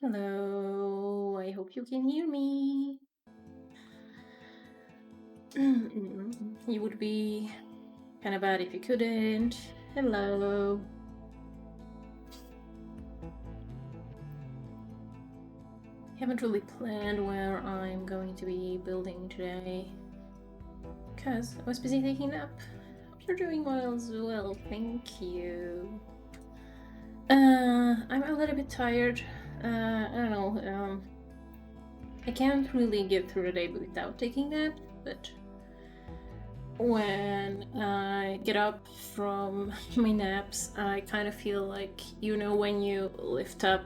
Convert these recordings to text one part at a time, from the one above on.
Hello, I hope you can hear me. You would be kind of bad if you couldn't. Hello. I haven't really planned where I'm going to be building today because I was busy taking a nap. Hope you're doing well as well, thank you. I'm a little bit tired. I don't know. I can't really get through the day without taking nap, but when I get up from my naps, I kind of feel like, when you lift up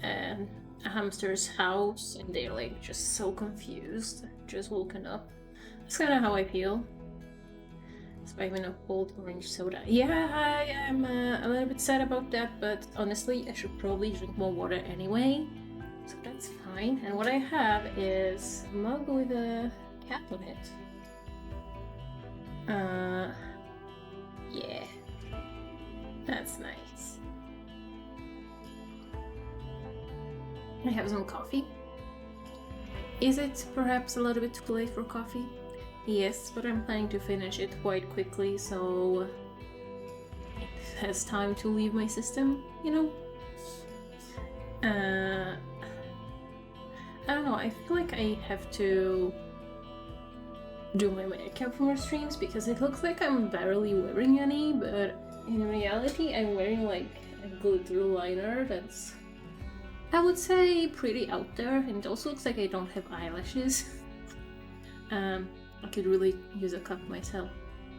a hamster's house and they're like just so confused, just woken up. That's kind of how I feel. Spiking a cold orange soda. Yeah, I am a little bit sad about that, but honestly, I should probably drink more water anyway, so that's fine. And what I have is a mug with a cat on it. Yeah, that's nice. I have some coffee. Is it perhaps a little bit too late for coffee? Yes, but I'm planning to finish it quite quickly, so it has time to leave my system, I don't know, I feel like I have to do my makeup for more streams because it looks like I'm barely wearing any, but in reality I'm wearing like a glitter liner that's, I would say, pretty out there, and it also looks like I don't have eyelashes. I could really use a cup myself.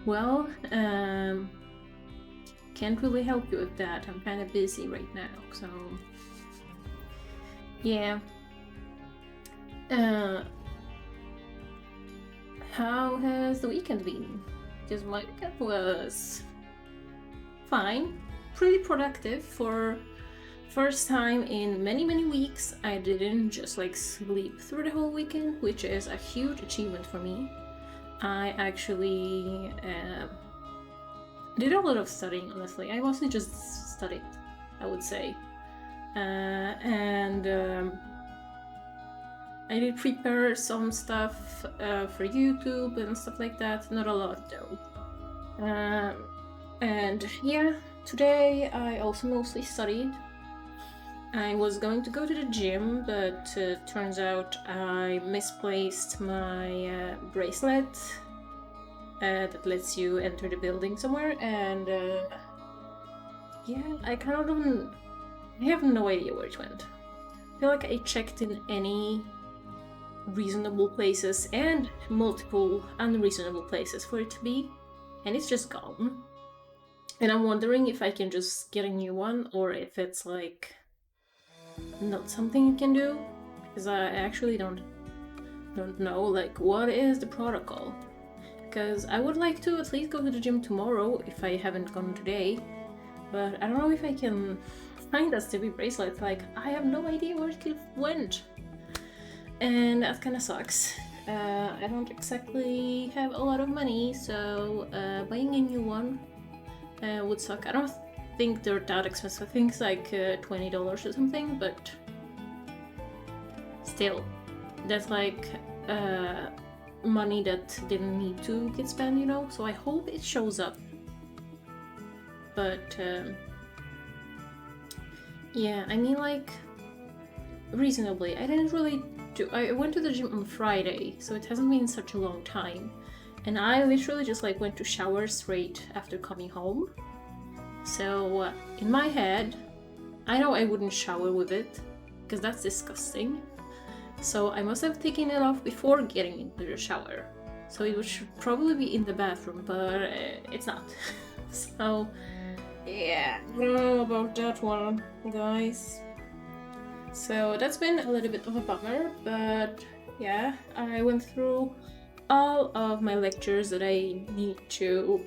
Well, can't really help you with that. I'm kind of busy right now, so yeah. How has the weekend been? Because my weekend was fine, pretty productive for first time in many weeks. I didn't just like sleep through the whole weekend, which is a huge achievement for me. I actually did a lot of studying, honestly. I mostly just studied, I would say. And I did prepare some stuff for YouTube and stuff like that. Not a lot though. And yeah, today I also mostly studied. I was going to go to the gym, but turns out I misplaced my bracelet that lets you enter the building somewhere, and yeah, I kind of don't. I have no idea where it went. I feel like I checked in any reasonable places and multiple unreasonable places for it to be, and it's just gone. And I'm wondering if I can just get a new one or if it's like not something you can do, because I actually don't know like what is the protocol. Because I would like to at least go to the gym tomorrow if I haven't gone today, but I don't know if I can find a stupid bracelet. Like, I have no idea where it could have went, and that kind of sucks. I don't exactly have a lot of money, so buying a new one would suck. I don't think they're that expensive. I think it's like $20 or something, but still, that's like money that didn't need to get spent, So I hope it shows up. But yeah, I mean, like, reasonably. I didn't really do. I went to the gym on Friday, so it hasn't been such a long time, and I literally just like went to shower straight after coming home. So in my head, I know I wouldn't shower with it because that's disgusting. So I must have taken it off before getting into the shower. So it should probably be in the bathroom, but it's not. So yeah, I don't know about that one, guys. So that's been a little bit of a bummer, but yeah, I went through all of my lectures that I need to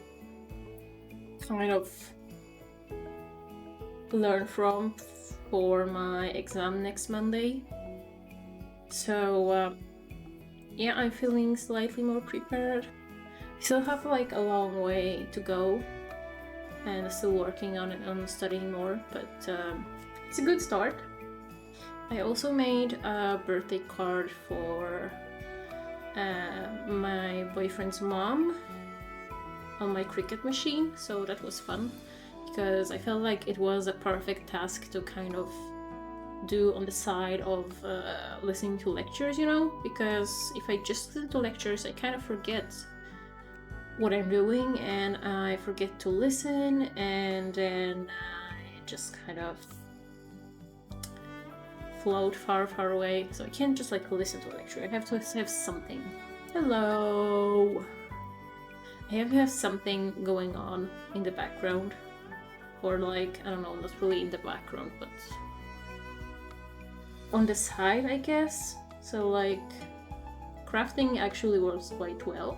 kind of learn from for my exam next Monday. So yeah, I'm feeling slightly more prepared. I still have like a long way to go, and I'm still working on it, on studying more, but it's a good start. I also made a birthday card for my boyfriend's mom on my Cricut machine, so that was fun because I felt like it was a perfect task to kind of do on the side of listening to lectures, you know, because if I just listen to lectures, I kind of forget what I'm doing and I forget to listen, and then I just kind of float far, far away. So I can't just like listen to a lecture. I have to have something. Hello. I have to have something going on in the background, or like, I don't know, not really in the background, but on the side, I guess. So like, crafting actually works quite well.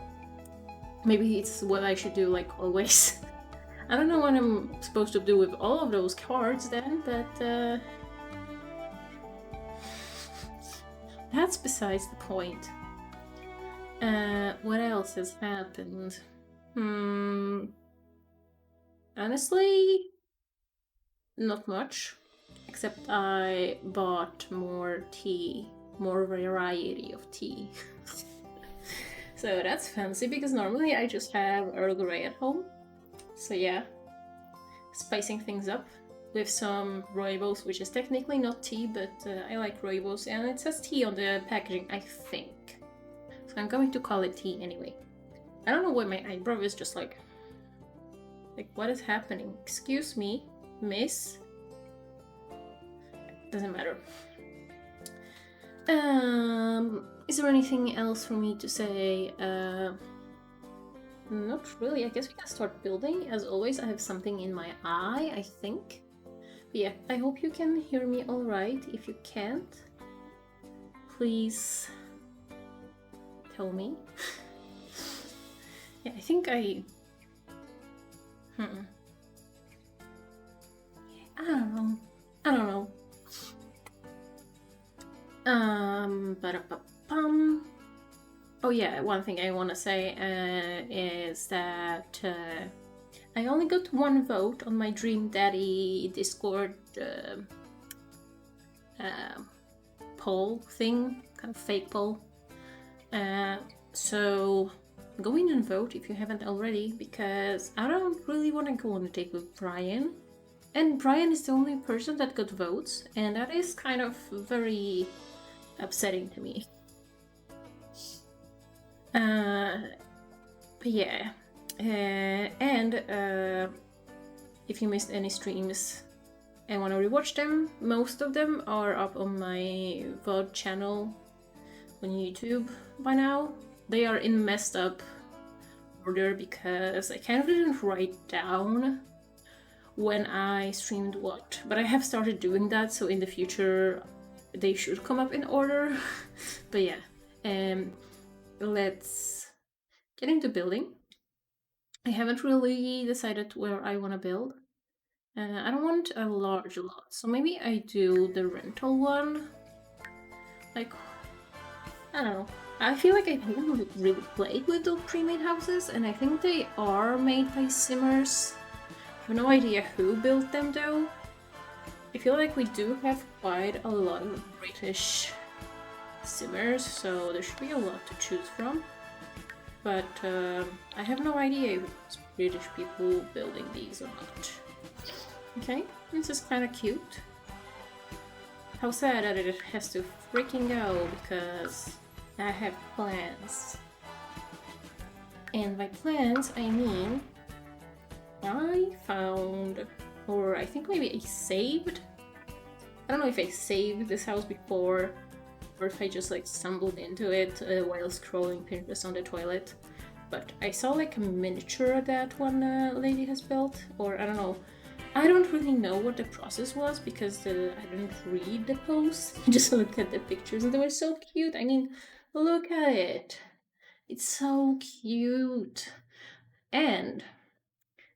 Maybe it's what I should do like always. I don't know what I'm supposed to do with all of those cards then, but that's besides the point. What else has happened? Honestly, not much. Except I bought more tea, more variety of tea. So that's fancy because normally I just have Earl Grey at home. So yeah, spicing things up with some rooibos, which is technically not tea, but I like rooibos, and it says tea on the packaging, I think. So I'm going to call it tea anyway. I don't know why my eyebrow is just like what is happening? Excuse me, miss? Doesn't matter. Is there anything else for me to say? Not really. I guess we can start building. As always, I have something in my eye, I think. But yeah, I hope you can hear me all right. If you can't, please tell me. Yeah, I think I don't know. I don't know. Ba-da-ba-bum. Oh yeah, one thing I want to say is that I only got one vote on my Dream Daddy Discord poll thing, kind of fake poll. So go in and vote if you haven't already, because I don't really want to go on a date with Brian. And Brian is the only person that got votes, and that is kind of very upsetting to me. But yeah, and if you missed any streams and want to rewatch them, most of them are up on my VOD channel on YouTube by now. They are in messed up order because I kind of didn't write down when I streamed what, but I have started doing that, so in the future they should come up in order. But yeah, let's get into building. I haven't really decided where I want to build. I don't want a large lot, so maybe I do the rental one. Like, I don't know. I feel like I haven't really played with those pre-made houses, and I think they are made by Simmers. I have no idea who built them though. I feel like we do have quite a lot of British Simmers, so there should be a lot to choose from. But I have no idea if it's British people building these or not. Okay, this is kind of cute. How sad that it has to freaking go because I have plans. And by plans, I mean I found, or I think maybe I saved. I don't know if I saved this house before or if I just like stumbled into it while scrolling Pinterest on the toilet. But I saw like a miniature that one lady has built, or I don't know. I don't really know what the process was because I didn't read the post. I just looked at the pictures and they were so cute. I mean, look at it. It's so cute. And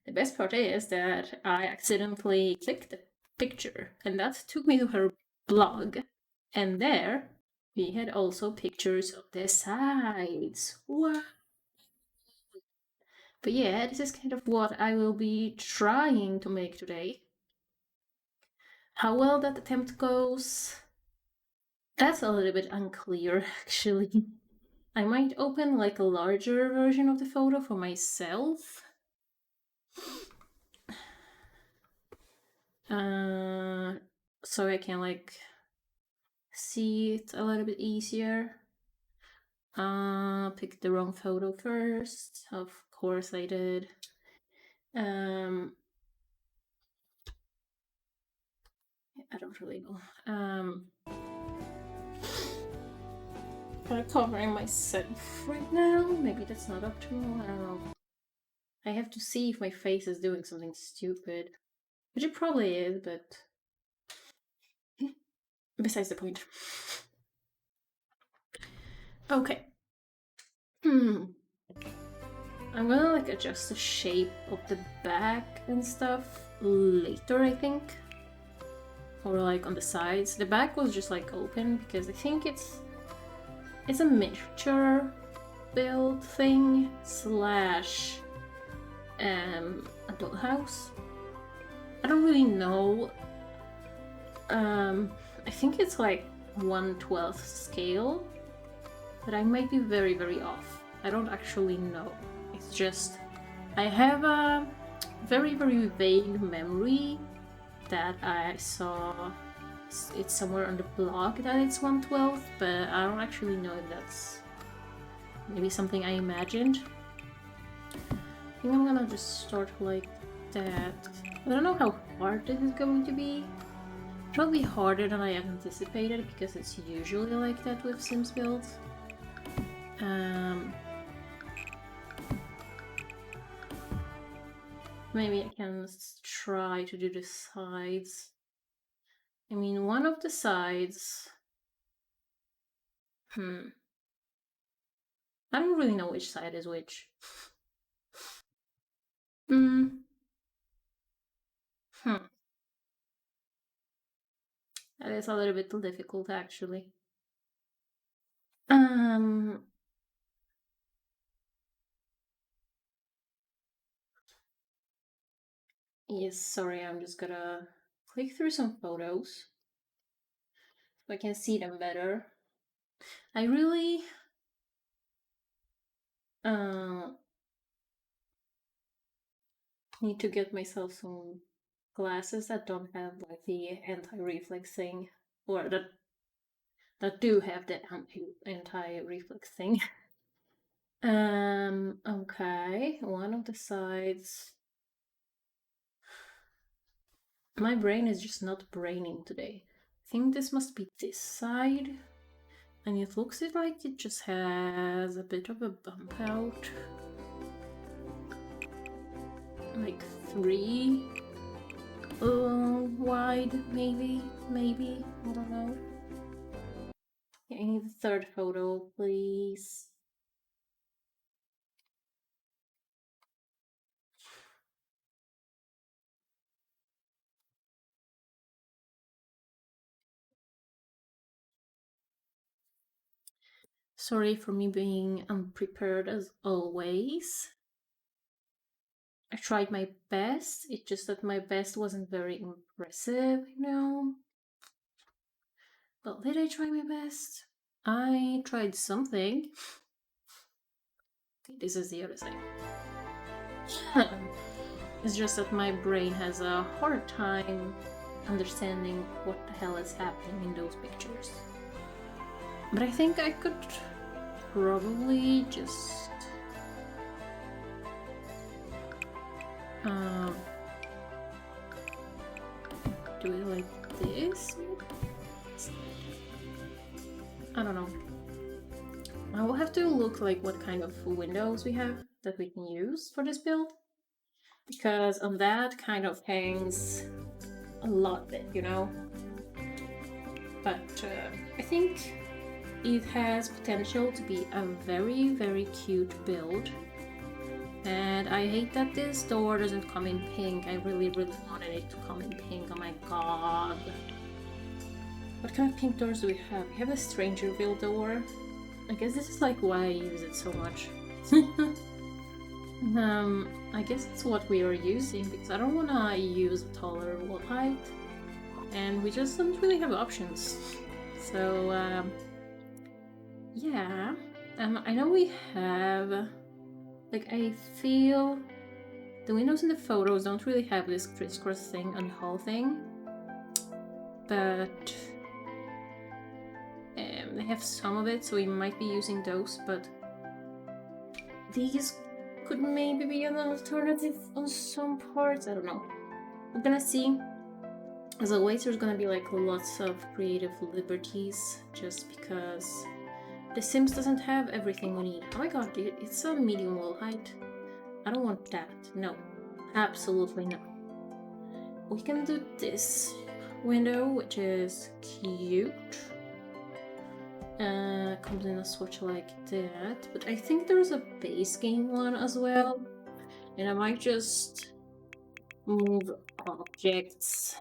the best part is that I accidentally clicked the picture and that took me to her blog. And there we had also pictures of the sides. Wow. But yeah, this is kind of what I will be trying to make today. How well that attempt goes, That's a little bit unclear, actually. I might open like a larger version of the photo for myself. So I can like see it a little bit easier. Picked the wrong photo first. Of course I did. I don't really know. Kind of covering myself right now. Maybe that's not optimal. I don't know. I have to see if my face is doing something stupid, which it probably is, but besides the point. Okay. I'm gonna like adjust the shape of the back and stuff later, I think. Or like on the sides. The back was just like open because I think it's a miniature build thing slash a dollhouse. I don't really know. I think it's like 1/12 scale, but I might be very, very off. I don't actually know. It's just I have a very, very vague memory that I saw it's somewhere on the blog that it's 1/12, but I don't actually know if that's maybe something I imagined. I think I'm gonna just start like that. I don't know how hard this is going to be. Probably harder than I anticipated because it's usually like that with Sims builds. Maybe I can try to do the sides. I mean, one of the sides... I don't really know which side is which. That is a little bit difficult, actually. Yes, sorry, I'm just gonna click through some photos so I can see them better. I really need to get myself some glasses that don't have like the anti-reflex thing, or that do have the anti-reflex thing. Okay, one of the sides. My brain is just not braining today. I think this must be this side. And it looks like it just has a bit of a bump out. Like 3 wide, maybe, I don't know. Yeah, I need the third photo, please. Sorry for me being unprepared as always. I tried my best, it's just that my best wasn't very impressive, you know? But did I try my best? I tried something. Okay, this is the other side. It's just that my brain has a hard time understanding what the hell is happening in those pictures. But I think I could probably just do it like this. I don't know. I will have to look like what kind of windows we have that we can use for this build, because on that kind of hangs a lot of it, you know? But I think it has potential to be a very, very cute build. And I hate that this door doesn't come in pink. I really, really wanted it to come in pink. Oh my god. What kind of pink doors do we have? We have a Strangerville door. I guess this is like why I use it so much. I guess it's what we are using because I don't want to use a taller wall height. And we just don't really have options. So, yeah. I know we have... Like, I feel the windows in the photos don't really have this crisscross thing on the whole thing. But they have some of it, so we might be using those, but these could maybe be an alternative on some parts. I don't know. We're gonna see. As always, there's gonna be like lots of creative liberties just because The Sims doesn't have everything we need. Oh my god, dude, it's a medium wall height. I don't want that. No. Absolutely no. We can do this window, which is cute. Comes in a swatch like that. But I think there's a base game one as well. And I might just move objects.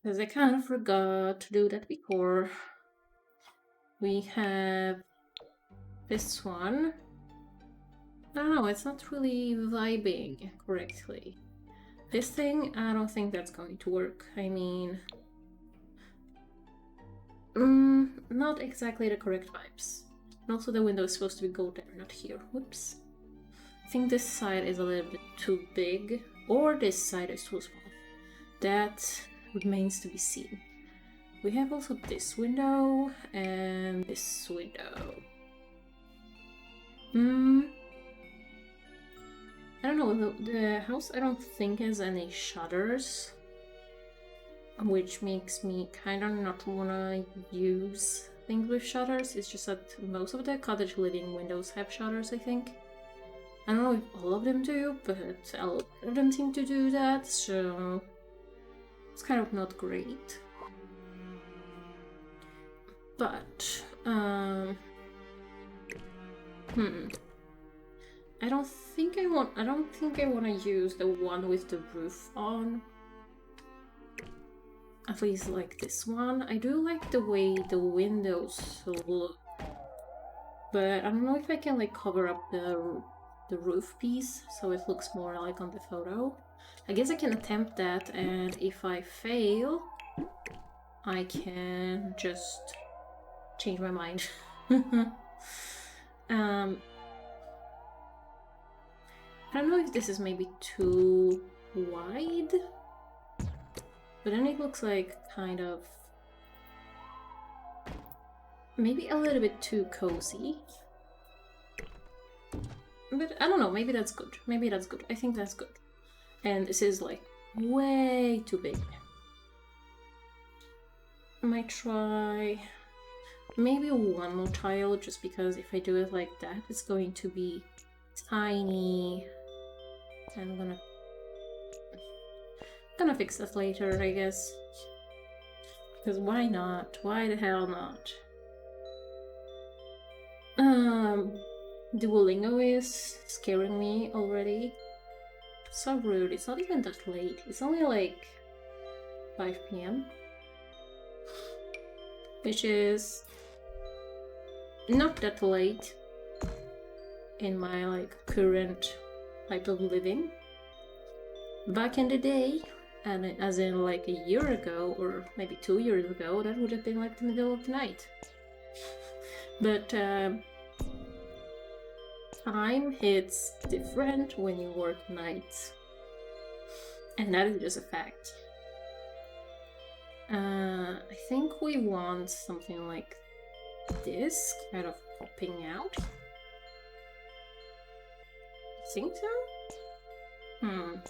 Because I kind of forgot to do that before. We have this one. I don't know, it's not really vibing correctly. This thing, I don't think that's going to work. I mean... not exactly the correct vibes. And also the window is supposed to go there, not here. Whoops. I think this side is a little bit too big. Or this side is too small. That remains to be seen. We have also this window and this window. I don't know, the house I don't think has any shutters, which makes me kind of not wanna use things with shutters. It's just that most of the cottage living windows have shutters, I think. I don't know if all of them do, but a lot of them seem to do that, so it's kind of not great. But, I don't think I want to use the one with the roof on. At least like this one. I do like the way the windows look. But I don't know if I can like cover up the roof piece so it looks more like on the photo. I guess I can attempt that, and if I fail, I can just change my mind. I don't know if this is maybe too wide, but then it looks like kind of maybe a little bit too cozy. But I don't know, maybe that's good. Maybe that's good. I think that's good. And this is like way too big. I might try maybe one more tile, just because if I do it like that, it's going to be tiny. I'm gonna fix that later, I guess. Because why not? Why the hell not? Duolingo is scaring me already. So rude. It's not even that late. It's only like 5 p.m. Which is not that late in my like current type of living. Back in the day, and as in like a year ago or maybe 2 years ago, that would have been like the middle of the night. But time hits different when you work nights, and that is just a fact. I think we want something like this, kind of popping out. I think so? I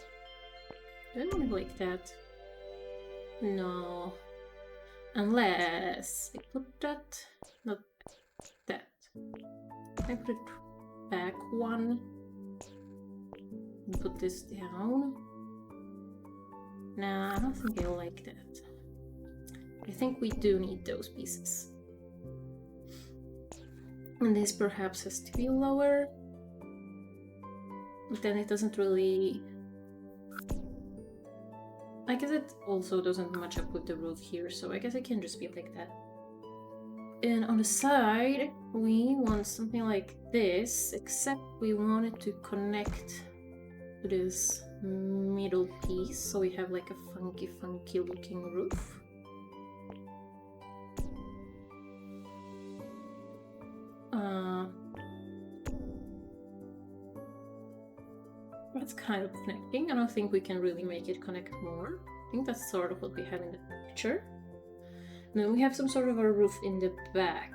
don't really like that. No. Unless I put that, not that. I put it back one. Put this down. Nah, I don't think I like that. I think we do need those pieces. And this perhaps has to be lower. But then it doesn't really... I guess it also doesn't match up with the roof here, so I guess it can just be like that. And on the side, we want something like this, except we want it to connect to this middle piece, so we have like a funky looking roof. That's kind of connecting. I don't think we can really make it connect more. I think that's sort of what we have in the picture. And then we have some sort of a roof in the back.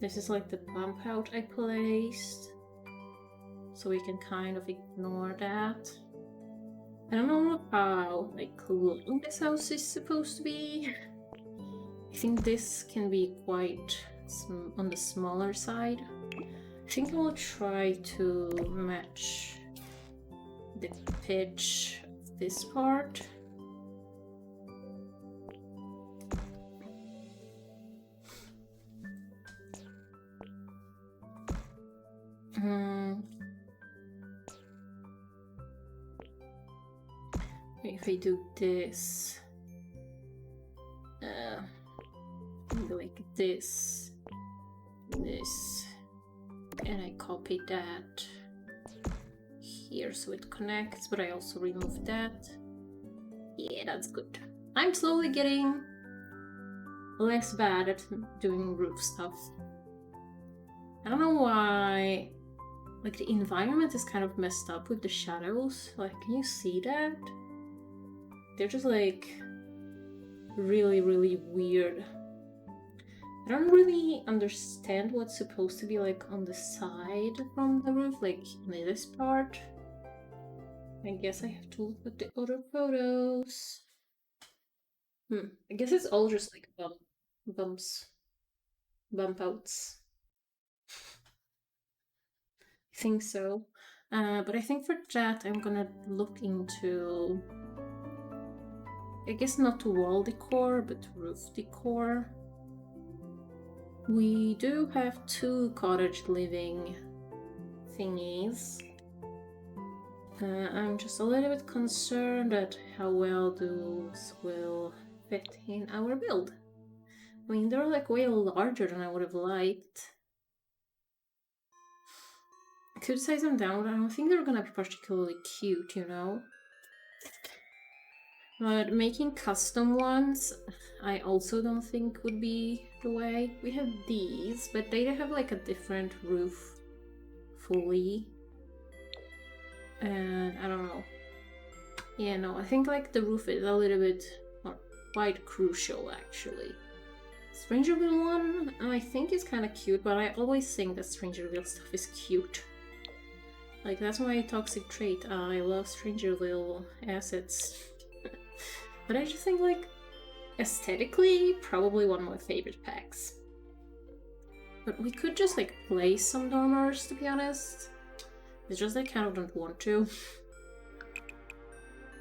This is like the bump out I placed. So we can kind of ignore that. I don't know how like long this house is supposed to be. I think this can be quite on the smaller side. I think I will try to match the pitch of this part. If I do this, like this, and I copy that here so it connects, but I also remove that. Yeah, that's good. I'm slowly getting less bad at doing roof stuff. I don't know why, like the environment is kind of messed up with the shadows. Like, can you see that? They're just like really, really weird. I don't really understand what's supposed to be like on the side from the roof, like in this part. I guess I have to look at the other photos. I guess it's all just like bump outs. I think so. But I think for that I'm gonna look into, I guess not wall decor, but roof decor. We do have 2 cottage living thingies. I'm just a little bit concerned at how well those will fit in our build. I mean, they're like way larger than I would have liked. I could size them down, but I don't think they're gonna be particularly cute, you know? But making custom ones, I also don't think would be the way. We have these, but they have like a different roof fully. And I don't know. Yeah, no, I think like the roof is a little bit, or quite crucial actually. Strangerville one, I think is kind of cute, but I always think that Strangerville stuff is cute. Like, that's my toxic trait. I love Strangerville assets. But I just think, like, aesthetically, probably one of my favorite packs. But we could just, like, place some dormers, to be honest. It's just I kind of don't want to.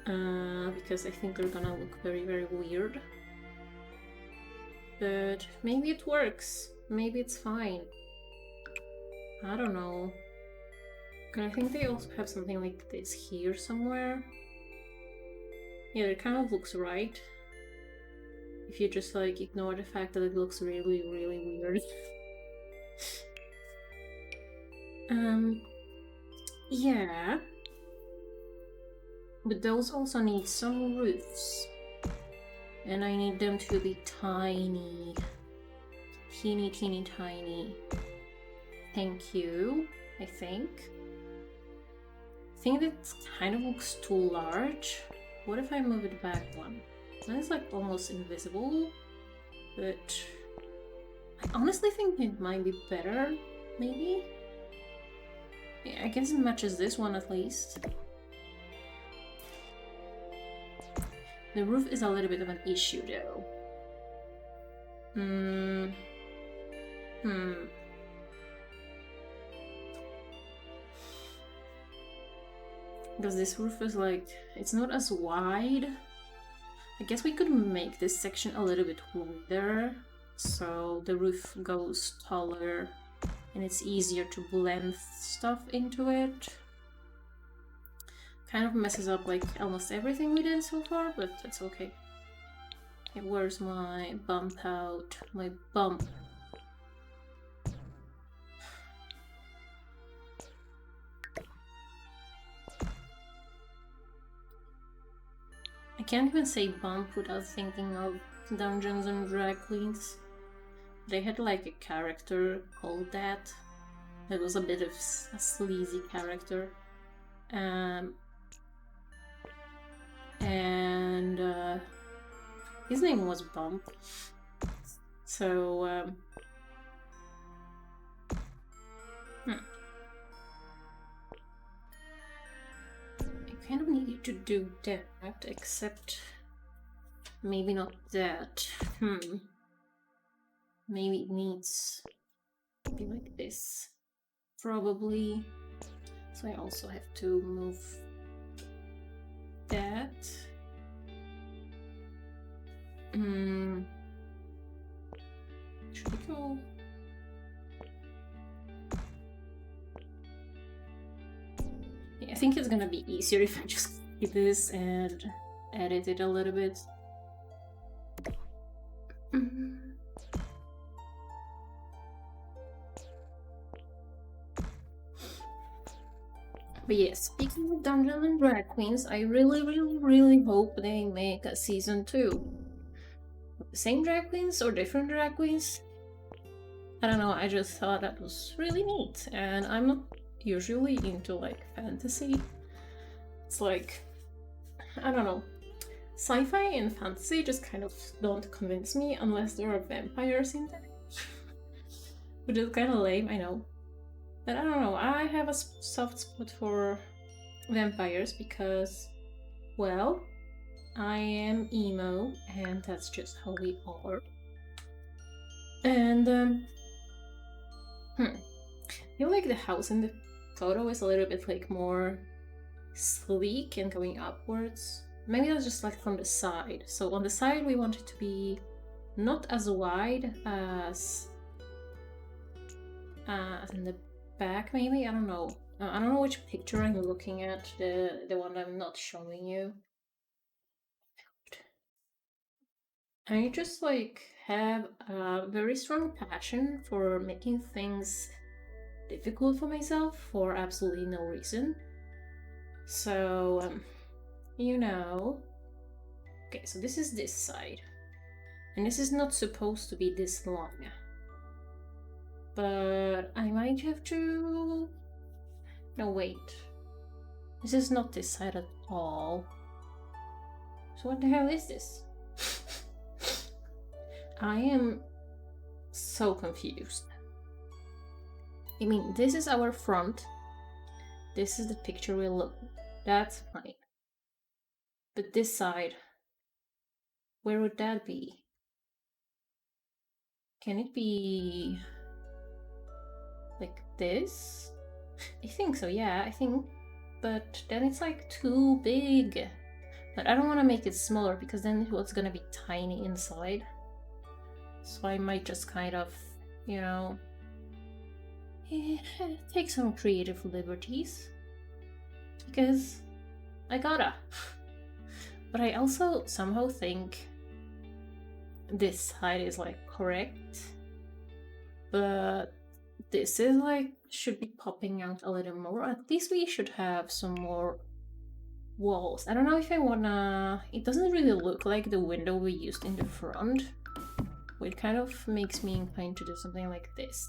Because I think they're gonna look very, very weird. But maybe it works. Maybe it's fine. I don't know. And I think they also have something like this here somewhere. Yeah, it kind of looks right. If you just like ignore the fact that it looks really, really weird. Yeah. But those also need some roofs. And I need them to be tiny. Teeny, teeny, tiny. Thank you, I think. I think that kind of looks too large. What if I move it back one? That is like almost invisible, but I honestly think it might be better, maybe? Yeah, I guess it matches this one at least. The roof is a little bit of an issue though. Because this roof is like, it's not as wide. I guess we could make this section a little bit wider, so the roof goes taller and it's easier to blend stuff into it. Kind of messes up like almost everything we did so far, but that's okay. Okay, where's my bump out? My bump. I can't even say bump without thinking of Dungeons and Drag Queens. They had like a character called that. It was a bit of a sleazy character. And his name was Bump. So, I kind of needed to do that, except maybe not that. Maybe it needs to be like this. Probably. So I also have to move that. Should we go? Yeah, I think it's gonna be easier if I just keep this and edit it a little bit. But yeah, speaking of Dungeons and Drag Queens, I really hope they make a season 2. Same drag queens or different drag queens? I don't know, I just thought that was really neat, and I'm not usually into like fantasy. It's like, I don't know, sci-fi and fantasy just kind of don't convince me unless there are vampires in there. Which is kind of lame, I know. But I don't know, I have a soft spot for vampires because, well, I am emo, and that's just how we are. And, I feel like the house in the photo is a little bit like more sleek and going upwards. Maybe that's just like from the side. So on the side we want it to be not as wide as in the back, maybe? I don't know. I don't know which picture I'm looking at, the one I'm not showing you. I just like have a very strong passion for making things difficult for myself for absolutely no reason. So, you know. Okay, so this is this side. And this is not supposed to be this long. But I might have to... No, wait. This is not this side at all. So what the hell is this? I am so confused. I mean, this is our front. This is the picture we look. That's fine. But this side, where would that be? Can it be like this? I think so, yeah, I think. But then it's like too big. But I don't want to make it smaller because then it's gonna be tiny inside. So I might just kind of, you know, take some creative liberties. Because I gotta. But I also somehow think this side is like correct. But this is like, should be popping out a little more. At least we should have some more walls. I don't know if I wanna... It doesn't really look like the window we used in the front. Which kind of makes me inclined to do something like this.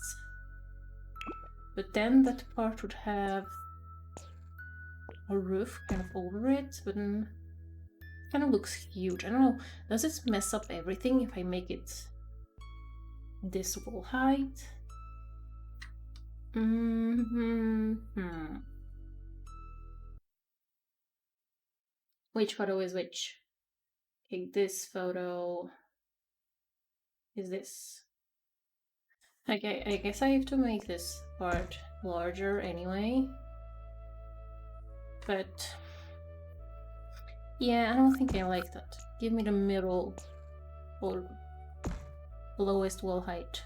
But then that part would have a roof kind of over it, but it kind of looks huge. I don't know, does it mess up everything if I make it this wall height? Which photo is which? Okay, this photo is this. Okay, I guess I have to make this part larger anyway. But yeah, I don't think I like that. Give me the middle or lowest wall height.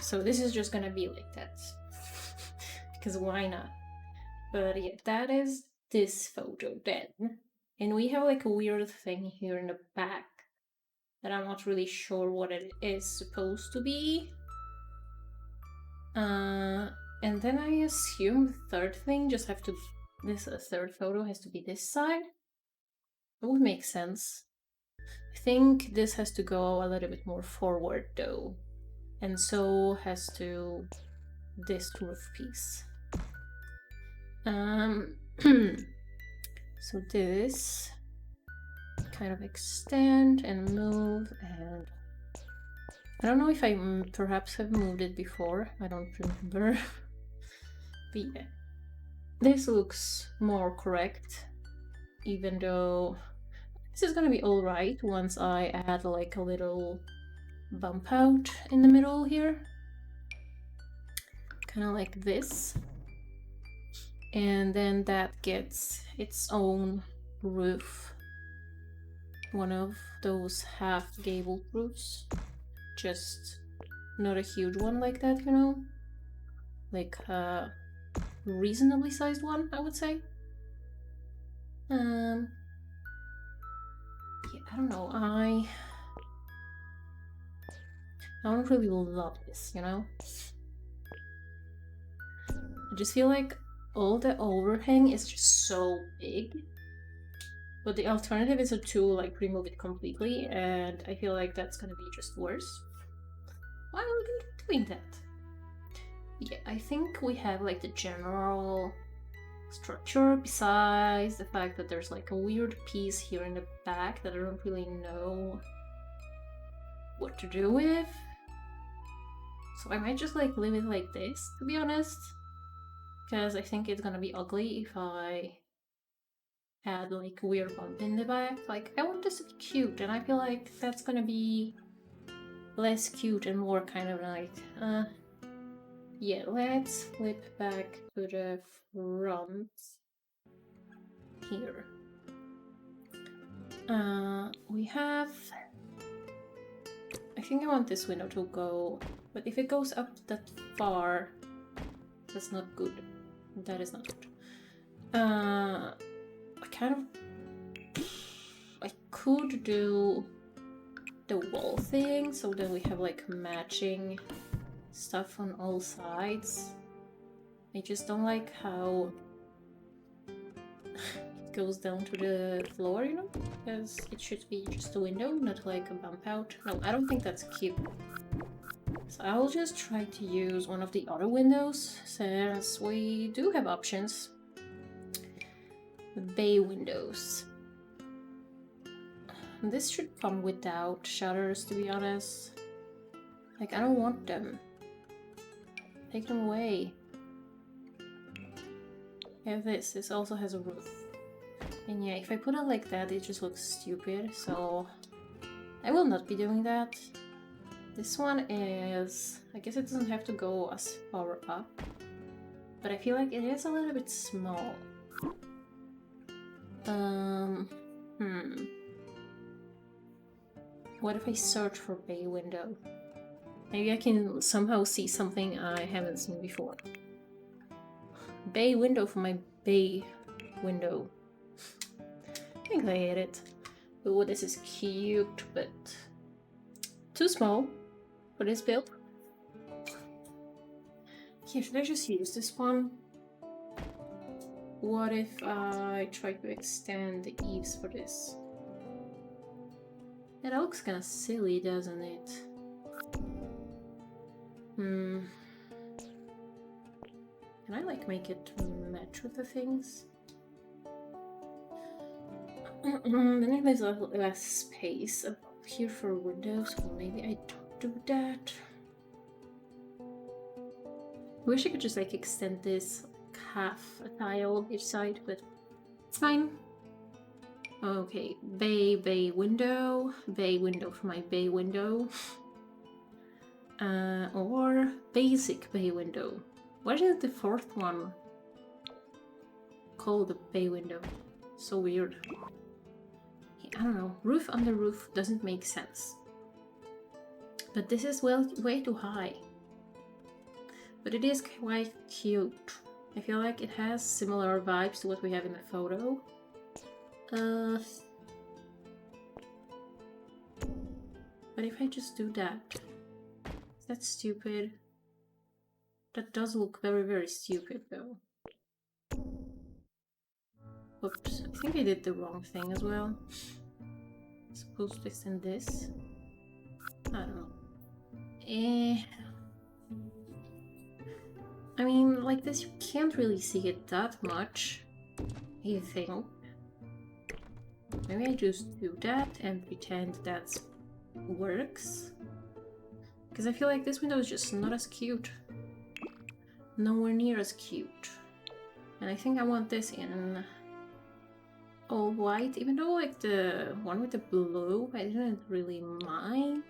So this is just gonna be like that. Because why not? But yeah, that is this photo then. And we have like a weird thing here in the back that I'm not really sure what it is supposed to be. And then I assume the third thing just have to... This third photo has to be this side. It would make sense. I think this has to go a little bit more forward though. and so has to this roof piece. So this kind of extend and move, and I don't know if I perhaps have moved it before, I don't remember. But yeah, this looks more correct, even though this is gonna be alright once I add like a little bump out in the middle here. Kind of like this. And then that gets its own roof. One of those half gabled roofs. Just not a huge one like that, you know? Like a reasonably sized one, I would say. Yeah, I don't know. I don't really love this, you know? I just feel like all the overhang is just so big. But the alternative is to like remove it completely, and I feel like that's gonna be just worse. Why are we doing that? Yeah, I think we have like the general structure, besides the fact that there's like a weird piece here in the back that I don't really know what to do with. So I might just like leave it like this, to be honest, because I think it's gonna be ugly if I add like a weird bump in the back. Like, I want this to be cute, and I feel like that's gonna be less cute and more kind of like, yeah, let's flip back to the front here. We have, I think I want this window to go, but if it goes up that far, that's not good. That is not good. I could do the wall thing so that we have like matching stuff on all sides. I just don't like how it goes down to the floor, you know? Because it should be just a window, not like a bump out. No, I don't think that's cute. So I'll just try to use one of the other windows, since we do have options. Bay windows. This should come without shutters, to be honest. Like, I don't want them. Take them away. I have this. This also has a roof. And yeah, if I put it like that, it just looks stupid, so I will not be doing that. This one is... I guess it doesn't have to go as far up, but I feel like it is a little bit small. What if I search for bay window? Maybe I can somehow see something I haven't seen before. Bay window for my bay window. I think I hate it. Oh, this is cute, but too small for this build. Yeah, should I just use this one? What if I try to extend the eaves for this? That looks kind of silly, doesn't it? Can I like make it match with the things? Then there's less space up here for windows, so maybe I don't do that. I wish I could just like extend this like half a tile each side, but it's fine. Okay, bay window for my bay window. Or basic bay window. Why isn't the fourth one called the bay window? So weird. I don't know. Roof under roof doesn't make sense. But this is way too high. But it is quite cute. I feel like it has similar vibes to what we have in the photo. But if I just do that, is that stupid? That does look very, very stupid though. Oops, I think I did the wrong thing as well. Supposed to extend this. I don't know. I mean, like this, you can't really see it that much, I think. Maybe I just do that and pretend that works. Because I feel like this window is just not as cute. Nowhere near as cute. And I think I want this in all white, even though like the one with the blue, I didn't really mind.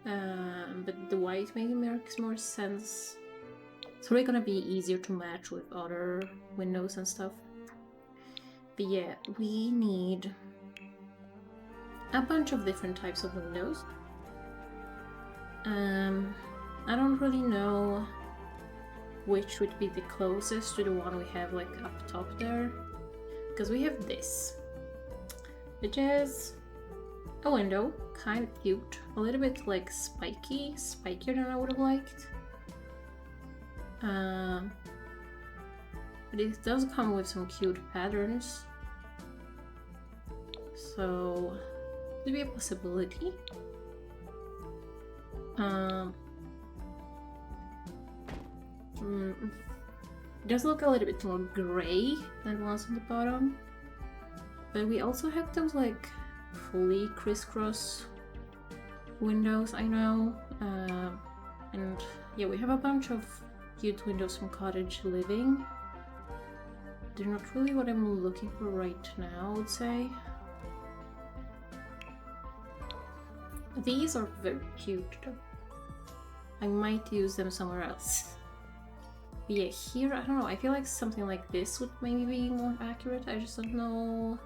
But the white maybe makes more sense. It's probably gonna be easier to match with other windows and stuff. But yeah, we need a bunch of different types of windows. I don't really know which would be the closest to the one we have like up top there. Because we have this, which is a window, kind of cute, a little bit like spikier than I would have liked. But it does come with some cute patterns, so it could be a possibility. It does look a little bit more gray than the ones on the bottom, but we also have those like fully crisscross windows, I know, and yeah, we have a bunch of cute windows from Cottage Living. They're not really what I'm looking for right now, I would say. These are very cute though. I might use them somewhere else. But yeah, here, I don't know, I feel like something like this would maybe be more accurate, I just don't know.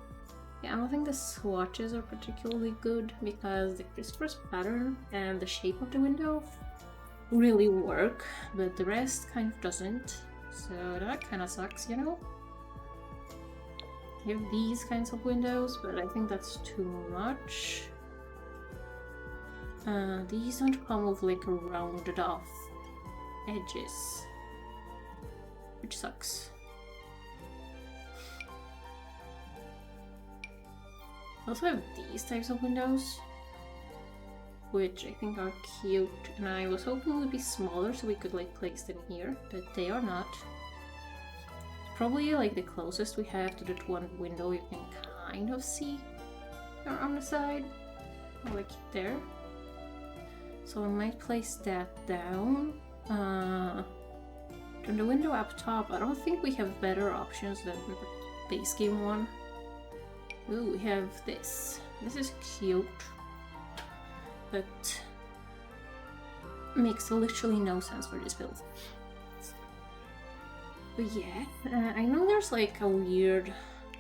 Yeah, I don't think the swatches are particularly good because the crisscross pattern and the shape of the window really work, but the rest kind of doesn't. So that kind of sucks, you know? You have these kinds of windows, but I think that's too much. These don't come with like rounded off edges, which sucks. I also have these types of windows, which I think are cute, and I was hoping it would be smaller so we could like place them here, but they are not. Probably like the closest we have to that one window you can kind of see on the side, or like there. So I might place that down. From the window up top, I don't think we have better options than the base game one. Ooh, we have this. This is cute, but makes literally no sense for this build. But yeah, I know there's like a weird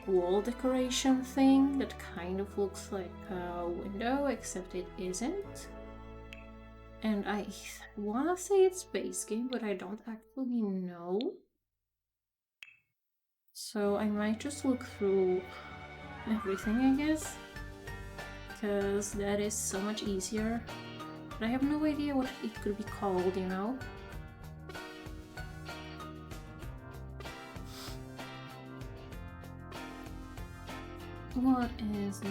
wall decoration thing that kind of looks like a window, except it isn't. And I wanna say it's base game, but I don't actually know. So I might just look through everything, I guess, because that is so much easier. But I have no idea what it could be called, you know? What is...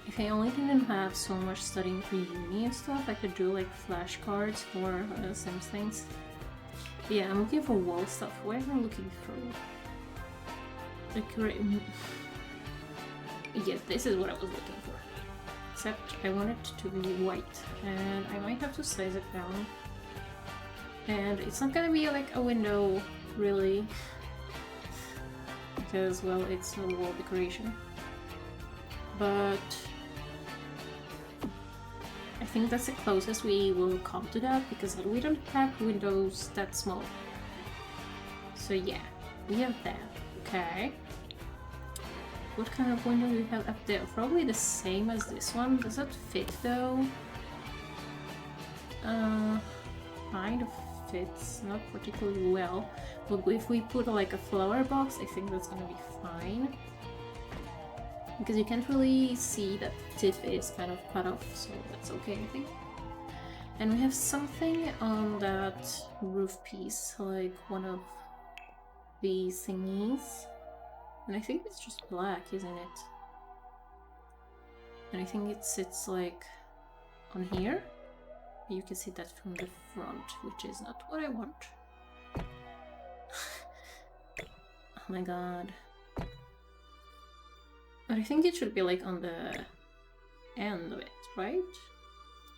If I only didn't have so much studying for uni and stuff, I could do like flashcards for Sims things. Yeah, I'm looking for wall stuff. What am I looking for? Yeah, this is what I was looking for. Except I want it to be white, and I might have to size it down. And it's not gonna be like a window, really, because, well, it's a wall decoration. But I think that's the closest we will come to that, because we don't have windows that small. So yeah, we have that. Okay. What kind of window do we have up there? Probably the same as this one. Does that fit though? Kind of fits, not particularly well. But if we put like a flower box, I think that's gonna be fine. Because you can't really see that tip is kind of cut off, so that's okay, I think. And we have something on that roof piece, like one of these thingies. And I think it's just black, isn't it? And I think it sits like on here. You can see that from the front, which is not what I want. Oh my god. But I think it should be like on the end of it, right?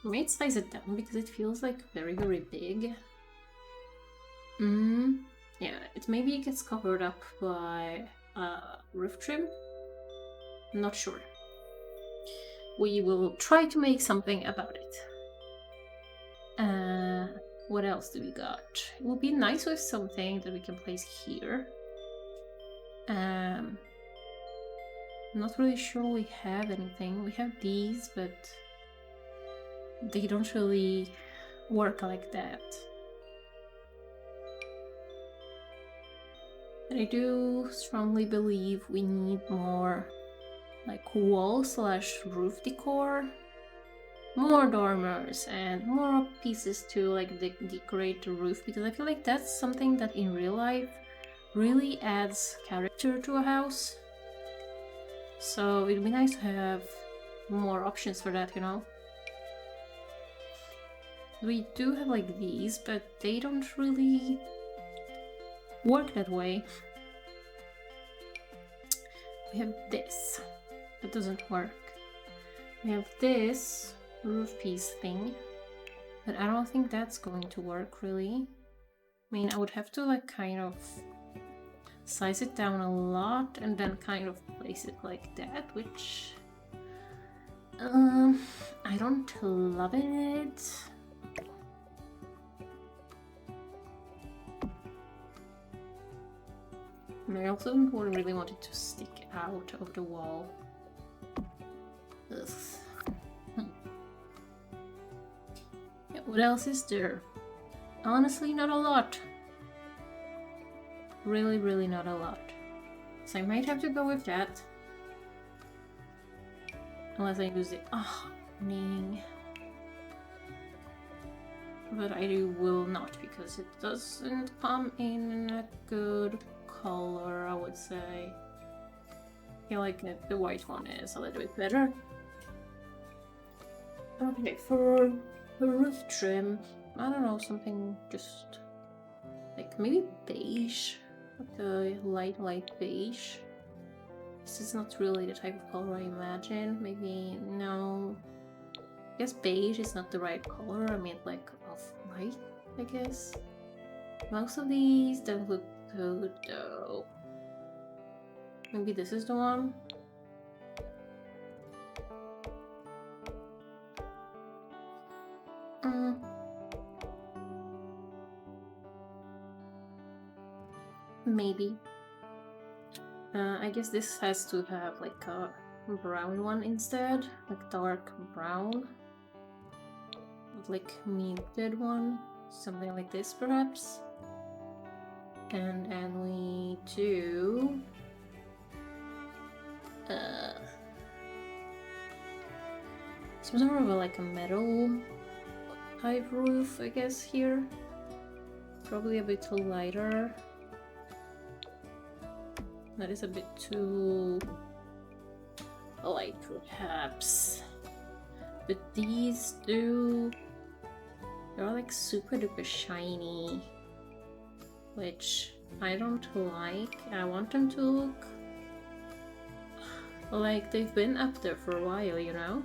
I might size it down because it feels like very, very big. Yeah, maybe it gets covered up by roof trim. I'm not sure. We will try to make something about it. What else do we got? It would be nice with something that we can place here. Not really sure we have anything. We have these, but they don't really work like that. And I do strongly believe we need more like wall/roof decor, more dormers and more pieces to like decorate the roof, because I feel like that's something that in real life really adds character to a house. So it'd be nice to have more options for that, you know? We do have like these, but they don't really work that way. We have this. That doesn't work. We have this roof piece thing, but I don't think that's going to work really. I mean, I would have to like kind of size it down a lot and then kind of place it like that, which I don't love it. And I also don't really want it to stick out of the wall. Ugh. Yeah, what else is there? Honestly, not a lot. Really, really not a lot. So I might have to go with that. Unless I use it. Oh, dang. But I will not, because it doesn't come in a good color, I would say. I feel like the white one is a little bit better. Okay, for the roof trim, I don't know, something just like maybe beige. Like a light beige. This is not really the type of color I imagine. Maybe, no. I guess beige is not the right color. I mean, like off-white, I guess. Most of these don't look good though. Maybe this is the one. Maybe. I guess this has to have like a brown one instead, like dark brown. Like muted one, something like this perhaps. And we do some sort of like a metal type roof, I guess, here. Probably a bit too lighter. That is a bit too light perhaps. But these do, they're like super duper shiny, which I don't like. I want them to look like they've been up there for a while, you know?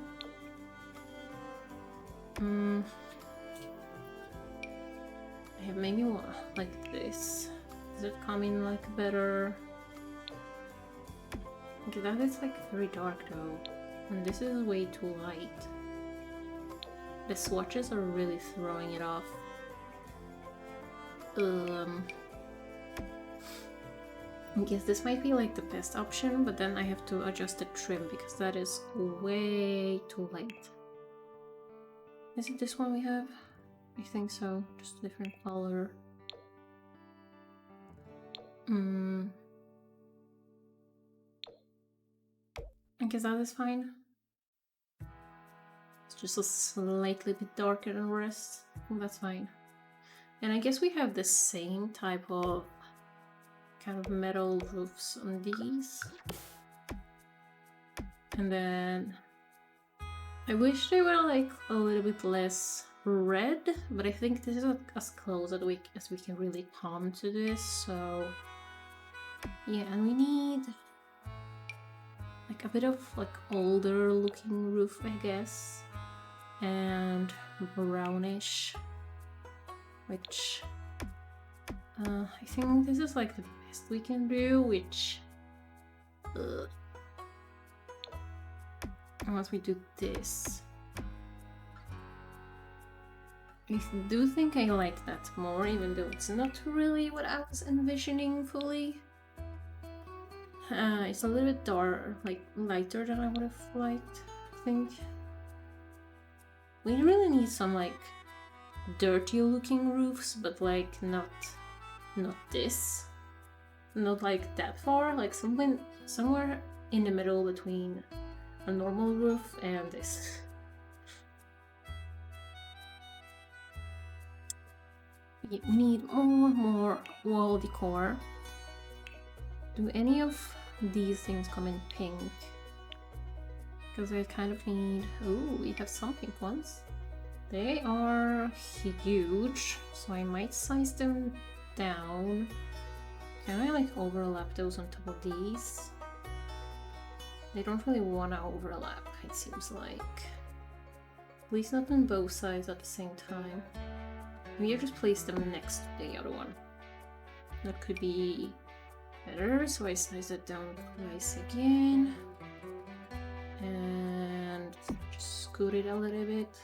I have maybe one like this. Does it come in like better? Okay, that is like very dark though, and this is way too light. The swatches are really throwing it off. I guess this might be like the best option, but then I have to adjust the trim because that is way too light. Is it this one we have? I think so, just a different color. I guess that is fine. It's just a slightly bit darker than the rest. That's fine. And I guess we have the same type of kind of metal roofs on these. And then I wish they were like a little bit less red, but I think this is as close as we can really come to this, so yeah. And we need like a bit of like older looking roof, I guess, and brownish, which I think this is like the best we can do, which unless we do this. I do think I like that more, even though it's not really what I was envisioning fully. It's a little bit dark, like lighter than I would have liked, I think. We really need some like dirty looking roofs, but like not this. Not like that far, like somewhere in the middle between a normal roof and this. We need more wall decor. Do any of these things come in pink? Because I kind of need... Oh, we have some pink ones. They are huge, so I might size them down. Can I like overlap those on top of these? They don't really want to overlap, it seems like. At least not on both sides at the same time. Maybe I just place them next to the other one. That could be better, so I size it down twice again. And just scoot it a little bit.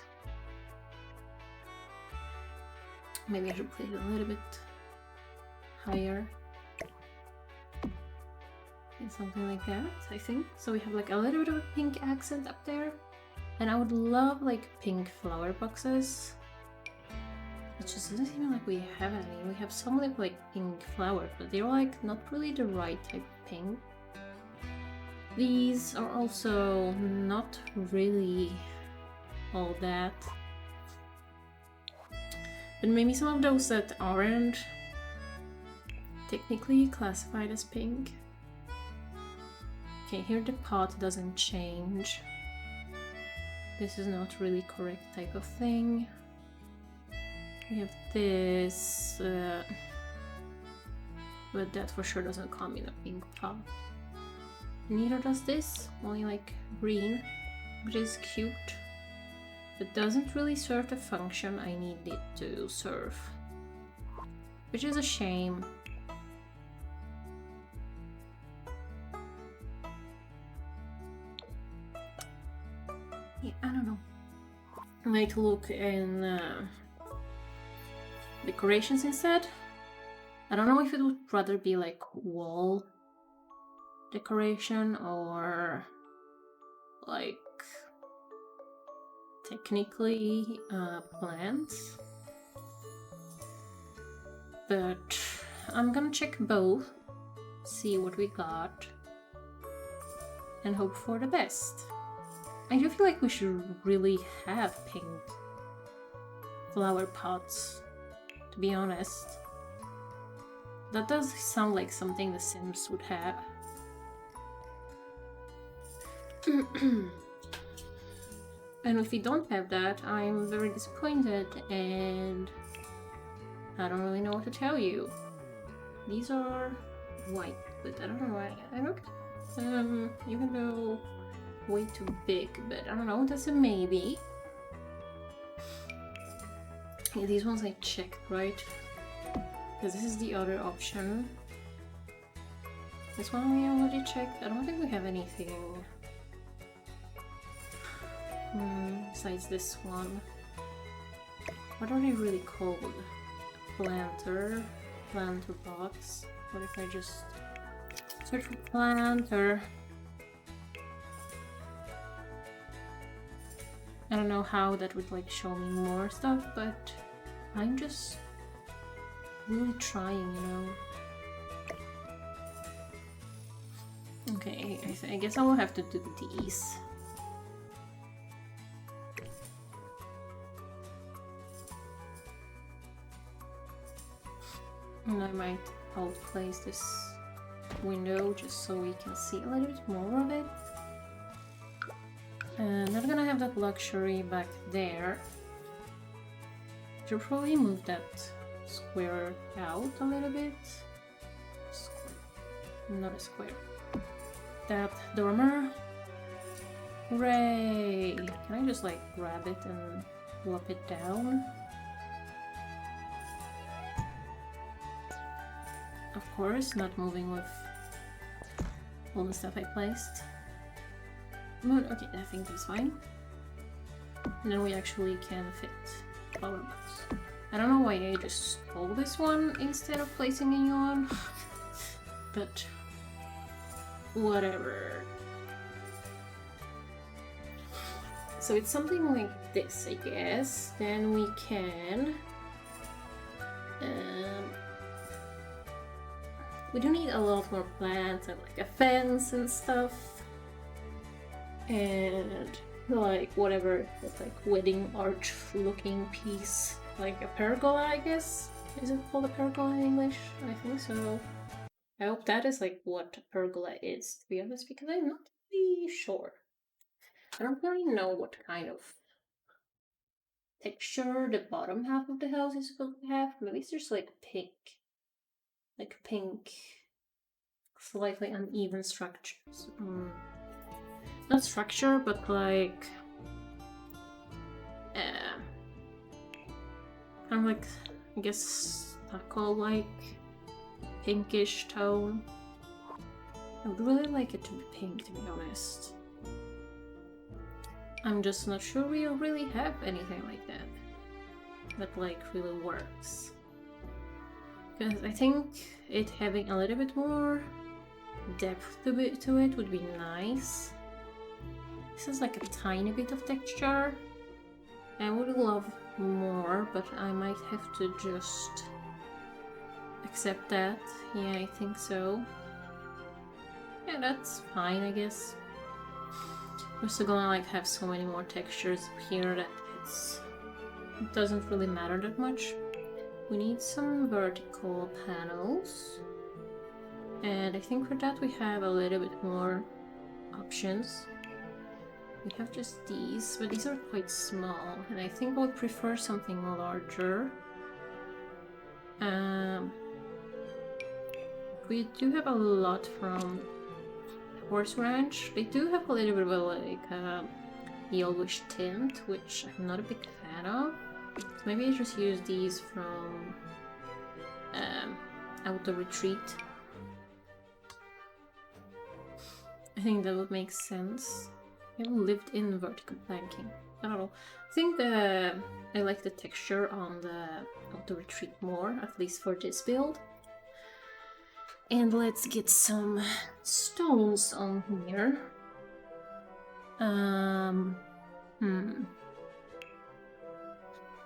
Maybe I should place it a little bit higher. And something like that, I think. So we have like a little bit of a pink accent up there. And I would love like pink flower boxes. It just doesn't seem like we have any. We have some like pink flowers, but they're like not really the right type of pink. These are also not really all that. But maybe some of those that aren't technically classified as pink. Okay, here the pot doesn't change. This is not really correct type of thing. We have this, but that for sure doesn't come in a pink pot. Neither does this, only like green, which is cute, but doesn't really serve the function I need it to serve, which is a shame. Yeah, I don't know. I might look in decorations instead. I don't know if it would rather be like wall decoration or like technically plants, but I'm gonna check both, see what we got, and hope for the best. I do feel like we should really have pink flower pots, to be honest. That does sound like something the Sims would have. And if we don't have that, I'm very disappointed and I don't really know what to tell you. These are white, but I don't know why. I look, even though way too big, but I don't know, that's a maybe. Yeah, these ones I checked, right? Because this is the other option. This one we already checked. I don't think we have anything besides this one. What are they really called? Planter box. What if I just search for planter? I don't know how that would like show me more stuff, but I'm just really trying, you know. Okay, I guess I will have to do these. And I might outplace this window just so we can see a little bit more of it. Not gonna have that luxury back there. Should probably move that square out a little bit. Not a square. That dormer. Hooray! Can I just like grab it and plop it down? Of course, not moving with all the stuff I placed. But okay, I think that's fine. And then we actually can fit flower pots. I don't know why I just stole this one instead of placing a new one, but whatever. So it's something like this, I guess. Then we can... we do need a lot more plants and like a fence and stuff. And like whatever, that like wedding arch looking piece. Like a pergola, I guess? Is it called a pergola in English? I think so. I hope that is like what a pergola is, to be honest, because I'm not really sure. I don't really know what kind of texture the bottom half of the house is supposed to have. Maybe it's just like pink. Like pink, slightly uneven structures. Not structure, but like... kind of like, I guess, stucco-like pinkish tone. I would really like it to be pink, to be honest. I'm just not sure we really have anything like that like really works. Because I think it having a little bit more depth to it would be nice. This is like a tiny bit of texture. I would love more, but I might have to just accept that. Yeah, I think so. Yeah, that's fine, I guess. We're still gonna like have so many more textures here that it doesn't really matter that much. We need some vertical panels. And I think for that we have a little bit more options. We have just these, but these are quite small, and I think I would prefer something larger. We do have a lot from Horse Ranch. They do have a little bit of a like yellowish tint, which I'm not a big fan of. So maybe I just use these from Auto Retreat. I think that would make sense. I haven't lived in vertical planking. I don't know. I think I like the texture on the Auto Retreat more, at least for this build. And let's get some stones on here. I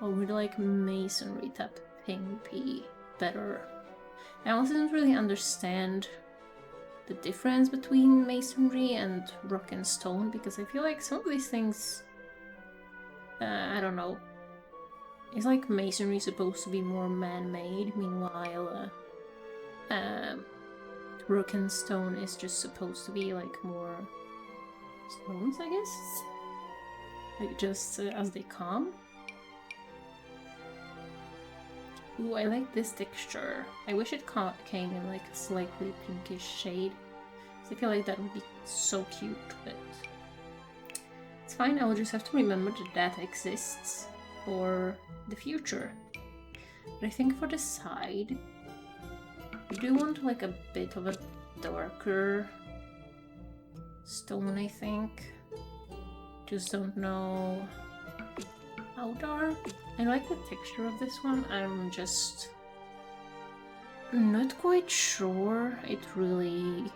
would like masonry type pinky better. I also didn't really understand the difference between masonry and rock and stone, because I feel like some of these things, I don't know, it's like masonry supposed to be more man-made, meanwhile rock and stone is just supposed to be like more stones, I guess, like just as they come. Ooh, I like this texture. I wish it came in like a slightly pinkish shade. I feel like that would be so cute, but it's fine. I'll just have to remember that exists for the future. But I think for the side, we do want like a bit of a darker stone, I think. Just don't know how dark. I like the texture of this one. I'm just not quite sure it really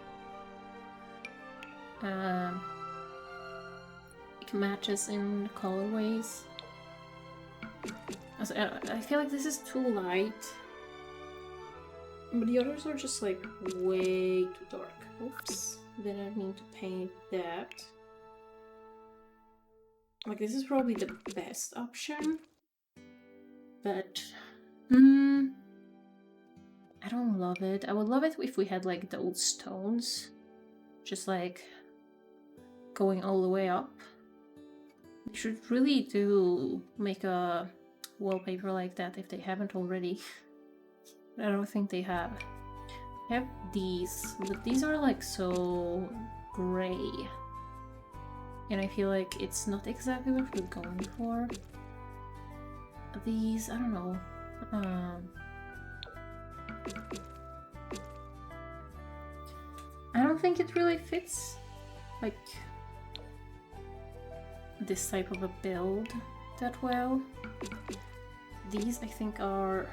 it matches in colorways. I feel like this is too light, but the others are just like way too dark. Oops, then I need to paint that. Like, this is probably the best option, but I don't love it. I would love it if we had like those stones just like going all the way up, They should really do make a wallpaper like that if they haven't already. I don't think they have. I have these, but these are like so gray. And I feel like it's not exactly what we're going for. These, I don't know. I don't think it really fits like this type of a build that well. These I think are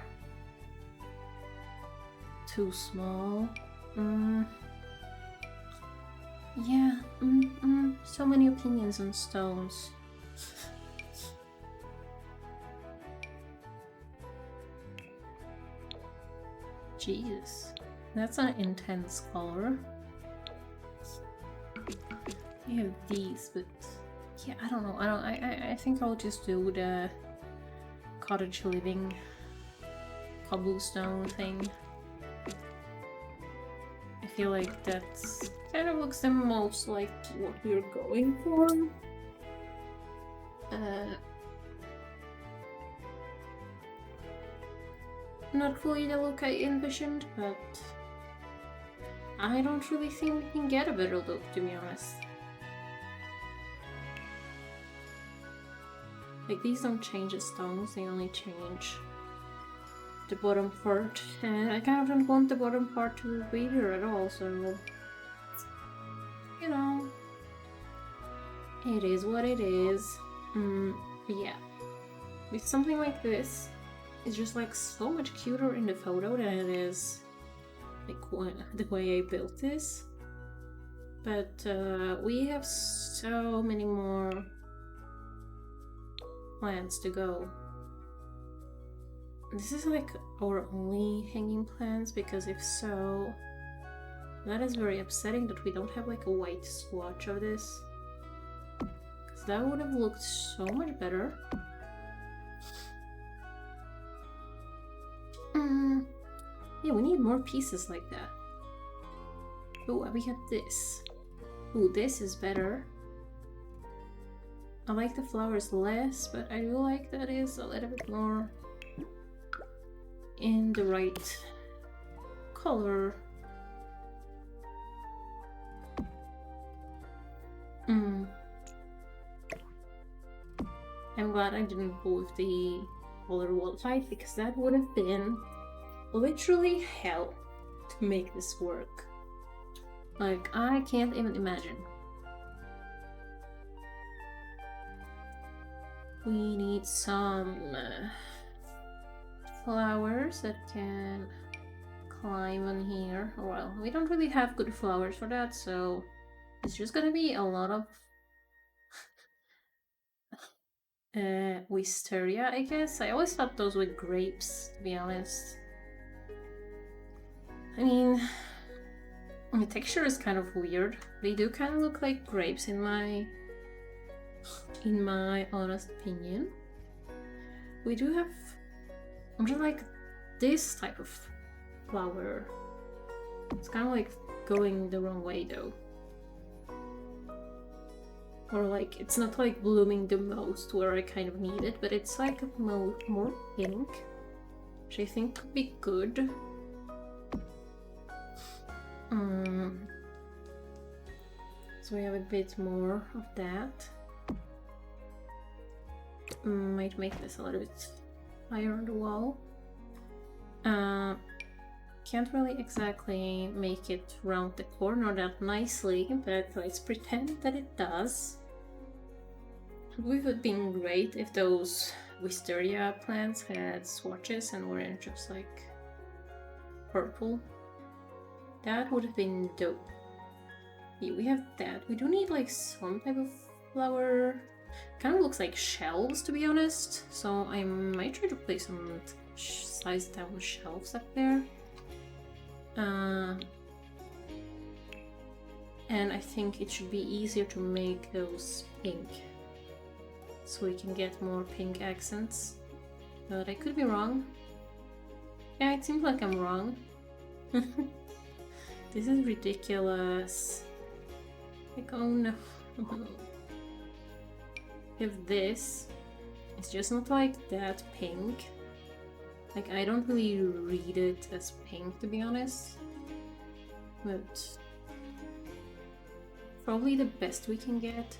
too small. Yeah, so many opinions on stones. Jesus, that's an intense color. You have these, but yeah, I don't know. I think I'll just do the cottage living cobblestone thing. I feel like that's kind of looks the most like what we're going for. Not fully the look I envisioned, but I don't really think we can get a better look, to be honest. Like, these don't change the stones, they only change the bottom part. And I kind of don't want the bottom part to be there at all, so... you know... it is what it is. But yeah. With something like this, it's just like so much cuter in the photo than it is like the way I built this. But we have so many more plants to go. This is like our only hanging plants, because if so, that is very upsetting that we don't have like a white swatch of this, because that would have looked so much better. Yeah, we need more pieces like that. Oh, we have this. Oh, this is better. I like the flowers less, but I do like that is a little bit more in the right color. I'm glad I didn't go with the color wall type, because that would have been literally hell to make this work. Like, I can't even imagine. We need some flowers that can climb on here. Well, we don't really have good flowers for that, so it's just gonna be a lot of wisteria, I guess. I always thought those were grapes, to be honest. I mean, the texture is kind of weird. They do kind of look like grapes in my honest opinion. We do have just like this type of flower. It's kind of like going the wrong way though. Or like, it's not like blooming the most where I kind of need it, but it's like more pink, which I think could be good. So we have a bit more of that. Might make this a little bit higher on the wall. Can't really exactly make it round the corner that nicely, but let's pretend that it does. It would have been great if those wisteria plants had swatches and weren't just like purple. That would have been dope. Yeah, we have that. We do need like some type of flower. Kind of looks like shelves, to be honest. So I might try to place some size down shelves up there. And I think it should be easier to make those pink, so we can get more pink accents. But I could be wrong. Yeah, it seems like I'm wrong. This is ridiculous. Like, oh no. If this, it's just not like that pink. Like, I don't really read it as pink, to be honest. But probably the best we can get.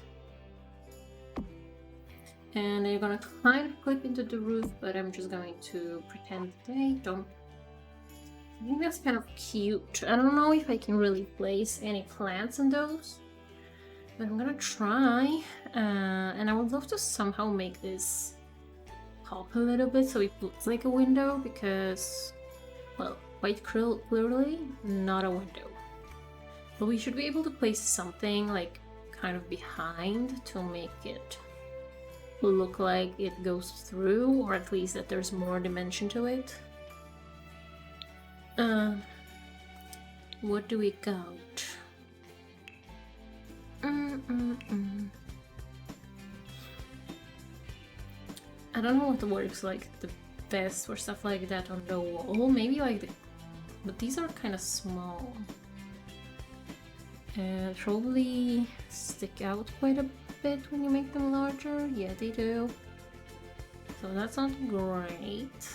And they're gonna kind of clip into the roof, but I'm just going to pretend they don't. I think that's kind of cute. I don't know if I can really place any plants in those, but I'm gonna try. And I would love to somehow make this pop a little bit so it looks like a window, because, well, quite clearly not a window. But we should be able to place something like kind of behind to make it look like it goes through, or at least that there's more dimension to it. What do we got? I don't know what works like the best for stuff like that on the wall. Maybe like the... But these are kind of small. Probably stick out quite a bit when you make them larger. Yeah, they do. So that's not great.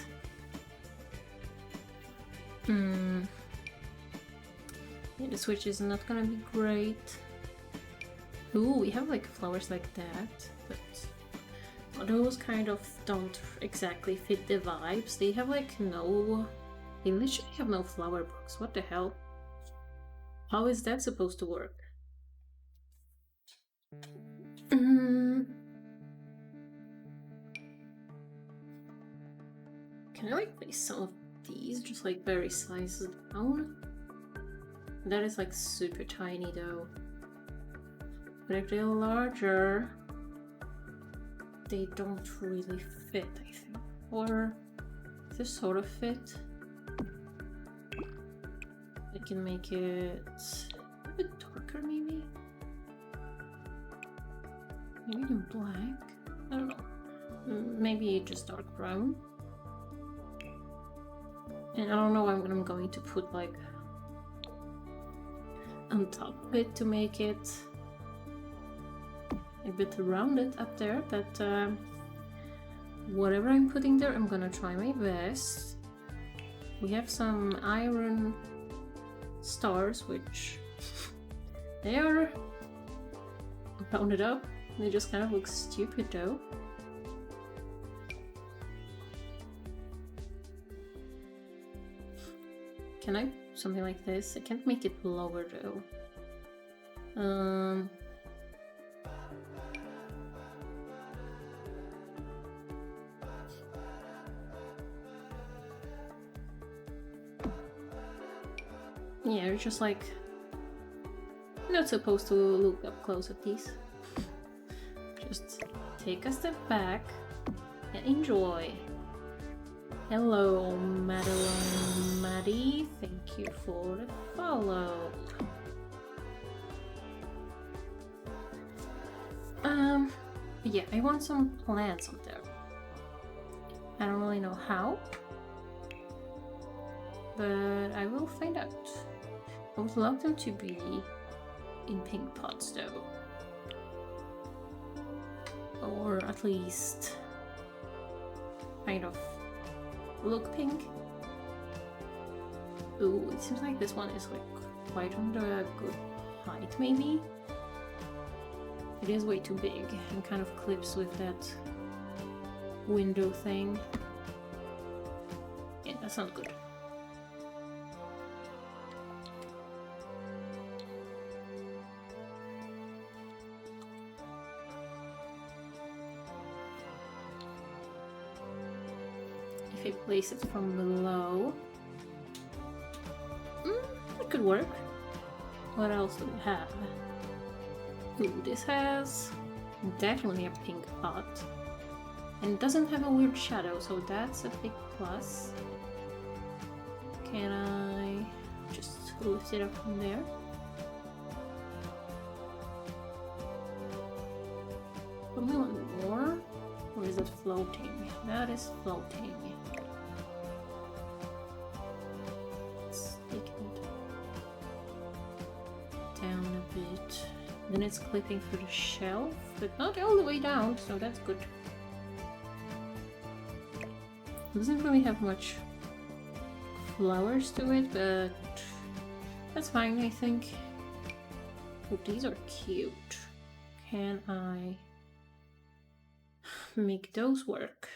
Yeah, the switch is not gonna be great. Ooh, we have like flowers like that, but those kind of don't exactly fit the vibes. They have like no... They literally have no flower books. What the hell? How is that supposed to work? Can I like place some of these just like very sized down? That is like super tiny though. But if they're larger, they don't really fit, I think. Or this sort of fit. I can make it a bit darker maybe. Maybe in black? I don't know. Maybe just dark brown. And I don't know what I'm going to put like on top of it to make it a bit rounded up there, but whatever I'm putting there, I'm gonna try my best. We have some iron stars, which they are rounded up. They just kind of look stupid though. Can I something like this? I can't make it lower though. Yeah, it's just like not supposed to look up close at these. Just take a step back and enjoy. Hello, Madeline Maddie. Thank you for the follow. Yeah, I want some plants up there. I don't really know how, but I will find out. I would love them to be in pink pots though. Or at least kind of look pink. Ooh, it seems like this one is like quite under a good height maybe. It is way too big and kind of clips with that window thing. Yeah, that's not good. If I place it from below, it could work. What else do we have? Ooh, this has definitely a pink pot. And it doesn't have a weird shadow, so that's a big plus. Can I just lift it up from there? Probably want more? Or is it floating? That is floating. Let's take it down a bit. Then it's clipping through the shelf, but not all the way down, so that's good. Doesn't really have much flowers to it, but that's fine, I think. Oh, these are cute. Can I make those work?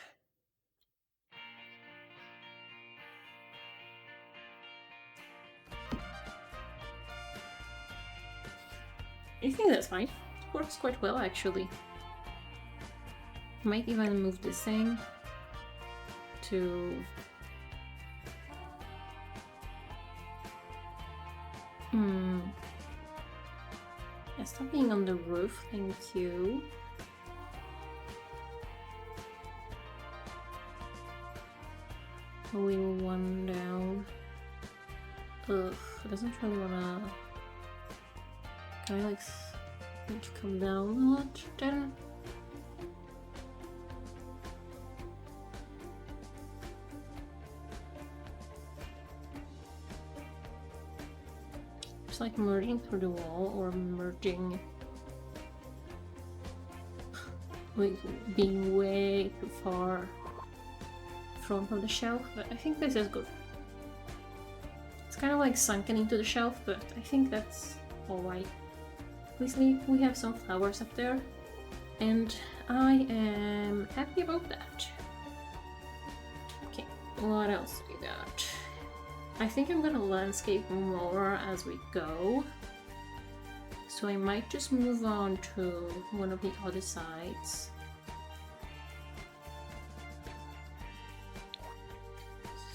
I think that's fine. It works quite well, actually. Might even move this thing to... Yeah, stop being on the roof, thank you. A little one down. Ugh, it doesn't really wanna... Can I like need to come down a lot then? It's like merging through the wall or merging like being way too far from the shelf, but I think this is good. It's kind of like sunken into the shelf, but I think that's alright. At least we have some flowers up there, and I am happy about that. Okay, what else we got? I think I'm gonna landscape more as we go, so I might just move on to one of the other sides.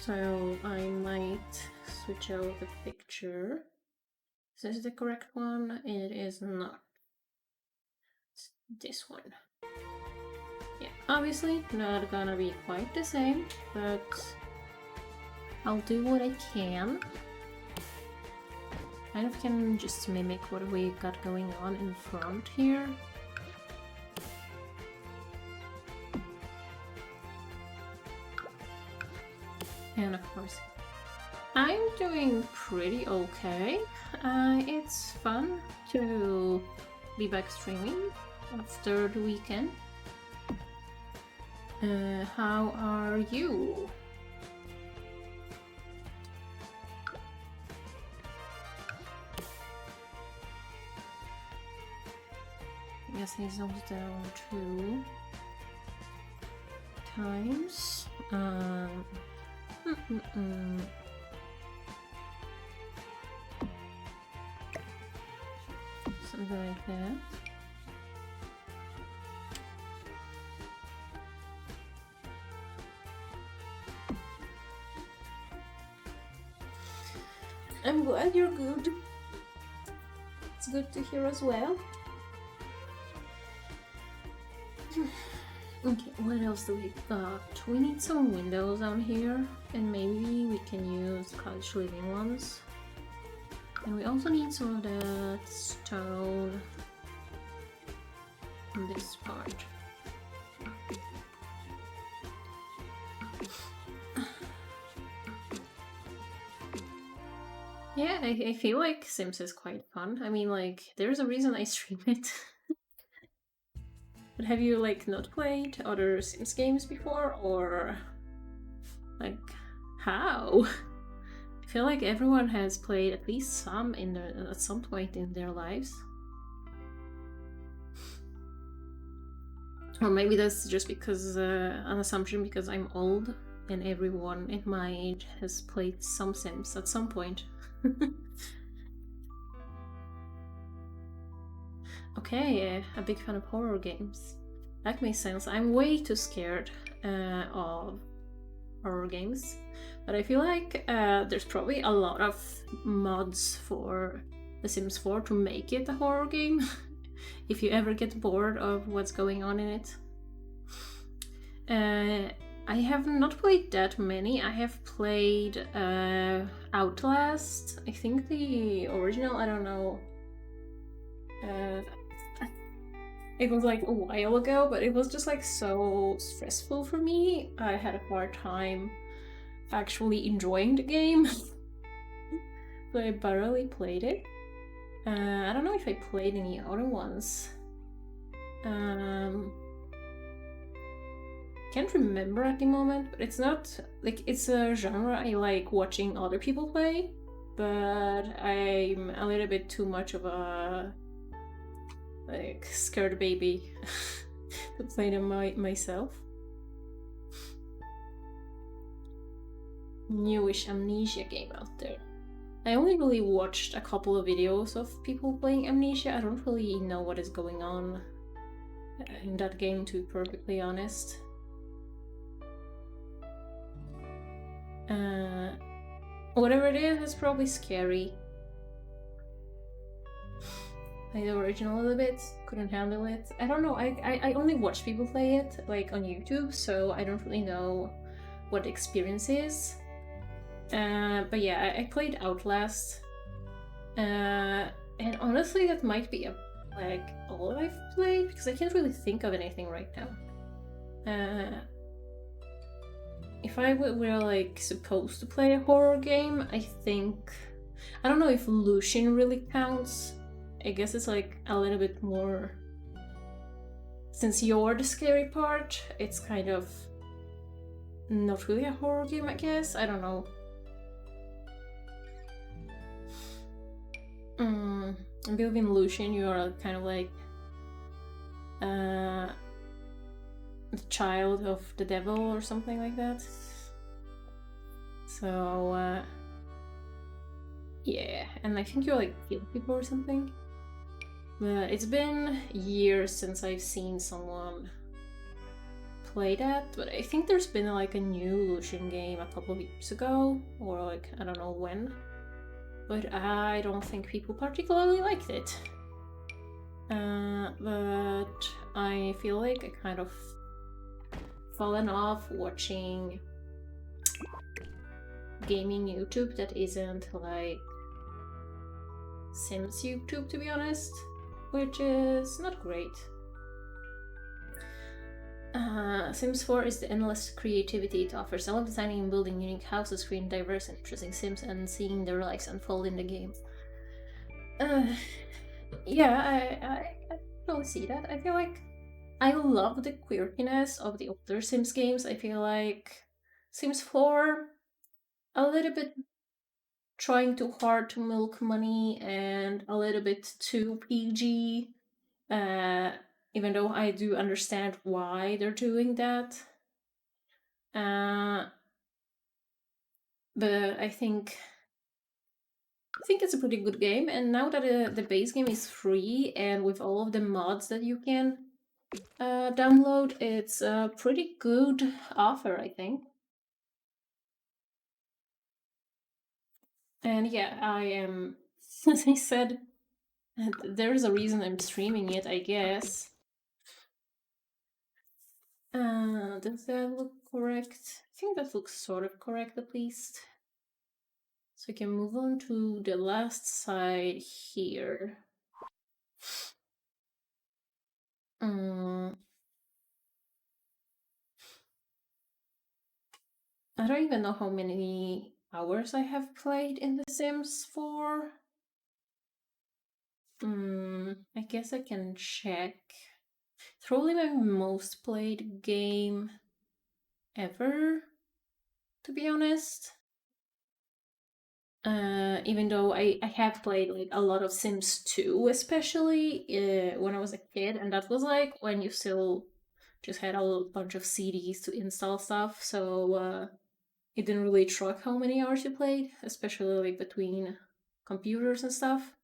So I might switch out the picture. Is this the correct one? It is not. It's this one. Yeah, obviously not gonna be quite the same, but I'll do what I can. Kind of can just mimic what we got going on in front here. And of course, I'm doing pretty okay. It's fun to be back streaming after the weekend. How are you? I guess he's almost down 2 times. Something like that. I'm glad you're good. It's good to hear as well. Okay, what else do we got? We need some windows on here, and maybe we can use cottage living ones. And we also need some of that stone on this part. Yeah, I feel like Sims is quite fun. I mean, like, there's a reason I stream it. But have you, like, not played other Sims games before, or like, how? I feel like everyone has played at least some at some point in their lives. Or maybe that's just because an assumption because I'm old and everyone in my age has played some Sims at some point. Okay, a big fan of horror games. That makes sense. I'm way too scared of horror games, but I feel like there's probably a lot of mods for The Sims 4 to make it a horror game if you ever get bored of what's going on in it. I have not played that many. I have played Outlast. I think the original, I don't know. It was like a while ago, but it was just like so stressful for me. I had a hard time actually enjoying the game. So I barely played it. I don't know if I played any other ones. Can't remember at the moment, but it's not like it's a genre I like watching other people play, but I'm a little bit too much of a like scared baby to play them myself. Newish Amnesia game out there. I only really watched a couple of videos of people playing Amnesia. I don't really know what is going on in that game, to be perfectly honest. Whatever it is, it's probably scary. Like the original a little bit, couldn't handle it. I don't know, I only watch people play it, like on YouTube, so I don't really know what the experience is. But yeah, I played Outlast. And honestly, that might be like all I've played, because I can't really think of anything right now. If I were like supposed to play a horror game, I think I don't know if Lucian really counts. I guess it's like a little bit more. Since you're the scary part, it's kind of not really a horror game, I guess. I don't know. I believe in Lucian, you are kind of like the child of the devil or something like that. So, yeah, and I think you like kill people or something. But it's been years since I've seen someone play that, but I think there's been like a new Lucian game a couple of years ago, or like I don't know when. But I don't think people particularly liked it. But I feel like I kind of fallen off watching gaming YouTube that isn't like Sims YouTube, to be honest, which is not great. Sims 4 is the endless creativity it offers. I love designing and building unique houses, creating diverse and interesting Sims, and seeing their lives unfold in the game. Yeah, I totally see that. I feel like I love the quirkiness of the older Sims games. I feel like Sims 4 a little bit trying too hard to milk money and a little bit too PG. Even though I do understand why they're doing that. But I think it's a pretty good game, and now that the base game is free and with all of the mods that you can download, it's a pretty good offer, I think. And yeah, I am, as I said, there's a reason I'm streaming it, I guess. Does that look correct? I think that looks sort of correct at least. So we can move on to the last side here. I don't even know how many hours I have played in The Sims 4. I guess I can check. It's probably my most played game ever, to be honest. Even though I have played like a lot of Sims 2, especially when I was a kid, and that was like when you still just had a bunch of CDs to install stuff, so it didn't really track how many hours you played, especially like between computers and stuff.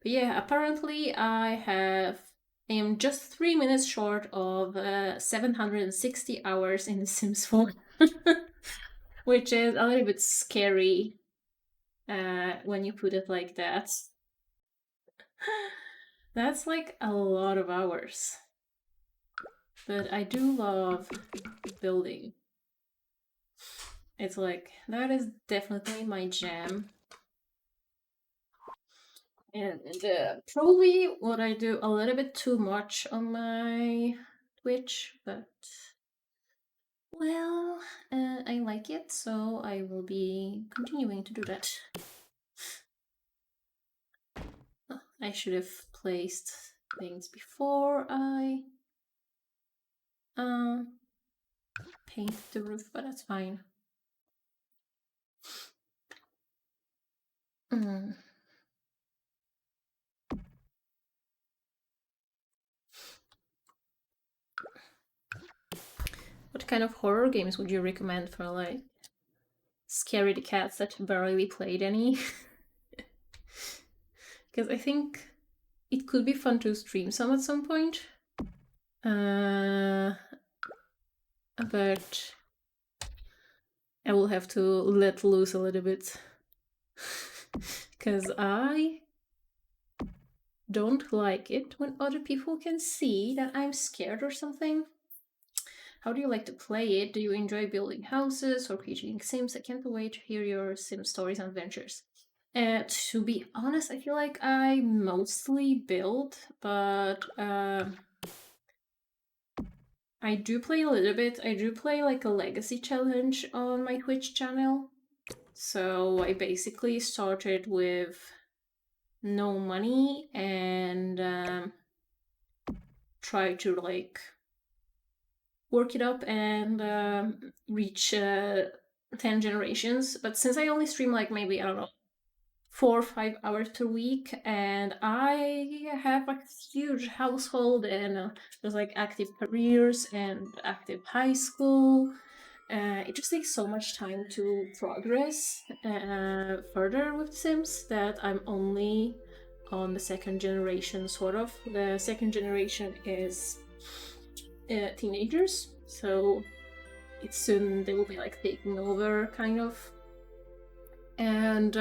But yeah, apparently I am just 3 minutes short of 760 hours in The Sims 4, which is a little bit scary when you put it like that. That's like a lot of hours. But I do love building. It's like, that is definitely my jam. And probably what I do a little bit too much on my Twitch, but well, I like it, so I will be continuing to do that. I should have placed things before I paint the roof, but that's fine. What kind of horror games would you recommend for like scary the cats that barely played any? Because I think it could be fun to stream some at some point. But I will have to let loose a little bit. Because I don't like it when other people can see that I'm scared or something. How do you like to play it? Do you enjoy building houses or creating Sims? I can't wait to hear your Sim stories and adventures. To be honest, I feel like I mostly build, but I do play a little bit. I do play like a legacy challenge on my Twitch channel. So I basically started with no money and tried to like work it up and reach 10 generations. But since I only stream like maybe, I don't know, 4 or 5 hours per week, and I have like a huge household and there's like active careers and active high school. It just takes so much time to progress further with Sims that I'm only on the second generation, sort of. The second generation is teenagers, so it's soon they will be like taking over, kind of. And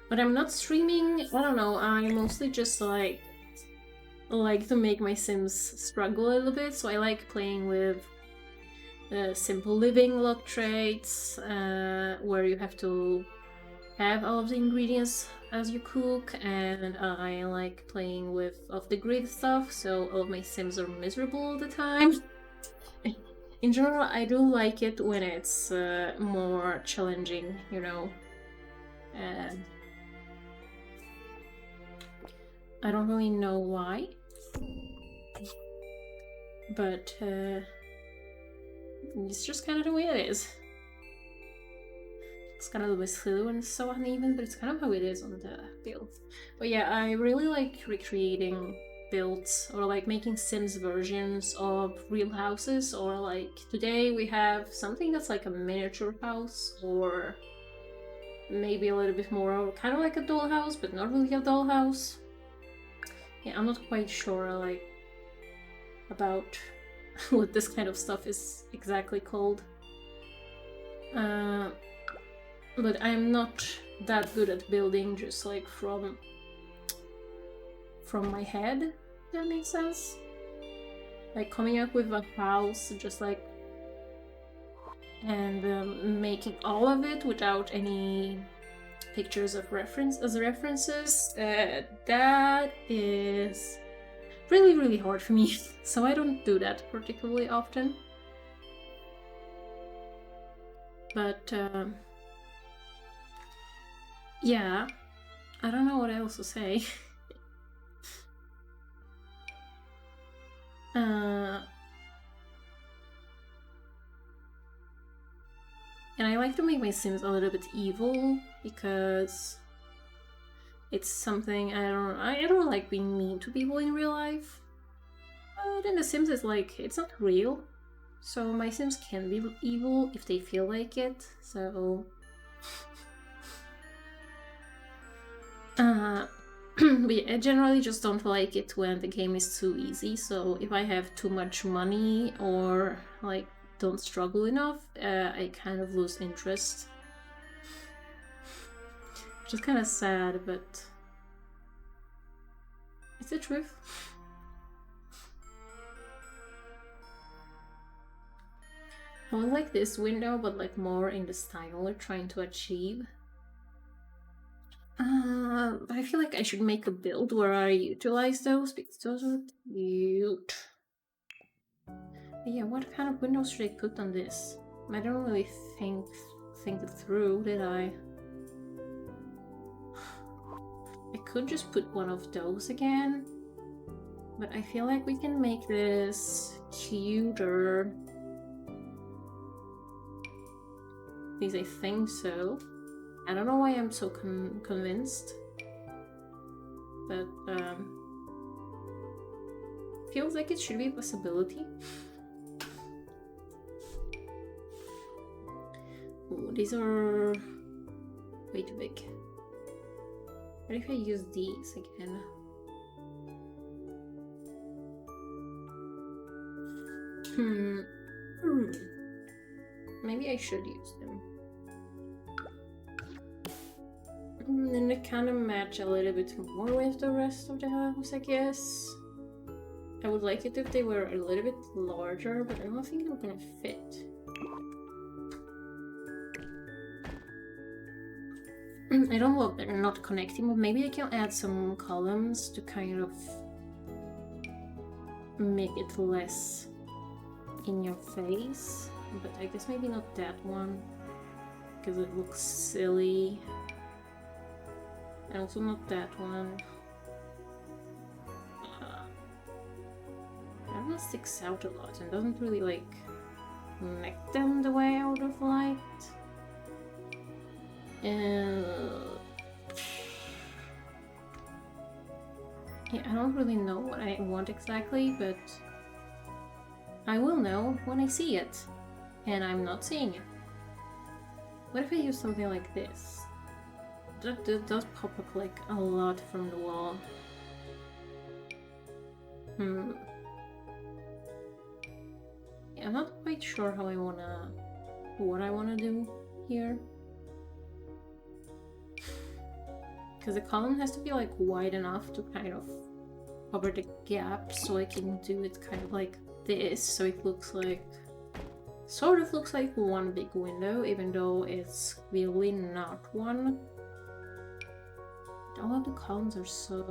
but I'm not streaming. I don't know. I mostly just like to make my Sims struggle a little bit. So I like playing with simple living log traits, where you have to have all of the ingredients as you cook, and I like playing with off-the-grid stuff, so all of my Sims are miserable all the time. In general, I do like it when it's more challenging, you know. I don't really know why, but it's just kind of the way it is. It's kind of a little bit silly when it's so uneven, but it's kind of how it is on the build. But yeah, I really like recreating builds or like making Sims versions of real houses, or like today we have something that's like a miniature house, or maybe a little bit more kind of like a dollhouse, but not really a dollhouse. Yeah, I'm not quite sure like about what this kind of stuff is exactly called. But I'm not that good at building just like from my head, if that makes sense. Like coming up with a house just like and making all of it without any pictures of references, that is really hard for me. So I don't do that particularly often. But yeah, I don't know what else to say. And I like to make my Sims a little bit evil because it's something I don't like being mean to people in real life. But in The Sims, it's like it's not real, so my Sims can be evil if they feel like it. So, but yeah, I generally just don't like it when the game is too easy. So if I have too much money or like don't struggle enough, I kind of lose interest. Which is kind of sad, but it's the truth. I would like this window, but like more in the style we're trying to achieve. I feel like I should make a build where I utilize those because those are cute. But yeah, what kind of windows should I put on this? I don't really think it through, did I? I could just put one of those again, but I feel like we can make this cuter. At least I think so. I don't know why I'm so convinced, but feels like it should be a possibility. Ooh, these are way too big. What if I use these again? Maybe I should use them. And they kind of match a little bit more with the rest of the house, I guess. I would like it if they were a little bit larger, but I don't think they're gonna fit. I don't love that they're not connecting, but maybe I can add some columns to kind of make it less in your face. But I guess maybe not that one, because it looks silly. And also not that one. That one sticks out a lot and doesn't really like connect them the way I would have liked. Yeah, I don't really know what I want exactly, but I will know when I see it. And I'm not seeing it. What if I use something like this? That does pop up like a lot from the wall. Yeah, I'm not quite sure how what I wanna do here. Because the column has to be like wide enough to kind of cover the gap, so I can do it kind of like this, so it looks like, sort of looks like one big window, even though it's clearly not one. All of the columns are so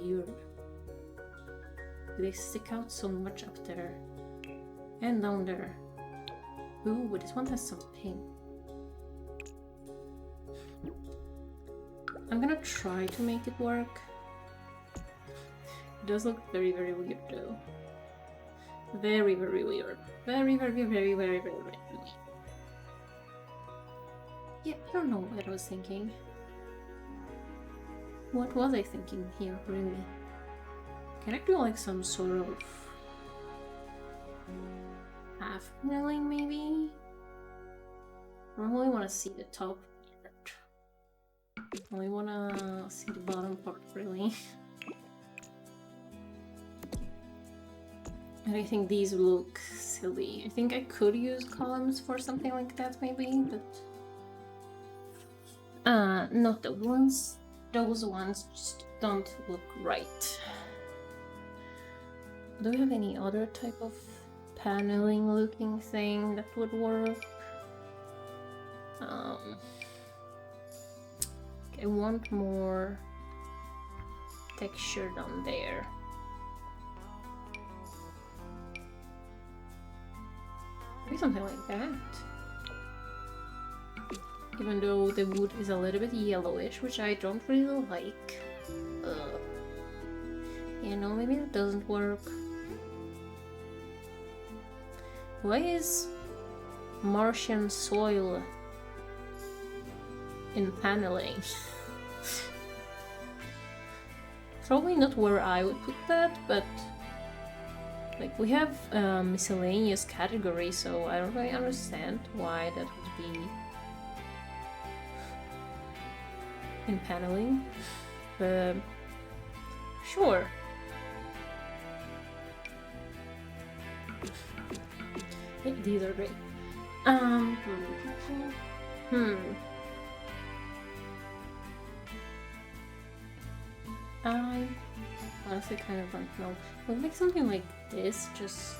weird. They stick out so much up there and down there. Ooh, but this one has some pink. I'm gonna try to make it work. It does look very, very weird though. Very, very weird. Very, very, very, very, very, very weird. Yeah, I don't know what I was thinking. What was I thinking here, really? Can I do like some sort of half paneling, maybe? I don't really want to see the top part. I only want to see the bottom part, really. And I think these look silly. I think I could use columns for something like that, maybe, but not those ones. Those ones just don't look right. Do we have any other type of paneling looking thing that would work? I want more texture down there. Maybe something like that. Even though the wood is a little bit yellowish, which I don't really like. You know, maybe that doesn't work. Why is Martian soil in paneling? Probably not where I would put that, but like we have a miscellaneous category, so I don't really understand why that would be in paneling. But sure. Yeah, these are great. I honestly kind of don't know. We'll make something like this, just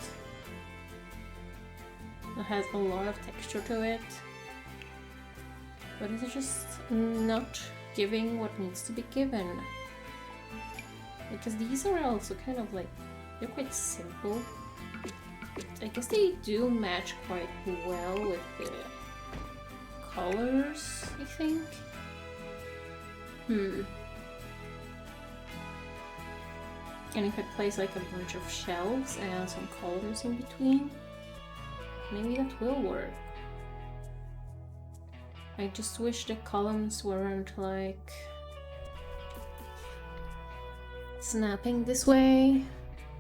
that has a lot of texture to it. But it's just not giving what needs to be given. Because these are also kind of like, they're quite simple. I guess they do match quite well with the colors, I think. And if I place like a bunch of shelves and some columns in between, maybe that will work. I just wish the columns weren't like snapping this way,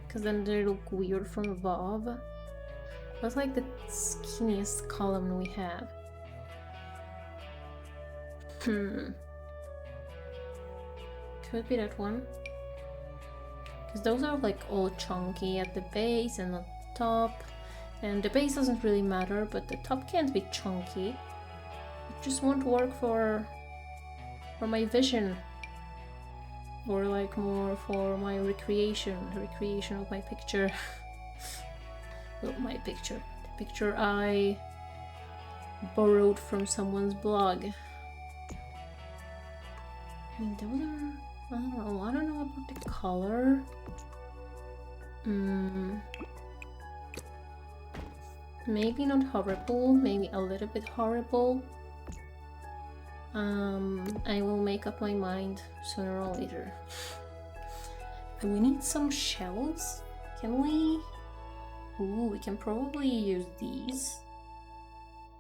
because then they look weird from above. What's like the skinniest column we have? Could be that one. Because those are like all chunky at the base and on top. And the base doesn't really matter, but the top can't be chunky. It just won't work for my vision. Or like more for my recreation of my picture. Well, my picture. The picture I borrowed from someone's blog. I mean, those are... I don't know about the color. Maybe not horrible, maybe a little bit horrible. I will make up my mind sooner or later. And we need some shells. Can we? Ooh, we can probably use these.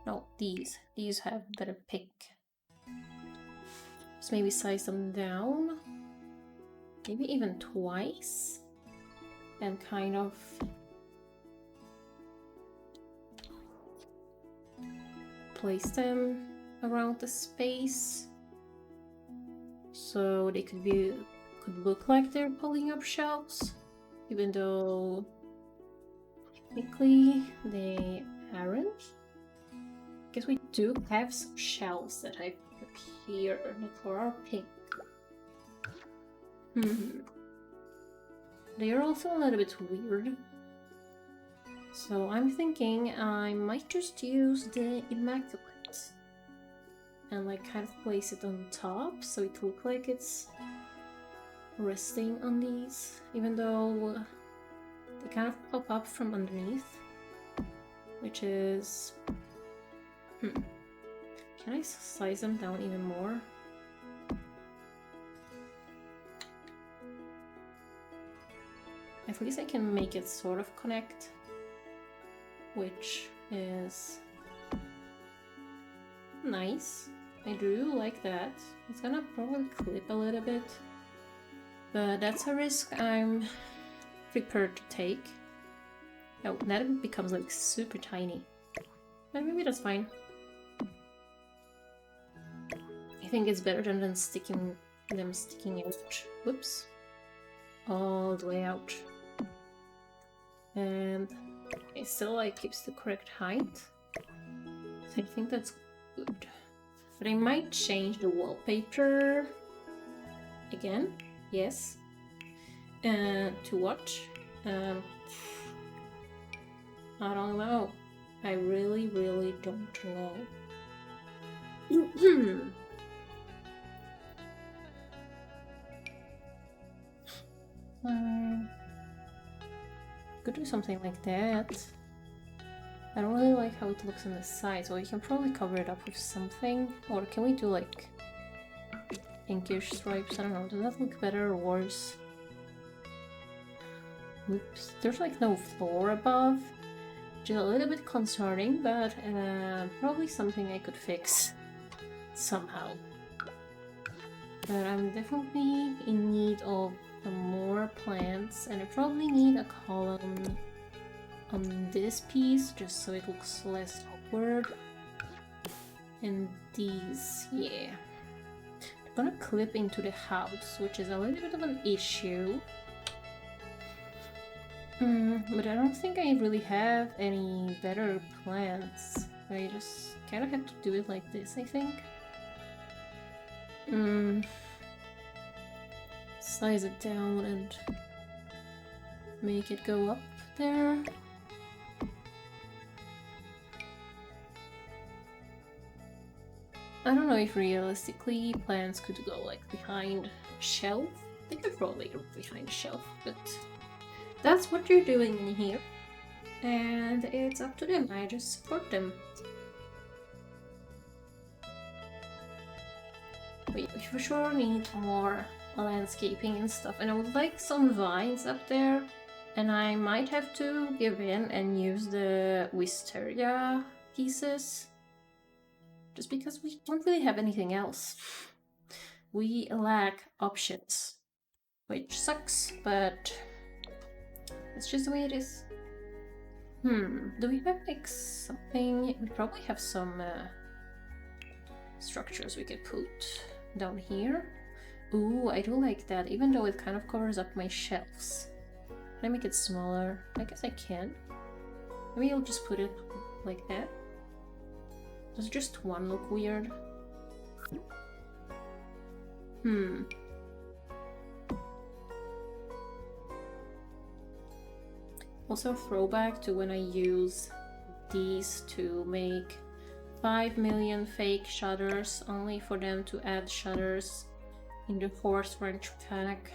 No, these. These have better pick. Just maybe size them down. Maybe even twice. And kind of place them around the space so they could look like they're pulling up shelves, even though technically they aren't. I guess we do have some shelves that I put here for our pink. They are also a little bit weird. So I'm thinking I might just use the Immaculate and like kind of place it on top so it looks like it's resting on these, even though they kind of pop up from underneath, which is... Can I size them down even more? At least I can make it sort of connect, which is nice. I do like that. It's gonna probably clip a little bit, but that's a risk I'm prepared to take. Oh, that it becomes like super tiny, but maybe that's fine. I think it's better than them sticking out. Whoops, all the way out. And it still like keeps the correct height. So I think that's good. But I might change the wallpaper again. Yes. To watch. I don't know. I really don't know. Could do something like that. I don't really like how it looks on the side, so we can probably cover it up with something. Or can we do like pinkish stripes? I don't know. Does that look better or worse? Oops. There's like no floor above, which is a little bit concerning, but probably something I could fix somehow. But I'm definitely in need of some more plants, and I probably need a column on this piece just so it looks less awkward. And these, yeah. They're gonna clip into the house, which is a little bit of an issue. But I don't think I really have any better plans. I just kind of have to do it like this, I think. Size it down and make it go up there. I don't know if realistically plants could go like behind a shelf. They could probably go behind a shelf, but that's what you're doing in here. And it's up to them. I just support them. We for sure need more landscaping and stuff, and I would like some vines up there, and I might have to give in and use the wisteria pieces, just because we don't really have anything else. We lack options, which sucks, but it's just the way it is. Do we have like something? We probably have some structures we could put down here. Ooh, I do like that, even though it kind of covers up my shelves. Can I make it smaller? I guess I can. Maybe I'll just put it like that. Does just one look weird? Also throwback to when I use these to make 5 million fake shutters, only for them to add shutters in the horse wrench mechanic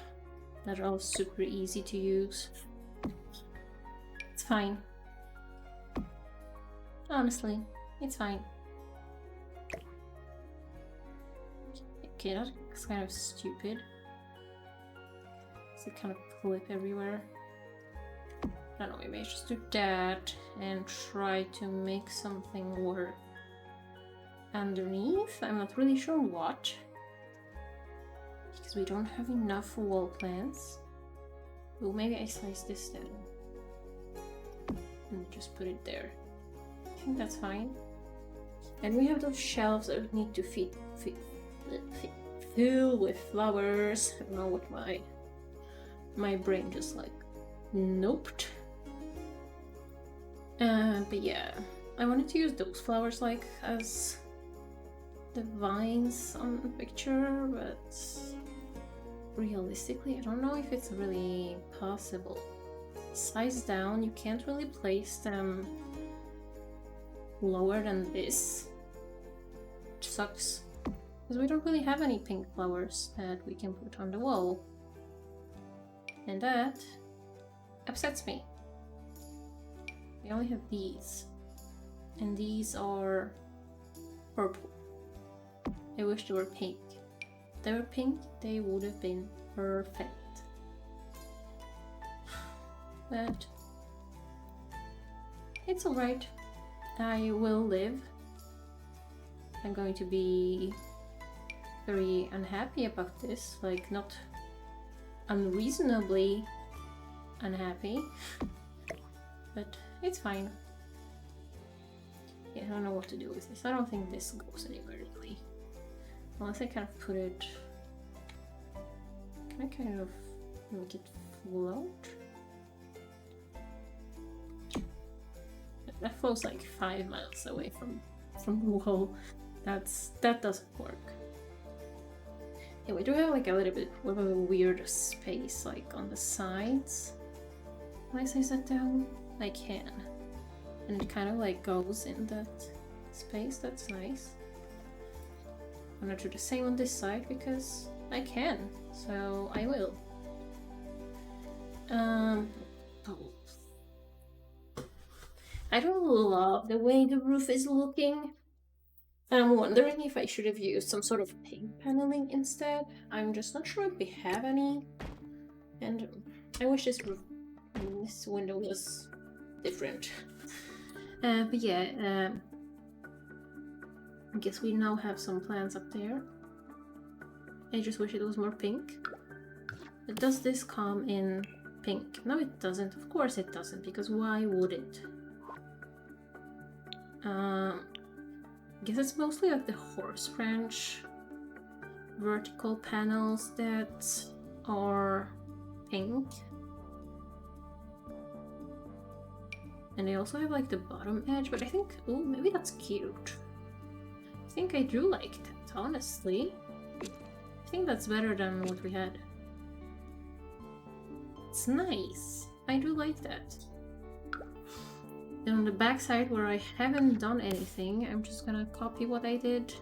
that are all super easy to use. It's fine. Honestly, it's fine. Okay, that's kind of stupid. Does it kind of clip everywhere? I don't know, maybe I just do that and try to make something work underneath. I'm not really sure what, because we don't have enough wall plants. Well, maybe I slice this down and just put it there. I think that's fine. And we have those shelves that need to fill with flowers. I don't know what my brain just like noped. But yeah, I wanted to use those flowers like as the vines on the picture, but realistically, I don't know if it's really possible. Size down, you can't really place them lower than this, which sucks, because we don't really have any pink flowers that we can put on the wall, and that upsets me. We only have these, and these are purple. I wish they were pink. If they were pink, they would have been perfect. But it's alright. I will live. I'm going to be very unhappy about this, like not unreasonably unhappy, but it's fine. Yeah, I don't know what to do with this. I don't think this goes anywhere really. Unless I kind of put it... Can I kind of make it float? That flows like 5 miles away from the wall. That doesn't work. Yeah, we do have like a little bit of a weird space like on the sides. Can I size that down? I can. And it kind of like goes in that space. That's nice. I'm gonna do the same on this side because I can, so I will. I don't love the way the roof is looking. I'm wondering if I should have used some sort of pink paneling instead. I'm just not sure if we have any. And I wish this window was different. But yeah, I guess we now have some plants up there. I just wish it was more pink. But does this come in pink? No, it doesn't. Of course it doesn't, because why would it? I guess it's mostly like the horse branch vertical panels that are pink. And they also have like the bottom edge, but I think, oh, maybe that's cute. I think I do like that, honestly. I think that's better than what we had. It's nice. I do like that. And on the back side where I haven't done anything, I'm just gonna copy what I did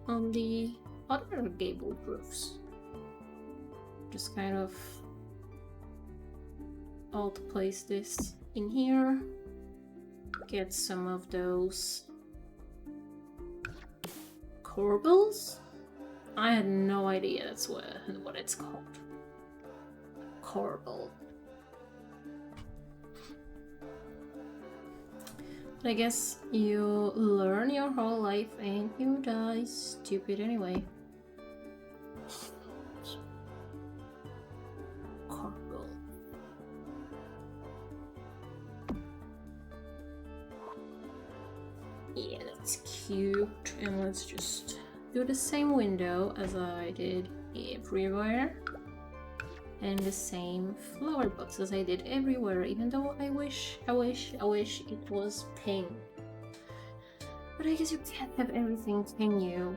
on the other gabled roofs. Just kind of alt place this in here. Get some of those corbels. I had no idea that's what it's called. Corbel. But I guess you learn your whole life and you die stupid anyway. Corbel. Yeah, that's cute. And let's just do the same window as I did everywhere. And the same flower box as I did everywhere, even though I wish it was pink. But I guess you can't have everything, can you?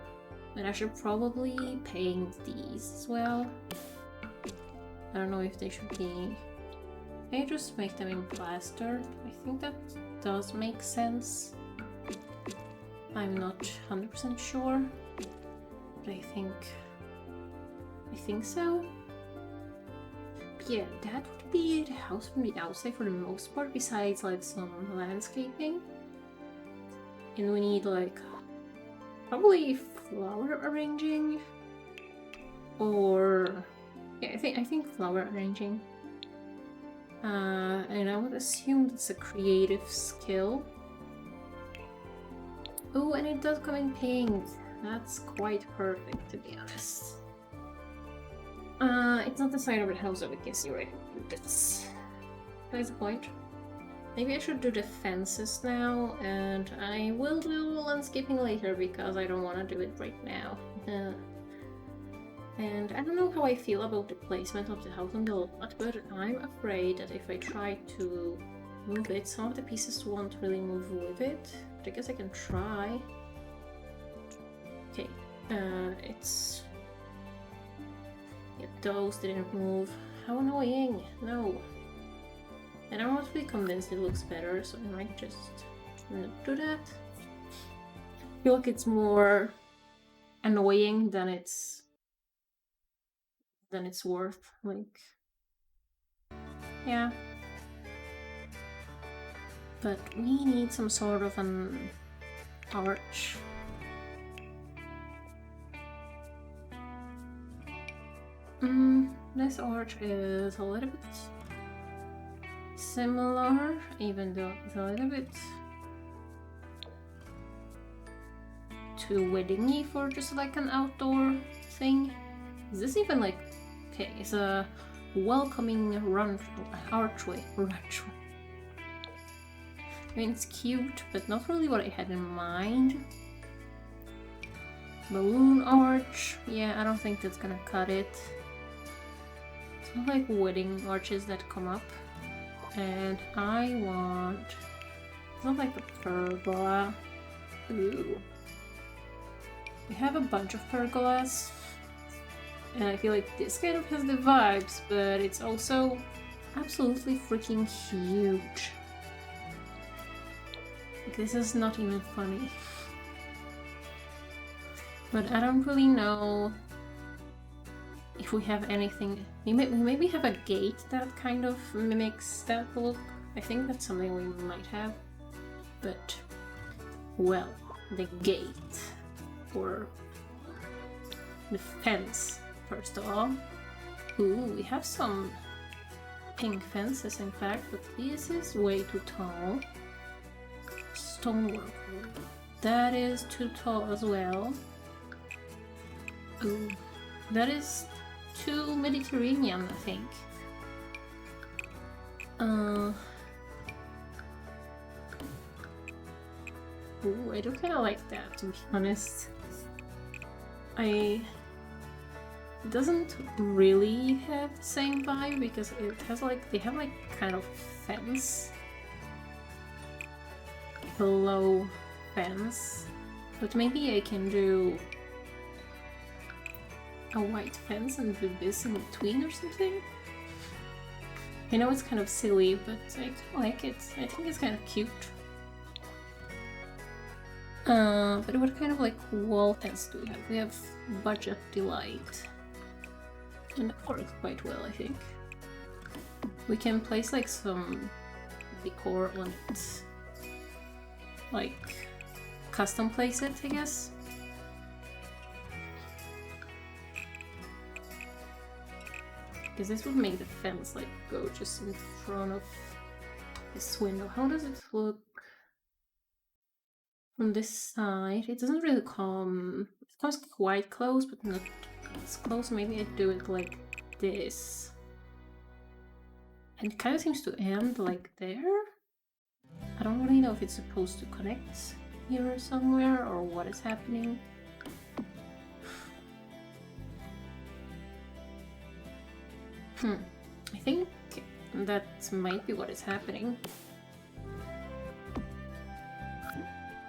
But I should probably paint these as well. I don't know if they should be... Can you just make them in plaster? I think that does make sense. I'm not 100% sure, but I think so. Yeah, that would be the house from the outside for the most part, besides like some landscaping. And we need like probably flower arranging, or yeah, I think flower arranging. And I would assume it's a creative skill. Oh, and it does come in pink. That's quite perfect, to be honest. It's not the side of the house, so we can see right through this. That's the point. Maybe I should do the fences now, and I will do landscaping later because I don't want to do it right now. And I don't know how I feel about the placement of the house on the lot, but I'm afraid that if I try to move it, some of the pieces won't really move with it. But I guess I can try. Okay, it's... Yeah, those didn't move. How annoying! No. And I'm not really convinced it looks better, so I might just not do that. I feel like it's more annoying than it's worth. Like, yeah. But we need some sort of an arch. This arch is a little bit similar, even though it's a little bit too weddingy for just like an outdoor thing. Is this even like... Okay, it's a welcoming archway. I mean, it's cute, but not really what I had in mind. Balloon arch. Yeah, I don't think that's gonna cut it. It's not like wedding arches that come up. And I want... It's not like a pergola. Ooh. We have a bunch of pergolas. And I feel like this kind of has the vibes, but it's also absolutely freaking huge. This is not even funny. But I don't really know if we have anything. We maybe have a gate that kind of mimics that look. I think that's something we might have. But, well, the gate. Or the fence, first of all. Ooh, we have some pink fences, in fact, but this is way too tall. Stonework. That is too tall as well. Ooh, that is too Mediterranean, I think. Ooh, I do kind of like that, to be honest. It doesn't really have the same vibe because it has like, they have like kind of fence. Low fence. But maybe I can do a white fence and do this in between or something. I know it's kind of silly, but I kind of like it. I think it's kind of cute. But what kind of like wall fence do we have? We have Budget Delight. And that works quite well, I think. We can place like some decor on it. Like custom place it, I guess. Because this would make the fence like go just in front of this window. How does it look from this side? It doesn't really come. It comes quite close, but not as close. Maybe I do it like this. And it kind of seems to end like there. I don't really know if it's supposed to connect here somewhere or what is happening. I think that might be what is happening.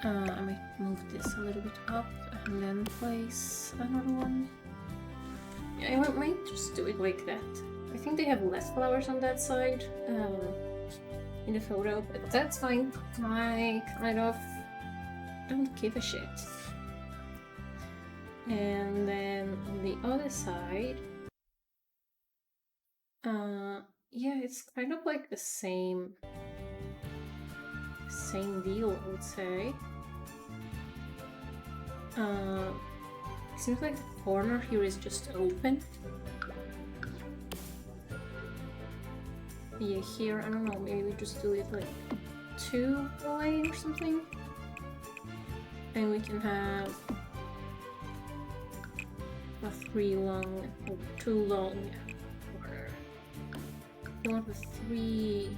I might move this a little bit up and then place another one. Yeah, I might just do it like that. I think they have less flowers on that side in the photo, but that's fine. I kind of don't give a shit. And then on the other side, yeah, it's kind of like the same deal, I would say. It seems like the corner here is just open. Yeah, here, I don't know, maybe we just do it like 2 away or something. And we can have a 3 long, or 2 long corner. We want the 3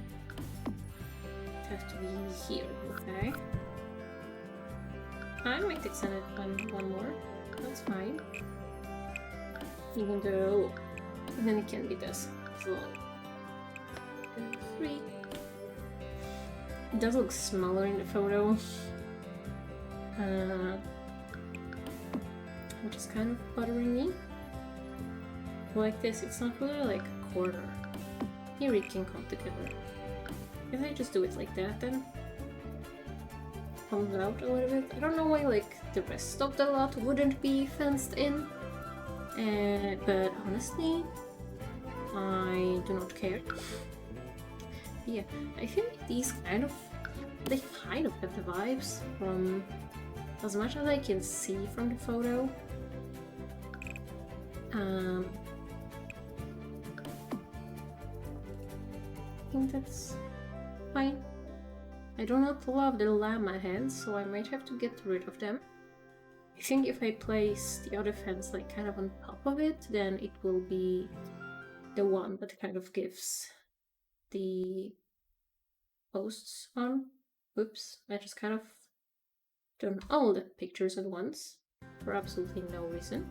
have to be here, okay? I might extend it one more, that's fine. Even though then it can be this long. 3. It does look smaller in the photo. Which is kind of bothering me. Like this, it's not really like a corner. Here it can come together. If I just do it like that, then comes out a little bit. I don't know why like the rest of the lot wouldn't be fenced in, but honestly, I do not care. Yeah, I feel like these they kind of have the vibes from, as much as I can see from the photo. I think that's fine. I do not love the llama heads, so I might have to get rid of them. I think if I place the other fence like kind of on top of it, then it will be the one that kind of gives the posts on. Oops, I just kind of done all the pictures at once for absolutely no reason.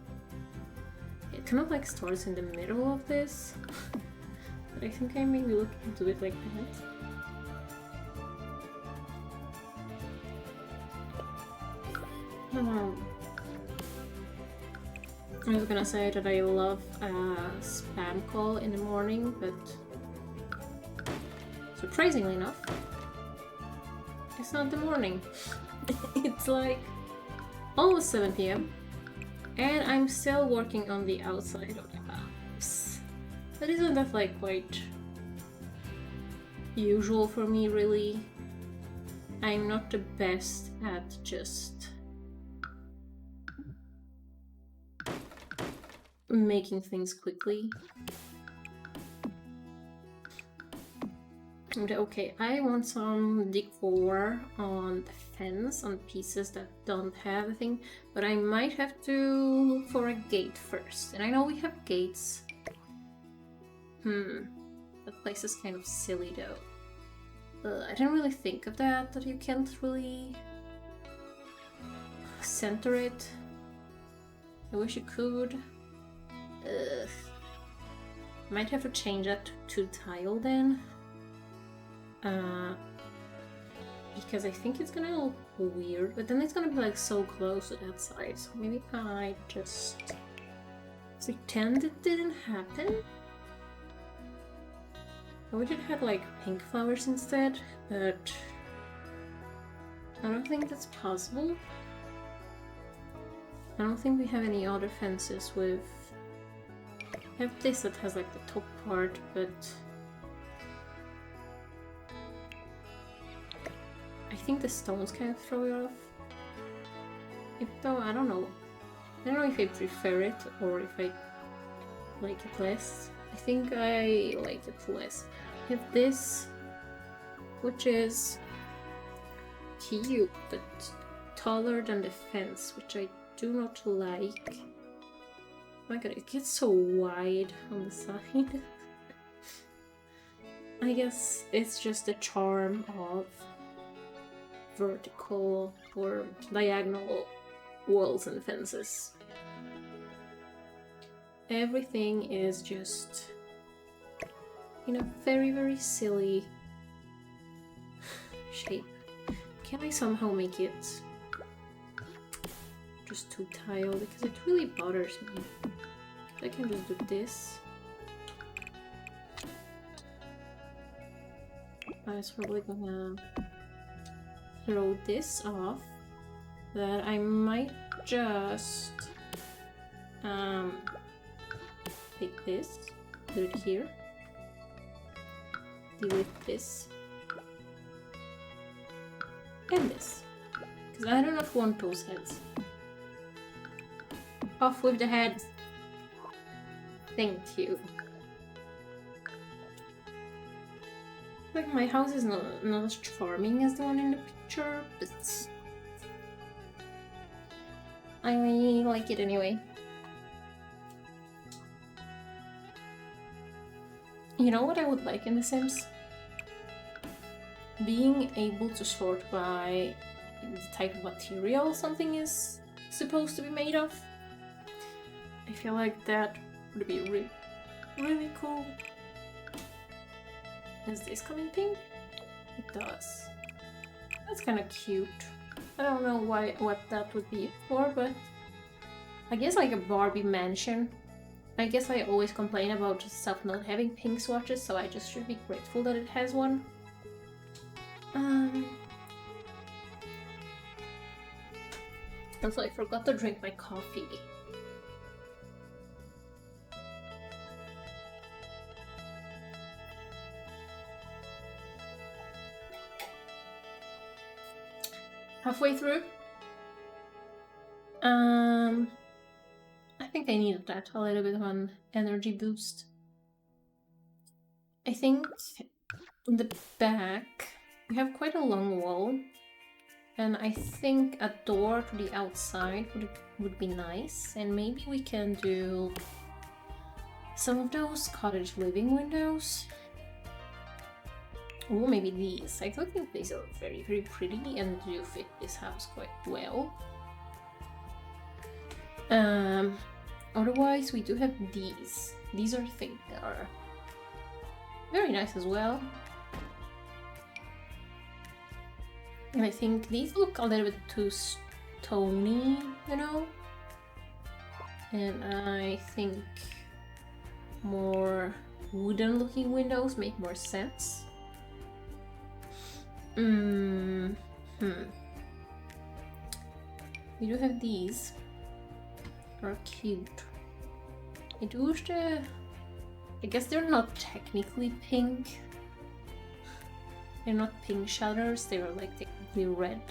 It kind of like starts in the middle of this, but I think I maybe look into it like that. I was gonna say that I love a spam call in the morning, but surprisingly enough, it's not the morning. It's like almost 7 p.m. and I'm still working on the outside of the house. But isn't that like quite usual for me, really? I'm not the best at just making things quickly. Okay, I want some decor on the fence, on pieces that don't have a thing, but I might have to look for a gate first. And I know we have gates. That place is kind of silly though. I didn't really think of that you can't really center it. I wish you could. Might have to change that to tile then. Because I think it's gonna look weird, but then it's gonna be like so close to that side, so maybe I just pretend it didn't happen. I wish it had like pink flowers instead, but I don't think that's possible. I don't think we have any other fences with... I have this that has like the top part, but I think the stones kind of throw it off. If though, I don't know. I don't know if I prefer it or if I like it less. I think I like it less. I have this, which is cute, but taller than the fence, which I do not like. Oh my god, it gets so wide on the side. I guess it's just the charm of vertical or diagonal walls and fences. Everything is just, you know, very, very silly shape. Can I somehow make it just two tile? Because it really bothers me. I can just do this. I was probably gonna throw this off. That I might just take this, put it here, delete this, and this, because I do not want those heads. Off with the heads. Thank you. Like, my house is not as charming as the one in the picture, but I really like it anyway. You know what I would like in The Sims? Being able to sort by the type of material something is supposed to be made of. I feel like that would be really, really cool. Is this coming pink? It does. That's kind of cute. I don't know what that would be for, but I guess like a Barbie mansion. I guess I always complain about stuff not having pink swatches, so I just should be grateful that it has one. Also, I forgot to drink my coffee. Halfway through. I think I needed that, a little bit of an energy boost. I think in the back we have quite a long wall, and I think a door to the outside would be nice, and maybe we can do some of those cottage living windows. Or maybe these. I do think these are very, very pretty and do fit this house quite well. Otherwise, we do have these. These are things that are very nice as well. And I think these look a little bit too stony, you know? And I think more wooden looking windows make more sense. We do have these. Are cute. I do wish I guess they're not technically pink. They're not pink shutters, they're like technically red.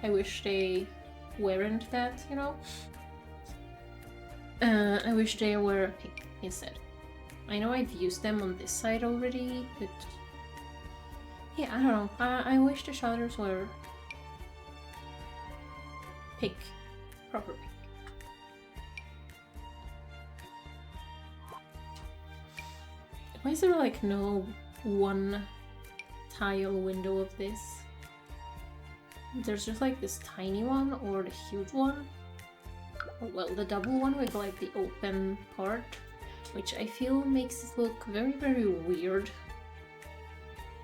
I wish they weren't that, you know? I wish they were pink instead. I know I've used them on this side already, but yeah, I don't know. I wish the shutters were pink. Proper pink. Why is there like no one tile window of this? There's just like this tiny one or the huge one. Or, well, the double one with like the open part, which I feel makes it look very, very weird.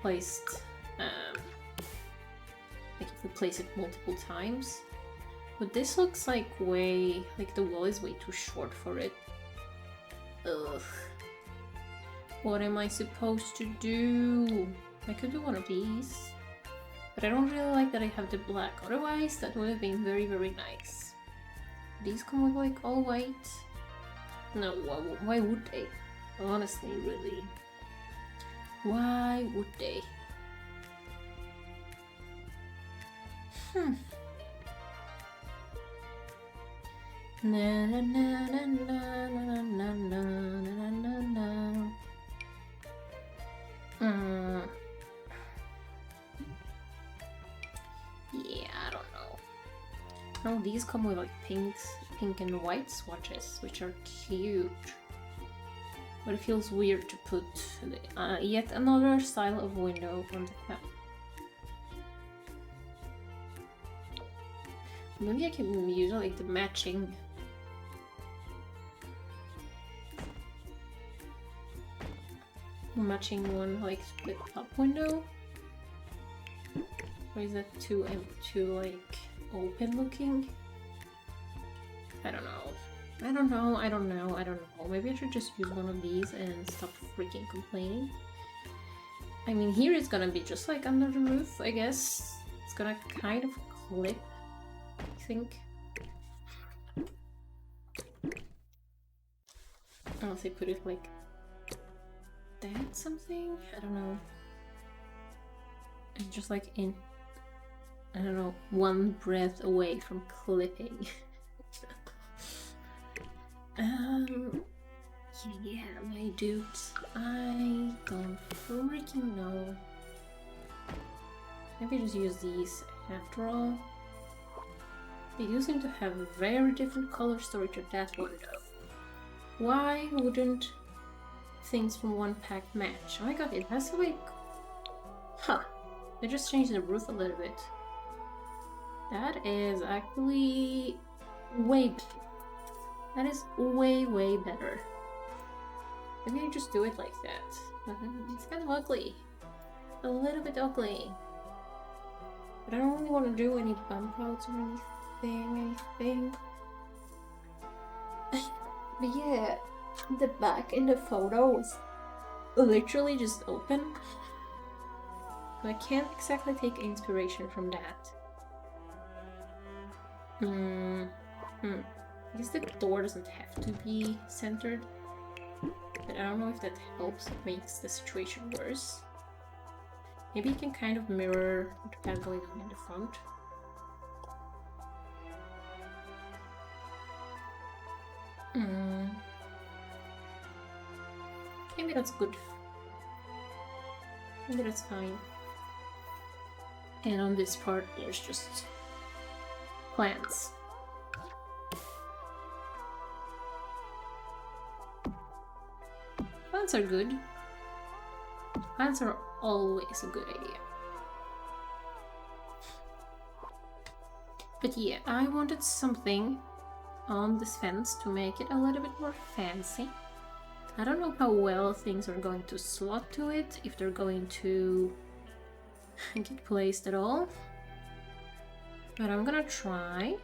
Placed, like if we place it multiple times. But this looks like the wall is way too short for it. Ugh. What am I supposed to do? I could do one of these. But I don't really like that I have the black. Otherwise, that would have been very, very nice. These come with like all white. No, why would they? Honestly, really. Why would they? Na na na na na na na na na na na. Yeah, I don't know. No, these come with like pink and white swatches, which are cute. But it feels weird to put yet another style of window on the map. Maybe I can use like the matching one, like split top window. Or is that too like open looking? I don't know. I don't know. Maybe I should just use one of these and stop freaking complaining. I mean, here it's gonna be just like under the roof, I guess. It's gonna kind of clip, I think. Unless I put it like that, something? I don't know. And just like in, I don't know, one breath away from clipping. Yeah, my dudes, I don't freaking know. Maybe just use these after all. They do seem to have a very different color story to that one though. Why wouldn't things from one pack match? Oh my god, it has to like... Huh. They just changed the roof a little bit. That is actually way better. That is way, way better. Maybe I just do it like that. It's kind of ugly. A little bit ugly. But I don't really want to do any bump outs or anything. But yeah, the back in the photo was literally just open. So I can't exactly take inspiration from that. I guess the door doesn't have to be centered. But I don't know if that helps or makes the situation worse. Maybe you can kind of mirror what we have going on in the front. Maybe that's good. Maybe that's fine. And on this part, there's just plants. Plants are good. Plants are always a good idea. But yeah, I wanted something on this fence to make it a little bit more fancy. I don't know how well things are going to slot to it, if they're going to get placed at all. But I'm gonna try.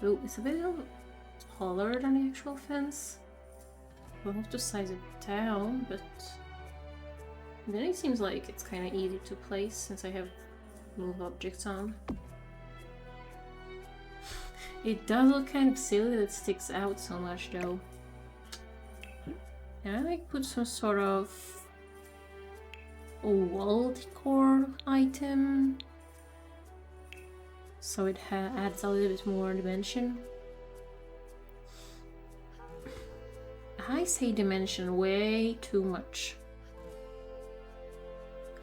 Oh, it's a bit taller than the actual fence. We'll have to size it down, but then it seems like it's kind of easy to place since I have move objects on. It does look kind of silly that it sticks out so much though. Can I like put some sort of a wall decor item so it adds a little bit more dimension? I say dimension way too much.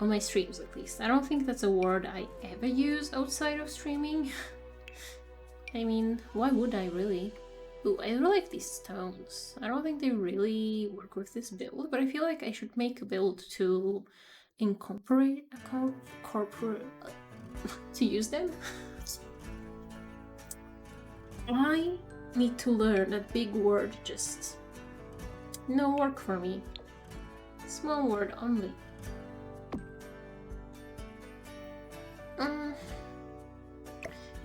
On my streams at least. I don't think that's a word I ever use outside of streaming. I mean, why would I really? Ooh, I really like these stones. I don't think they really work with this build, but I feel like I should make a build to incorporate to use them. I need to learn that big word, just no work for me. Small word only.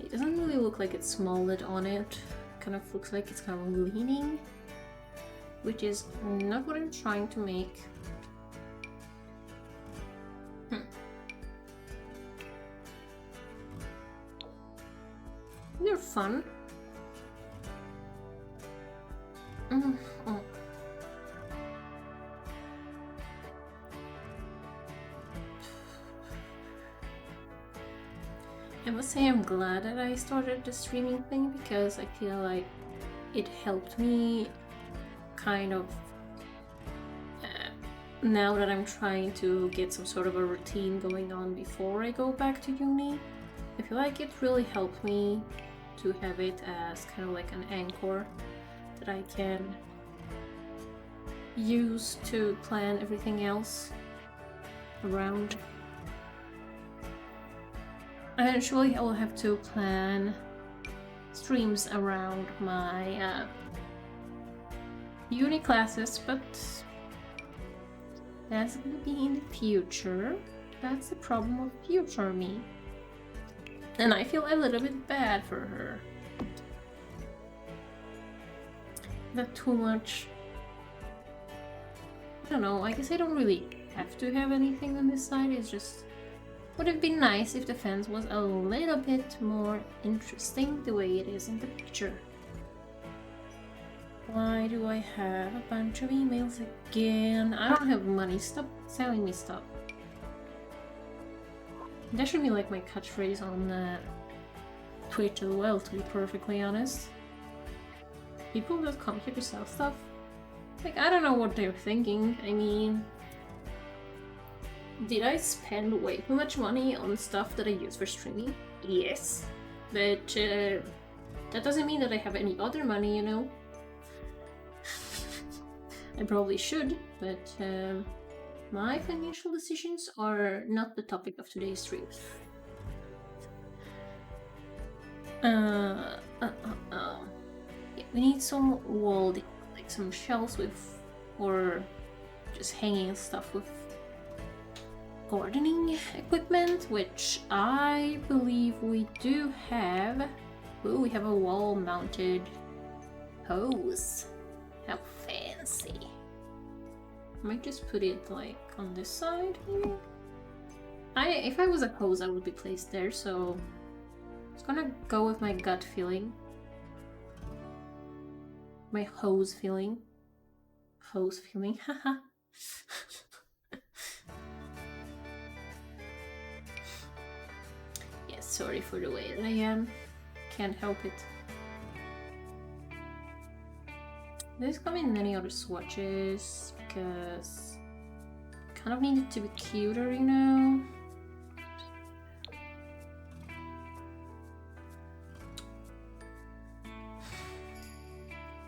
It doesn't really look like it's molded on it. Kind of looks like it's kind of leaning, which is not what I'm trying to make. They're fun. I must say I'm glad that I started the streaming thing because I feel like it helped me kind of now that I'm trying to get some sort of a routine going on before I go back to uni. I feel like it really helped me to have it as kind of like an anchor that I can use to plan everything else around. Eventually I will have to plan streams around my uni classes, but that's gonna be in the future. That's the problem of future me. And I feel a little bit bad for her. That too much. I don't know, I guess I don't really have to have anything on this side. It's just would have been nice if the fence was a little bit more interesting the way it is in the picture. Why do I have a bunch of emails again? I don't have money. Stop telling me stop. That should be like my catchphrase on Twitch as well, to be perfectly honest. People that come here to sell stuff, like, I don't know what they're thinking. I mean, did I spend way too much money on stuff that I use for streaming? Yes. But that doesn't mean that I have any other money, you know? I probably should, but my financial decisions are not the topic of today's stream. Yeah, we need some wall decor, like some shelves with, or just hanging stuff with gardening equipment, which I believe we do have. Ooh, we have a wall-mounted hose. How fancy. I might just put it like on this side, maybe? If I was a hose, I would be placed there, so it's gonna go with my gut feeling. My hose feeling. Hose feeling, haha. Yes, sorry for the way that I am. Can't help it. There's come in many other swatches because I kind of need it to be cuter, you know?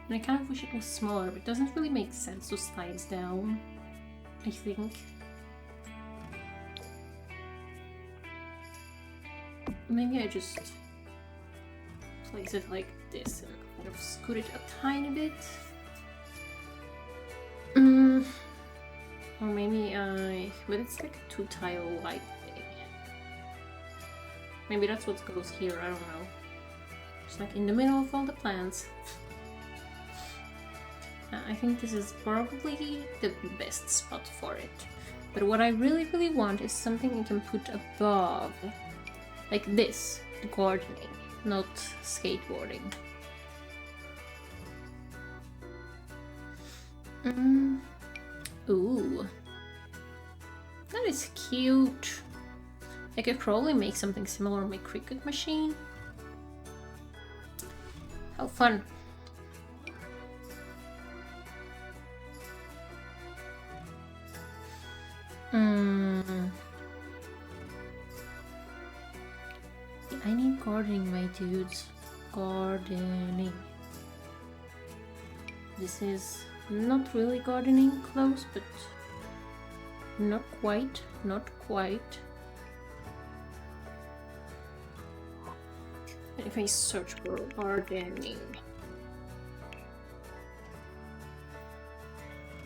And I kind of wish it was smaller, but it doesn't really make sense to slides down, I think. Maybe I just place it like this and kind of scoot it a tiny bit. Or maybe but it's like a 2-tile white thing. Maybe that's what goes here, I don't know. Just like in the middle of all the plants. I think this is probably the best spot for it. But what I really, really want is something you can put above. Like this, gardening, not skateboarding. Ooh. That is cute. I could probably make something similar on my Cricut machine. How fun. I need gardening, my dudes. Gardening. This is not really gardening close, but not quite, not quite. If I search for gardening,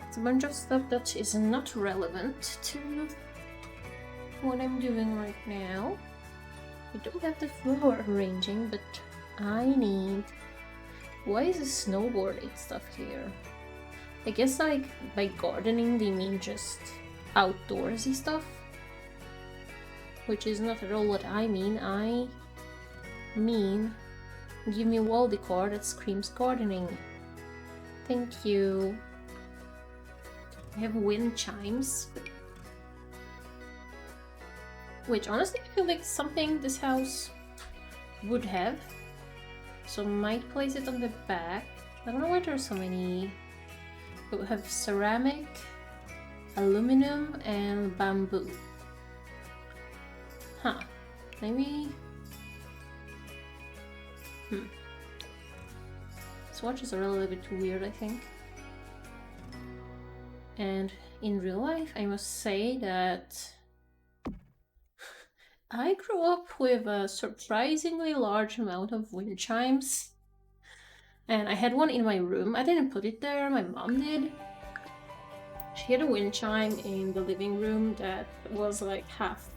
it's a bunch of stuff that is not relevant to what I'm doing right now. I don't have the flower arranging, but I need... Why is this snowboarding stuff here? I guess like by gardening they mean just outdoorsy stuff, which is not at all what I mean. I mean give me wall decor that screams gardening. Thank you. I have wind chimes, which honestly I feel like something this house would have. So might place it on the back. I don't know why there's so many. We have ceramic, aluminum, and bamboo. Huh. Maybe... Swatches are a little bit weird, I think. And in real life, I must say that I grew up with a surprisingly large amount of wind chimes. And I had one in my room. I didn't put it there, my mom did. She had a wind chime in the living room that was like half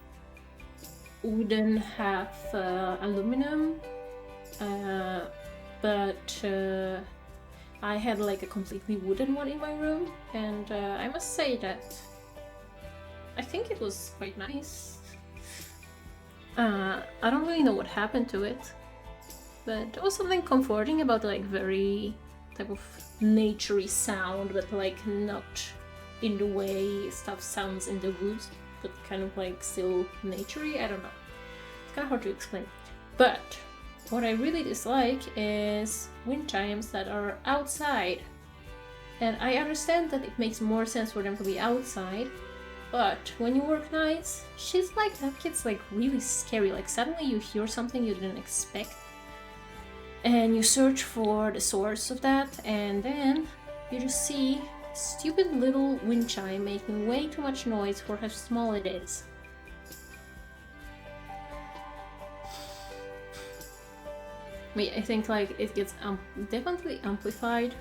wooden, half aluminum. But I had like a completely wooden one in my room, and I must say that I think it was quite nice. I don't really know what happened to it, but there was something comforting about like very type of naturey sound, but like not in the way stuff sounds in the woods, but kind of like still naturey. I don't know. It's kind of hard to explain. But what I really dislike is wind chimes that are outside. And I understand that it makes more sense for them to be outside, but when you work nights, shit like that gets like really scary. Like suddenly you hear something you didn't expect, and you search for the source of that, and then you just see a stupid little wind chime making way too much noise for how small it is. I think like it gets definitely amplified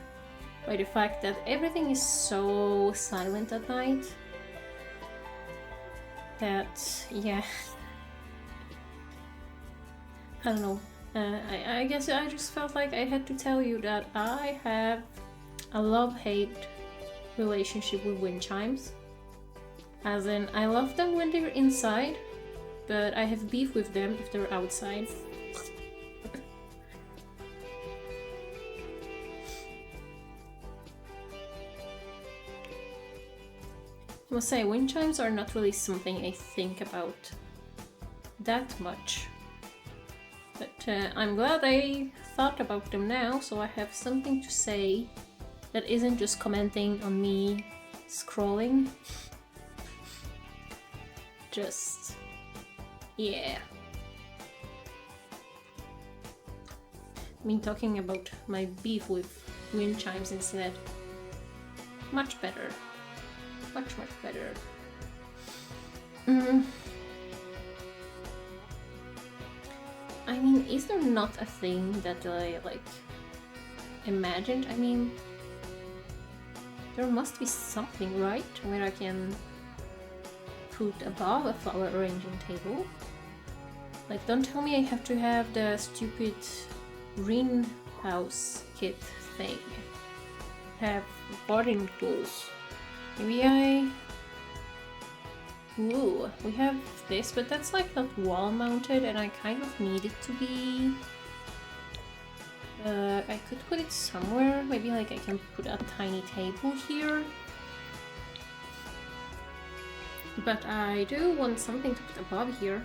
by the fact that everything is so silent at night that, yeah, I don't know. I guess I just felt like I had to tell you that I have a love-hate relationship with wind chimes. As in, I love them when they're inside, but I have beef with them if they're outside. I must say, wind chimes are not really something I think about that much. But I'm glad I thought about them now, so I have something to say that isn't just commenting on me scrolling. Just... yeah. I mean, talking about my beef with wind chimes instead. Much better. Much better. I mean, is there not a thing that I like imagined? I mean, there must be something, right? Where I can put above a flower arranging table. Like, don't tell me I have to have the stupid greenhouse kit thing. Have garden tools. Maybe I... Ooh, we have this, but that's like not wall mounted and I kind of need it to be... I could put it somewhere. Maybe like I can put a tiny table here. But I do want something to put above here.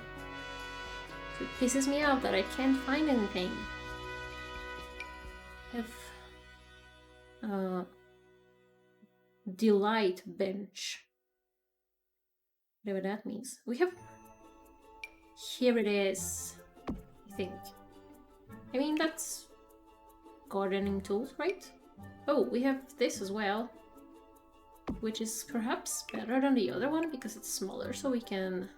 So it pisses me off that I can't find anything. I have... delight bench. Whatever that means. We have... Here it is, I think. I mean, that's gardening tools, right? Oh, we have this as well, which is perhaps better than the other one because it's smaller, so we can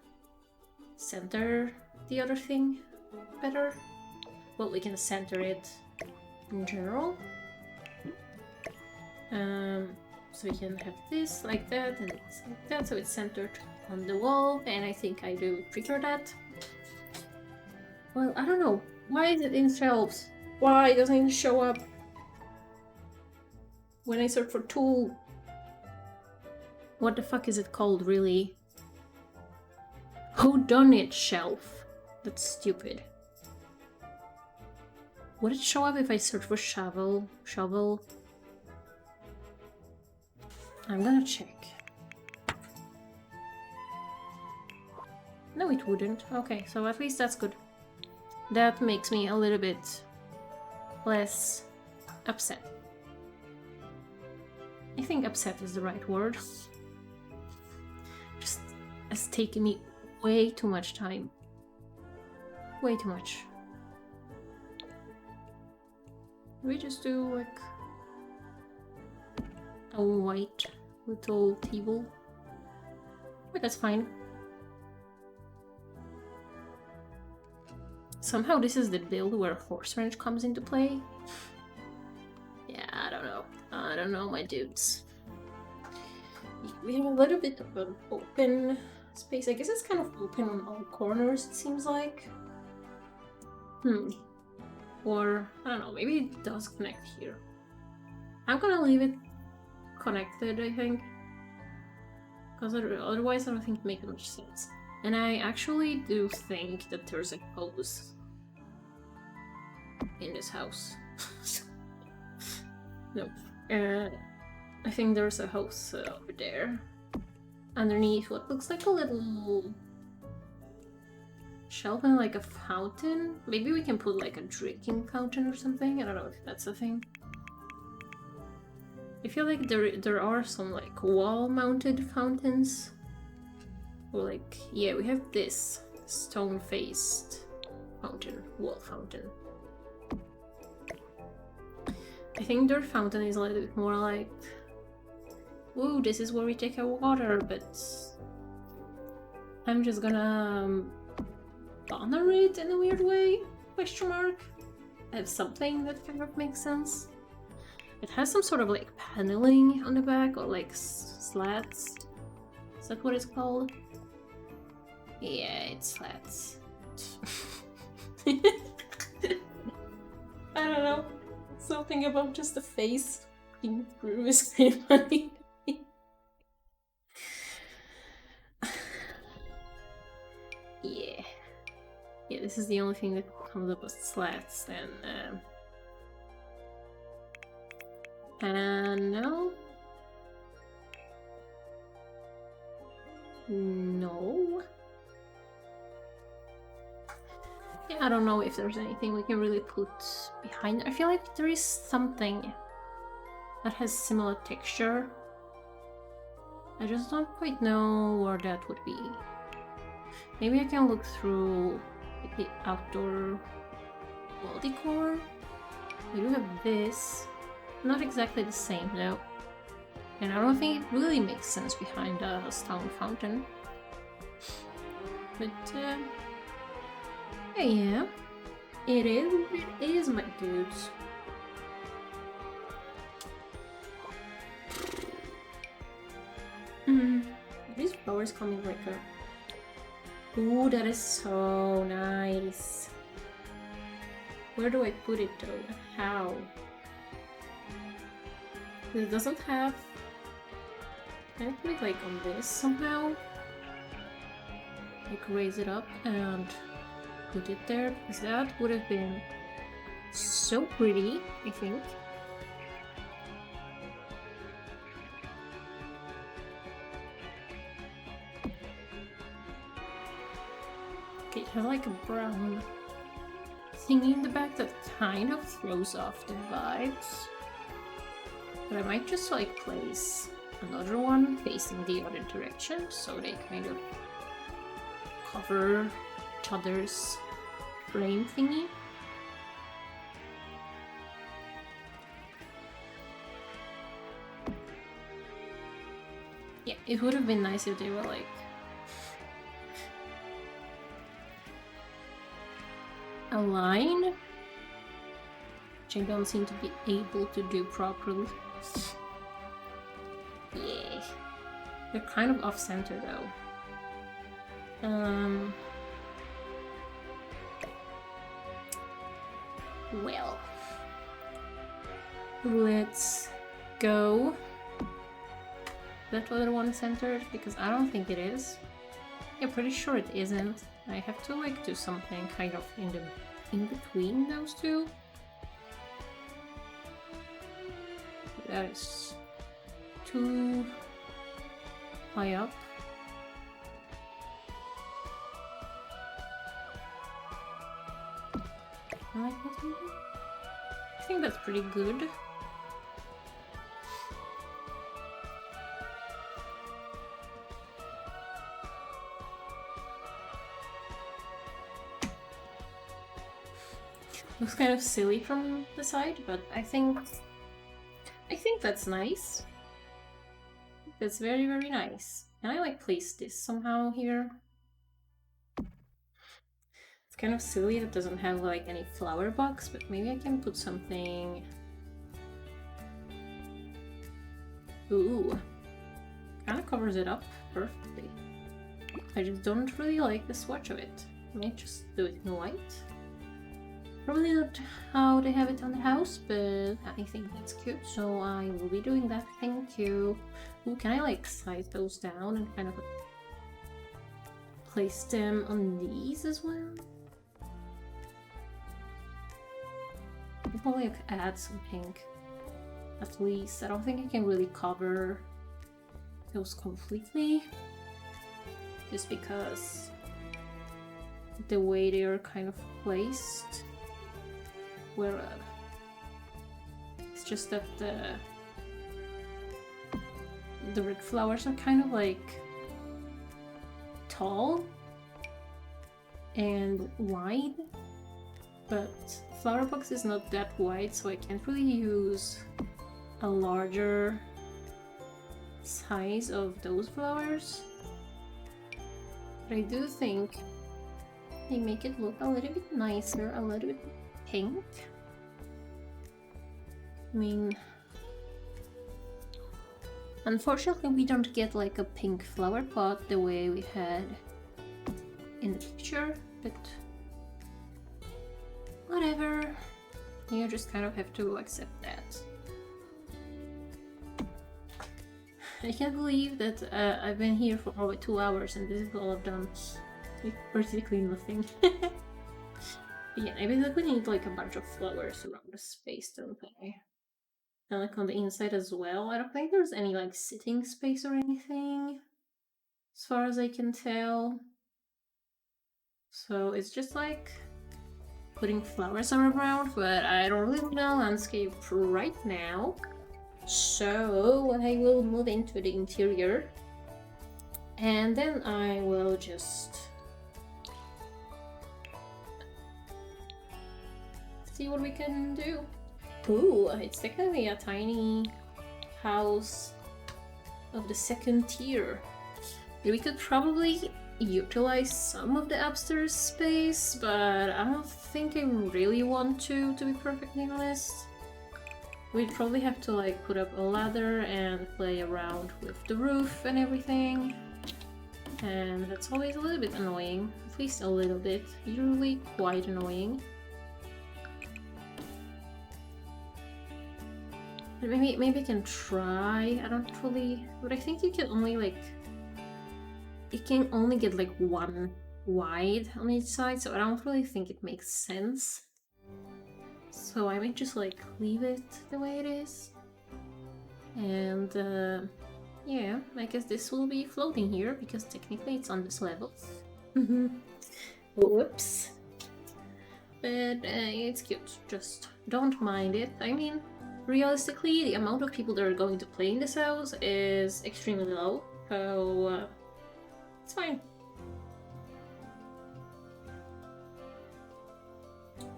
center the other thing better. Well, we can center it in general. So we can have this like that and this like that, so it's centered on the wall, and I think I do prefer that. Well, I don't know. Why is it in shelves? Why doesn't it show up when I search for tool? What the fuck is it called, really? Whodunit shelf. That's stupid. Would it show up if I search for shovel? I'm gonna check. No, it wouldn't. Okay, so at least that's good. that makes me a little bit less upset. I think upset is the right word. Just it's taken me way too much time. Way too much. We just do like a white little table. But that's fine. Somehow this is the build where horse ranch comes into play. Yeah, I don't know. I don't know, my dudes. We have a little bit of an open space. I guess it's kind of open on all corners, it seems like. Or, I don't know, maybe it does connect here. I'm gonna leave it connected, I think. Because otherwise I don't think it makes much sense. And I actually do think that there's a hose in this house. No. I think there's a hose over there. Underneath what looks like a little shelf and like a fountain. Maybe we can put like a drinking fountain or something. I don't know if that's a thing. I feel like there are some like wall-mounted fountains. Or like, yeah, we have this stone-faced fountain, wall fountain. I think their fountain is a little bit more like, ooh, this is where we take our water, but I'm just gonna honor it in a weird way, question mark. Have something that kind of makes sense. It has some sort of like paneling on the back, or like slats. Is that what it's called? Yeah, it's slats. I don't know. Something about just the face being through is kind of funny. Yeah. Yeah, this is the only thing that comes up with slats, and no. No. Yeah, I don't know if there's anything we can really put behind. I feel like there is something that has similar texture. I just don't quite know where that would be. Maybe I can look through like, the outdoor wall decor. We do have this. Not exactly the same though. And I don't think it really makes sense behind a stone fountain. But yeah, it is what it is, my dudes. These flowers come in like a... Ooh, that is so nice. Where do I put it though? How? It doesn't have... Can I put it like on this somehow? Like raise it up and put it there, because that would have been so pretty, I think. Okay, it has like a brown thingy in the back that kind of throws off the vibes. But I might just like place another one facing the other direction so they kind of cover each other's frame thingy. Yeah, it would have been nice if they were like a line, which I don't seem to be able to do properly. Yeah, they're kind of off-center though. Well, let's go. That other one centered, because I don't think it is. Yeah, pretty sure it isn't. I have to like do something kind of in between those two. That is too high up. I like that maybe. I think that's pretty good. Looks kind of silly from the side, but I think that's nice. That's very, very nice. Can I like place this somehow here? It's kind of silly that it doesn't have like any flower box, but maybe I can put something. Ooh, kind of covers it up perfectly. I just don't really like the swatch of it. I might just do it in white. Probably not how they have it on the house, but I think that's cute, so I will be doing that. Thank you. Ooh, can I like size those down and kind of place them on these as well? I'll probably like add some pink. At least. I don't think I can really cover those completely. Just because the way they are kind of placed. Where it's just that the red flowers are kind of like tall and wide, but flower box is not that wide, so I can't really use a larger size of those flowers. But I do think they make it look a little bit nicer, a little bit pink. I mean, unfortunately we don't get like a pink flower pot the way we had in the picture, but whatever. You just kind of have to accept that. I can't believe that I've been here for over 2 hours and this is all I've done. Like, basically nothing. Yeah, I basically need like a bunch of flowers around the space, don't I? And like on the inside as well. I don't think there's any like sitting space or anything, as far as I can tell. So it's just like putting flowers around, but I don't really know landscape right now. So I will move into the interior and then I will just see what we can do. Ooh, it's technically a tiny house of the second tier. We could probably utilize some of the upstairs space, but I don't think I really want to be perfectly honest. We'd probably have to like put up a ladder and play around with the roof and everything. And that's always a little bit annoying, at least a little bit, usually quite annoying. But maybe I can try. I don't really, but I think you can only like, it can only get like one wide on each side, so I don't really think it makes sense. So I might just like leave it the way it is. And yeah, I guess this will be floating here because technically it's on this level. Whoops. But it's cute, just don't mind it. I mean, realistically, the amount of people that are going to play in this house is extremely low, so it's fine.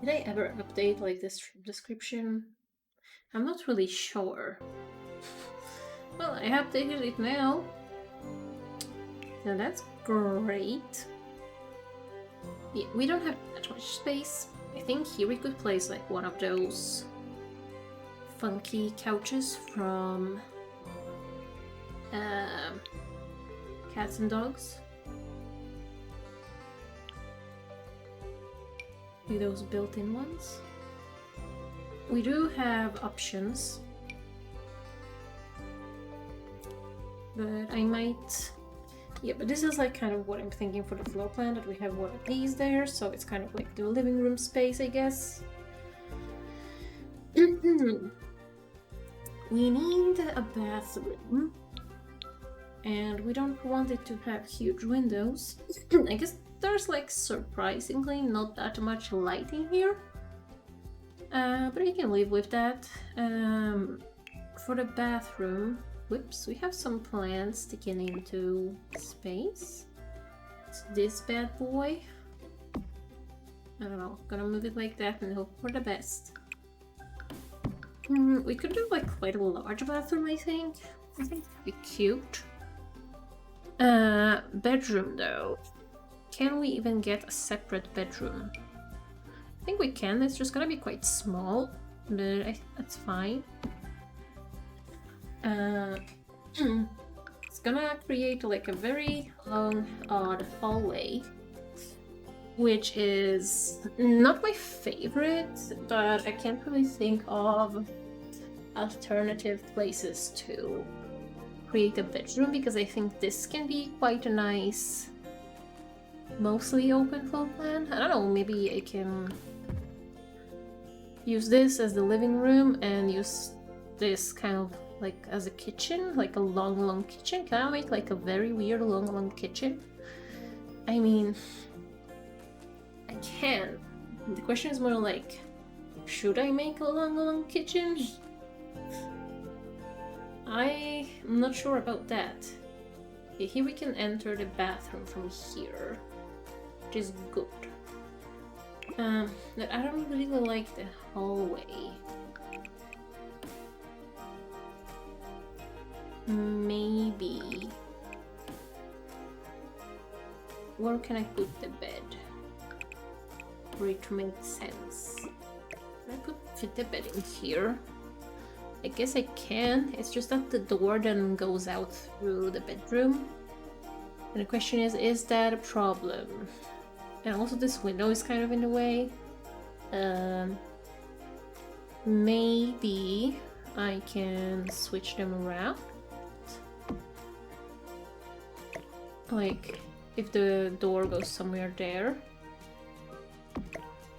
Did I ever update like this description? I'm not really sure. Well, I updated it now. So that's great. Yeah, we don't have that much space. I think here we could place like one of those funky couches from Cats and Dogs. Those built-in ones. We do have options, but I might, yeah, but this is like kind of what I'm thinking for the floor plan, that we have one of these there, so it's kind of like the living room space, I guess. We need a bathroom, and we don't want it to have huge windows. I guess there's like surprisingly not that much light in here. But I can live with that. For the bathroom, whoops, we have some plants sticking into space. It's this bad boy. I don't know, gonna move it like that and hope for the best. We could do like quite a large bathroom, I think. I think that'd be cute. Bedroom though. Can we even get a separate bedroom? I think we can, it's just gonna be quite small, but that's fine. It's gonna create like a very long, odd hallway, which is not my favorite, but I can't really think of alternative places to create a bedroom because I think this can be quite a nice, mostly open floor plan. I don't know, maybe I can use this as the living room and use this kind of like as a kitchen, like a long kitchen. Can I make like a very weird long kitchen? I mean, I can. The question is more like, should I make a long kitchen? I'm not sure about that. Okay, here we can enter the bathroom from here, which is good. But I don't really like the hallway. Maybe. Where can I put the bed for it to make sense? Can I fit the bed in here? I guess I can. It's just that the door then goes out through the bedroom. And the question is that a problem? And also this window is kind of in the way. Maybe I can switch them around. Like, if the door goes somewhere there,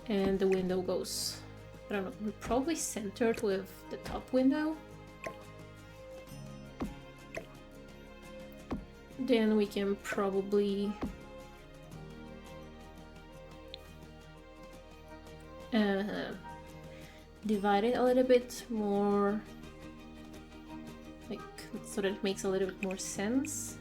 and the window goes, I don't know, probably centered with the top window. Then we can probably divide it a little bit more, like, so that it makes a little bit more sense.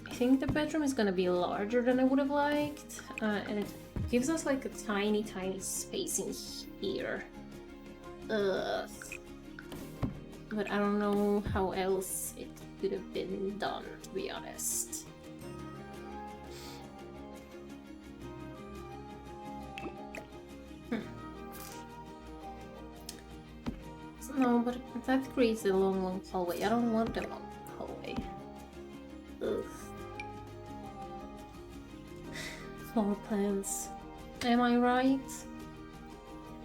I think the bedroom is gonna be larger than I would have liked, and it gives us like a tiny space in here. Ugh. But I don't know how else it could have been done, to be honest. No, but that creates a long hallway. I don't want a long hallway. Ugh. Floor plans. Am I right?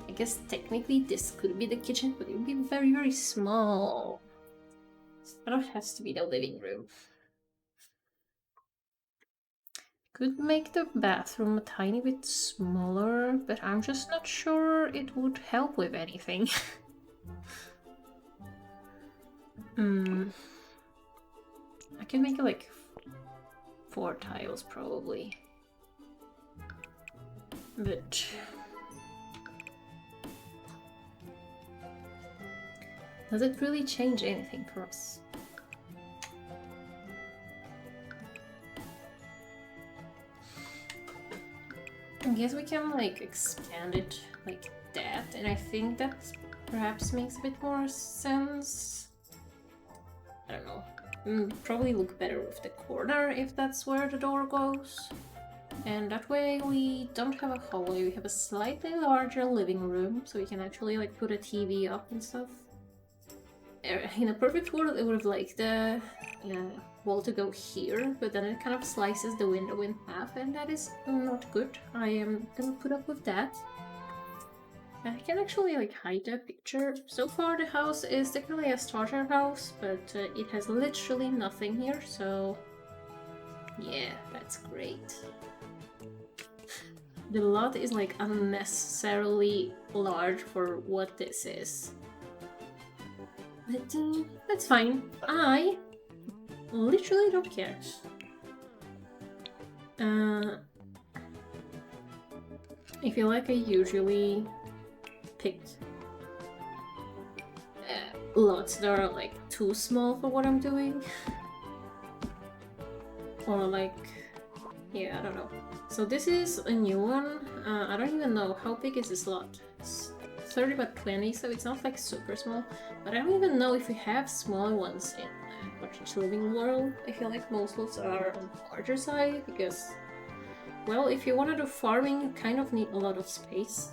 I guess technically this could be the kitchen, but it would be very small. That has to be the living room. Could make the bathroom a tiny bit smaller, but I'm just not sure it would help with anything. I can make it like 4 tiles probably. But does it really change anything for us? I guess we can like expand it like that, and I think that perhaps makes a bit more sense. I don't know. Probably look better with the corner if that's where the door goes. And that way we don't have a hallway, we have a slightly larger living room, so we can actually like put a TV up and stuff. In a perfect world I would have liked the wall to go here, but then it kind of slices the window in half, and that is not good. I am gonna put up with that. I can actually like hide the picture. So far the house is technically a starter house, but it has literally nothing here, so yeah, that's great. The lot is like unnecessarily large for what this is. But that's fine. I literally don't care. I feel like I usually picked lots that are like too small for what I'm doing. Or like, yeah, I don't know. So this is a new one. I don't even know how big is this lot. It's 30 by 20, so it's not like super small. But I don't even know if we have smaller ones in Cottage Living World. I feel like most lots are on the larger side because, well, if you want to do farming, you kind of need a lot of space.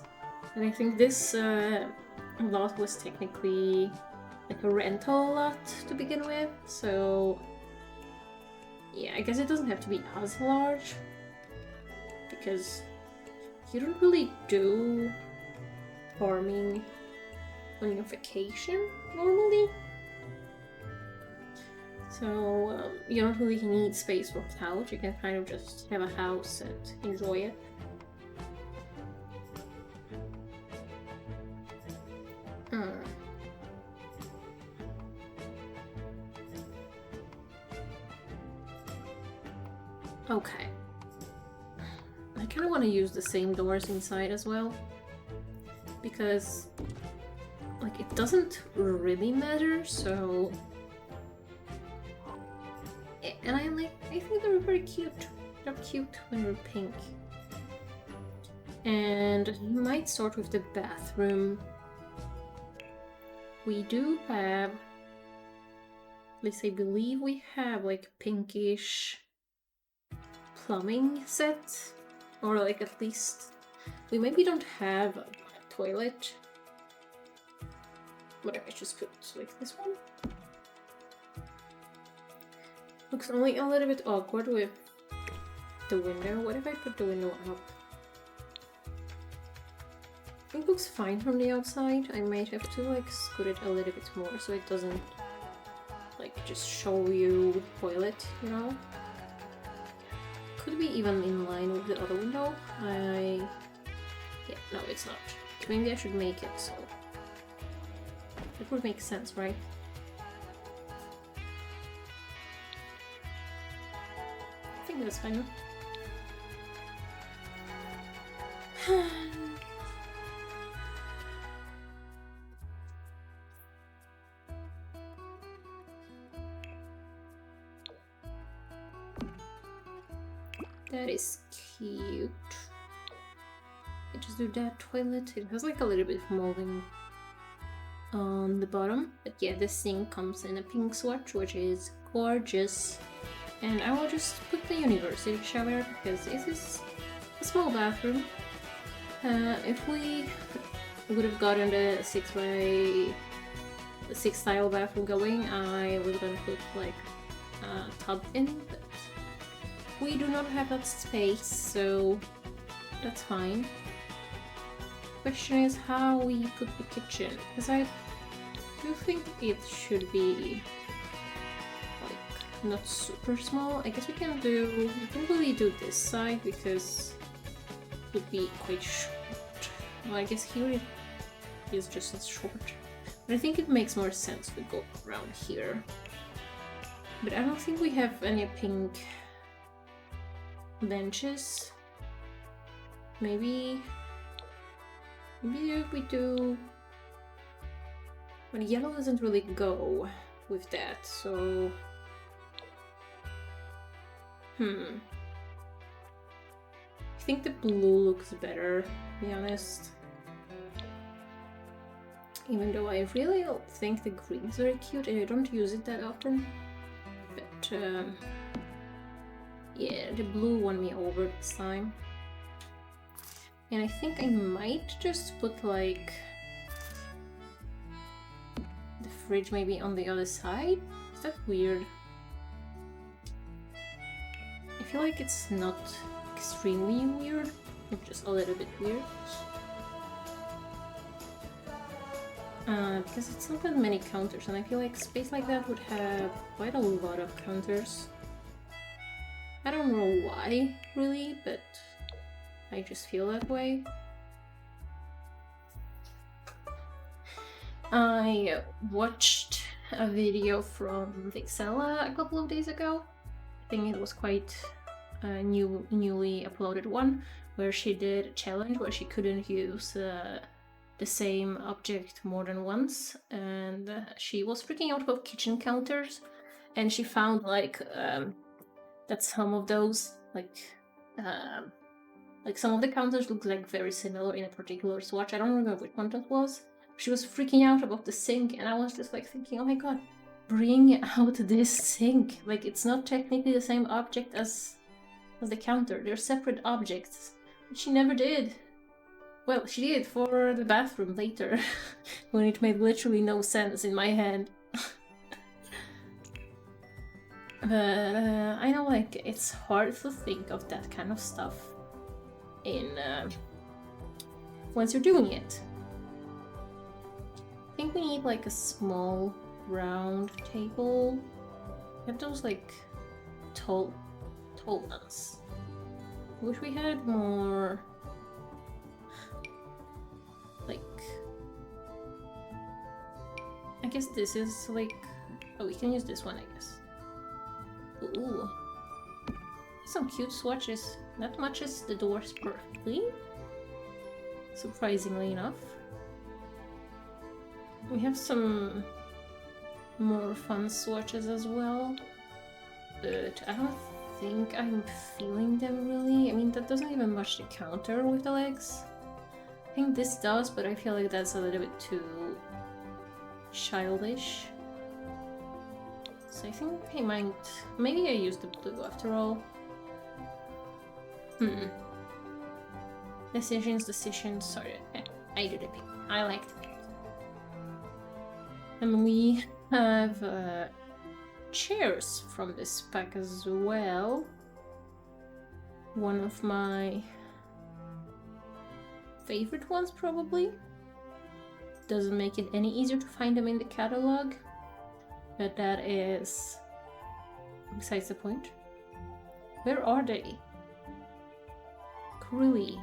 And I think this lot was technically like a rental lot to begin with, so yeah, I guess it doesn't have to be as large because you don't really do farming on your vacation normally. So you don't really need space for couch, you can kind of just have a house and enjoy it. Okay. I kind of want to use the same doors inside as well, because like it doesn't really matter, so... And I think they're very cute. They're cute when they're pink. And you might start with the bathroom. We do have, at least I believe we have like pinkish plumbing set, or like at least we maybe don't have a toilet. What if I just put like this one? Looks only a little bit awkward with the window. What if I put the window up? I think it looks fine from the outside. I might have to like scoot it a little bit more so it doesn't like just show you toilet, you know? Could be even in line with the other window. Yeah, no, it's not. Maybe I should make it so. It would make sense, right? I think that's fine. That is cute. I just do that toilet. It has like a little bit of molding on the bottom. But yeah, this thing comes in a pink swatch, which is gorgeous. And I will just put the university shower because this is a small bathroom. If we would have gotten the 6 tile bathroom going, I was gonna put like a tub in, but we do not have that space, so that's fine. Question is how we put the kitchen, because I do think it should be like not super small. I guess we can really do this side because it would be quite short. Well, I guess here it is just as short. But I think it makes more sense to go around here. But I don't think we have any pink benches. Maybe if we do, but yellow doesn't really go with that, so I think the blue looks better, to be honest. Even though I really don't think the green is very cute and I don't use it that often. But yeah, the blue won me over this time. And I think I might just put like the fridge maybe on the other side. Is that weird? I feel like it's not extremely weird, it's just a little bit weird. Because it's not that many counters, and I feel like space like that would have quite a lot of counters. I don't know why, really, but I just feel that way. I watched a video from Vixella a couple of days ago. I think it was quite a newly uploaded one, where she did a challenge where she couldn't use the same object more than once, and she was freaking out about kitchen counters, and she found like that some of those like some of the counters look like very similar in a particular swatch. I don't remember which one that was. She was freaking out about the sink, and I was just like thinking, oh my god, bring out this sink. Like, it's not technically the same object as the counter. They're separate objects. But she never did. Well, she did for the bathroom later, when it made literally no sense in my head. But I know, like, it's hard to think of that kind of stuff in once you're doing it. I think we need like a small round table. We have those like tall ones. Wish we had more like, I guess this is like, oh, we can use this one, I guess. Ooh, some cute swatches. That matches the doors perfectly, surprisingly enough. We have some more fun swatches as well, but I don't think I'm feeling them really. I mean, that doesn't even match the counter with the legs. I think this does, but I feel like that's a little bit too childish. So I think I might... maybe I use the blue after all. Decisions. Sorry, I do the pink. I like the pink. And we have chairs from this pack as well. One of my favorite ones, probably. Doesn't make it any easier to find them in the catalog, but that is besides the point. Where are they? Really?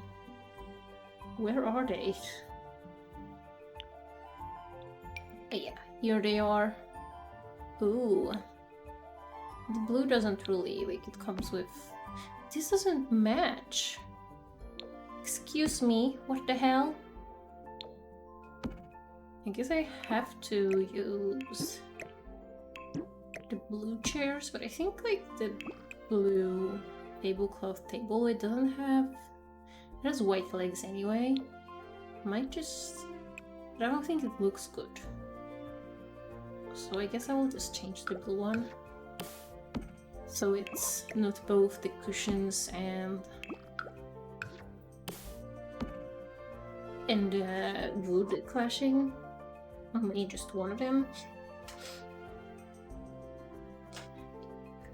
Where are they? Yeah, here they are. Ooh. The blue doesn't really, like, it comes with... This doesn't match. Excuse me, what the hell? I guess I have to use the blue chairs, but I think, like, the blue tablecloth table, it doesn't have... It has white legs anyway. Might just... But I don't think it looks good. So I guess I will just change the blue one. So it's not both the cushions and wood clashing. Only just one of them.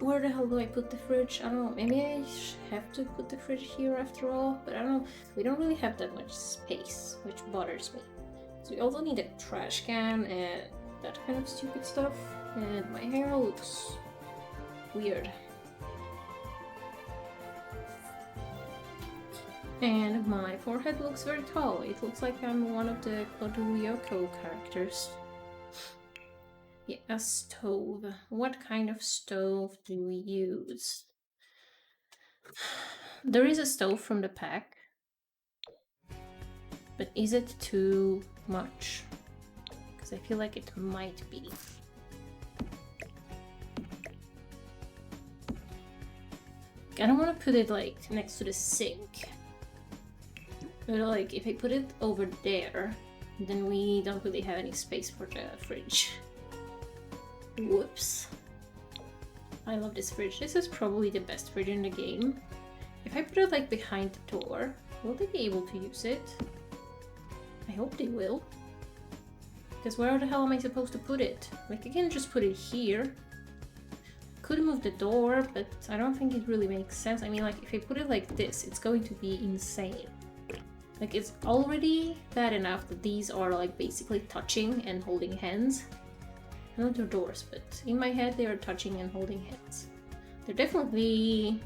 Where the hell do I put the fridge? I don't know, maybe I have to put the fridge here after all, but I don't know. We don't really have that much space, which bothers me. So we also need a trash can and that kind of stupid stuff. And my hair looks weird. And my forehead looks very tall. It looks like I'm one of the Yoko characters. Yeah, a stove. What kind of stove do we use? There is a stove from the pack, but is it too much? Because I feel like it might be. I don't want to put it like next to the sink. But like if I put it over there, then we don't really have any space for the fridge. Whoops. I love this fridge. This is probably the best fridge in the game. If I put it like behind the door, will they be able to use it? I hope they will. Because where the hell am I supposed to put it? Like, I can just put it here. Could move the door, but I don't think it really makes sense. I mean, like, if I put it like this, it's going to be insane. Like, it's already bad enough that these are like basically touching and holding hands. Not their doors, but in my head they are touching and holding hands. They're definitely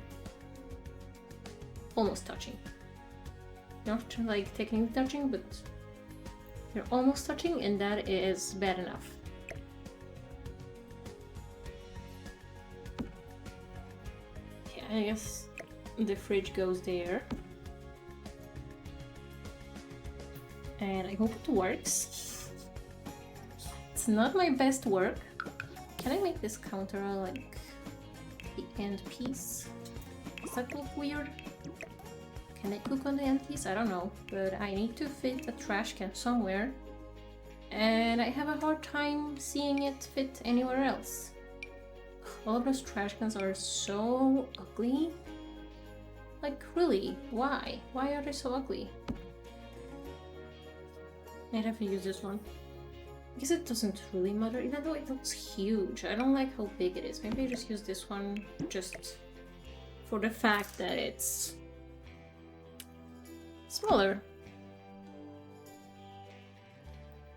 almost touching. Not like technically touching, but they're almost touching, and that is bad enough. Yeah, I guess the fridge goes there. and I hope it works. It's not my best work. Can I make this counter like the end piece? Does that look weird? Can I cook on the end piece? I don't know, but I need to fit a trash can somewhere, and I have a hard time seeing it fit anywhere else. All of those trash cans are so ugly. Like, really? Why? Why are they so ugly? I'd have to use this one. I guess it doesn't really matter, even though it looks huge. I don't like how big it is. Maybe I just use this one just for the fact that it's smaller.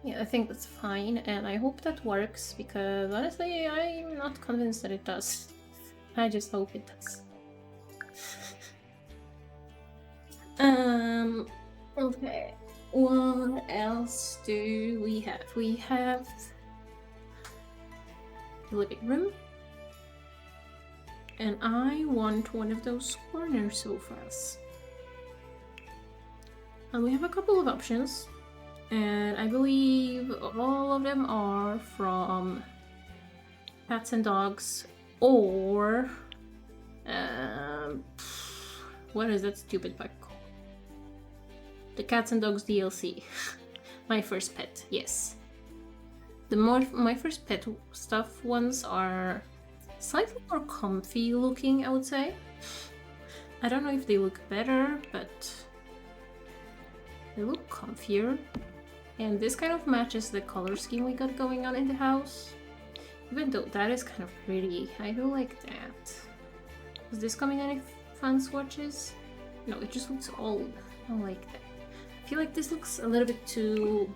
Yeah, I think that's fine, and I hope that works, because honestly, I'm not convinced that it does. I just hope it does. Okay. What else do we have? We have the living room. And I want one of those corner sofas. And we have a couple of options. And I believe all of them are from Cats and Dogs or what is that stupid pack called? The Cats and Dogs DLC. My First Pet, yes. My First Pet stuff ones are slightly more comfy looking, I would say. I don't know if they look better, but they look comfier. And this kind of matches the color scheme we got going on in the house. Even though that is kind of pretty, I do like that. Does this come in any fun swatches? No, it just looks old. I don't like that. I feel like this looks a little bit too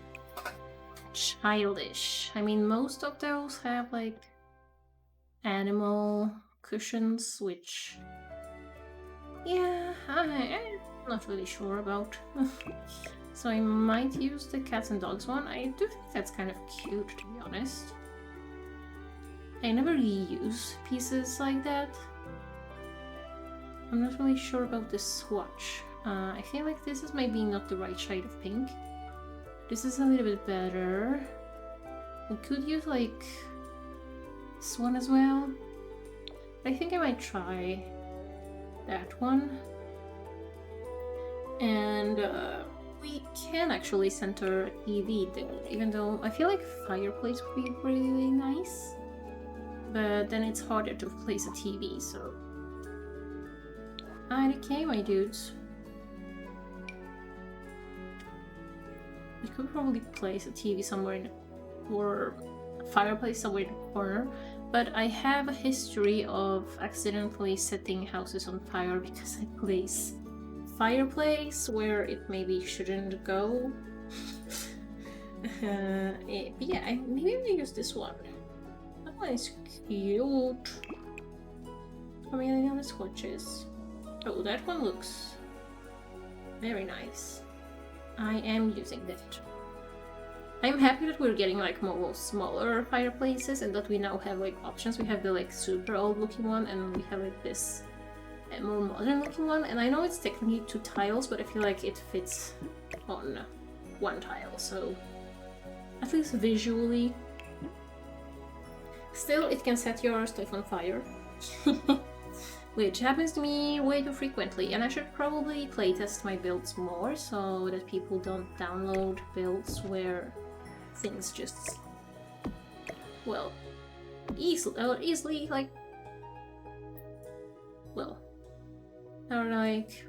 childish. I mean, most of those have like animal cushions, which, yeah, I'm not really sure about. So I might use the Cats and Dogs one. I do think that's kind of cute, to be honest. I never use pieces like that. I'm not really sure about the swatch. I feel like this is maybe not the right shade of pink. This is a little bit better. We could use like this one as well. I think I might try that one. And we can actually center a TV there, even though I feel like fireplace would be really nice. But then it's harder to place a TV, so... Okay, my dudes. We could probably place a TV somewhere in the... or a fireplace somewhere in the corner, but I have a history of accidentally setting houses on fire because I place fireplace where it maybe shouldn't go. But yeah, maybe I'm gonna use this one. That one is cute. How many on the swatches? Oh, that one looks very nice. I am using that. I'm happy that we're getting like more smaller fireplaces and that we now have like options. We have the like super old looking one and we have like this more modern looking one. And I know it's technically 2 tiles, but I feel like it fits on 1 tile, so at least visually. Still, it can set your stuff on fire. Which happens to me way too frequently, and I should probably playtest my builds more so that people don't download builds where things just, well, easily like, well, are like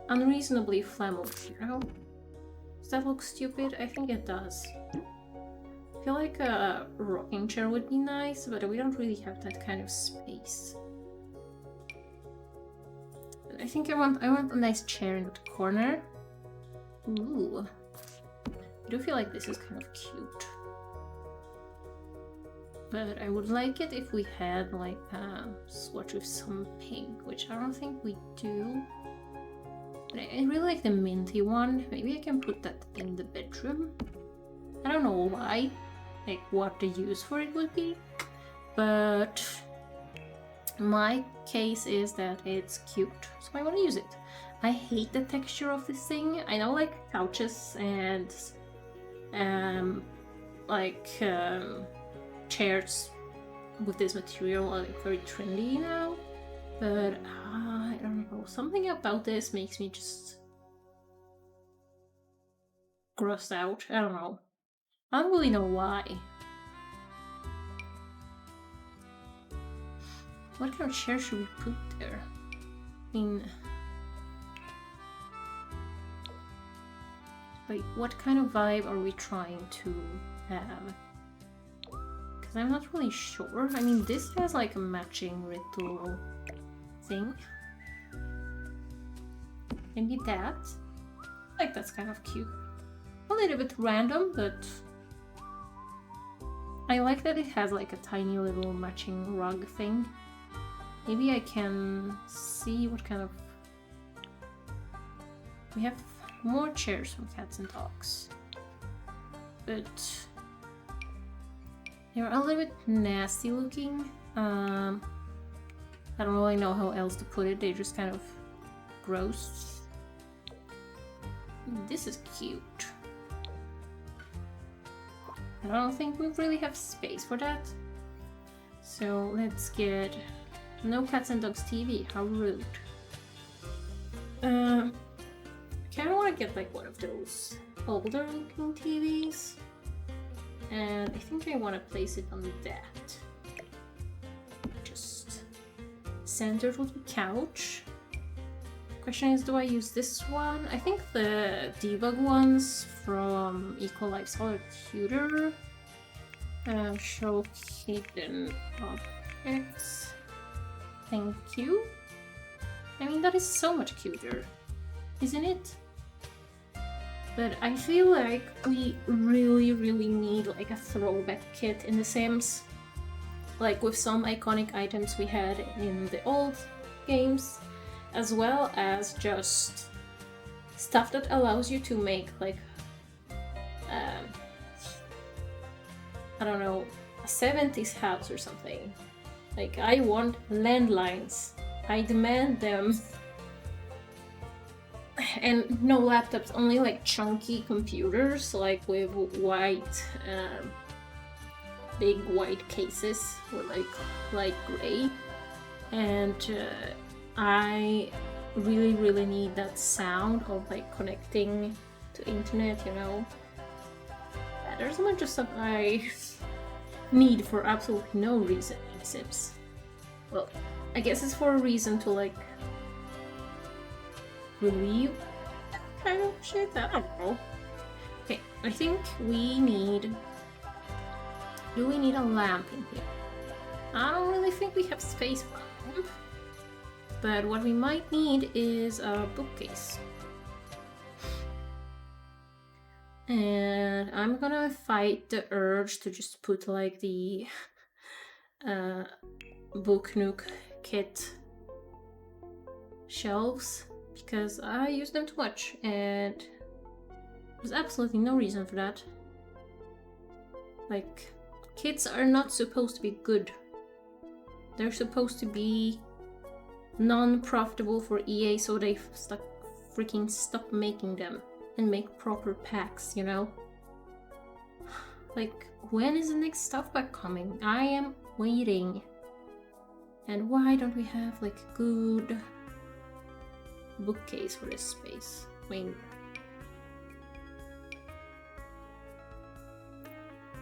unreasonably flammable, you know? Does that look stupid? I think it does. I feel like a rocking chair would be nice, but we don't really have that kind of space. I think I want a nice chair in the corner. Ooh. I do feel like this is kind of cute. But I would like it if we had like a swatch with some pink, which I don't think we do. But I really like the minty one. Maybe I can put that in the bedroom. I don't know why, like what the use for it would be, but my case is that it's cute, so I want to use it. I hate the texture of this thing. I know like couches and chairs with this material are like very trendy now, but I don't know, something about this makes me just grossed out. I don't know. I don't really know why. What kind of chair should we put there? I mean, like, what kind of vibe are we trying to have? Because I'm not really sure. I mean, this has like a matching ritual thing. Maybe that? Like, that's kind of cute. A little bit random, but I like that it has like a tiny little matching rug thing. Maybe I can see what kind of... We have more chairs from cats and dogs, but they're a little bit nasty looking. I don't really know how else to put it. They're just kind of gross. This is cute. I don't think we really have space for that. So let's get no cats and dogs TV. How rude. I kind of want to get like one of those older looking TVs. And I think I want to place it on that. Just centered with the couch. Question is, do I use this one? I think the debug ones from Equal Lifestyle are cuter. Show hidden objects. Thank you. I mean, that is so much cuter, isn't it? But I feel like we really need like a throwback kit in The Sims. Like with some iconic items we had in the old games, as well as just stuff that allows you to make like, I don't know, a 70s house or something. Like, I want landlines. I demand them. And no laptops, only like chunky computers, like with white, big white cases, or like light gray. And I really need that sound of like connecting to internet, you know. Yeah, there's a bunch of stuff I need for absolutely no reason in Sims. Well, I guess it's for a reason to like relieve that kind of shit. I don't know. Okay, I think we need... Do we need a lamp in here? I don't really think we have space for a lamp. But what we might need is a bookcase. And I'm gonna fight the urge to just put like the Book Nook kit shelves, because I use them too much and there's absolutely no reason for that. Like, kits are not supposed to be good. They're supposed to be non-profitable for EA, so they freaking stop making them and make proper packs, you know? Like, when is the next stuff pack coming? I am waiting. And why don't we have like a good bookcase for this space? I mean,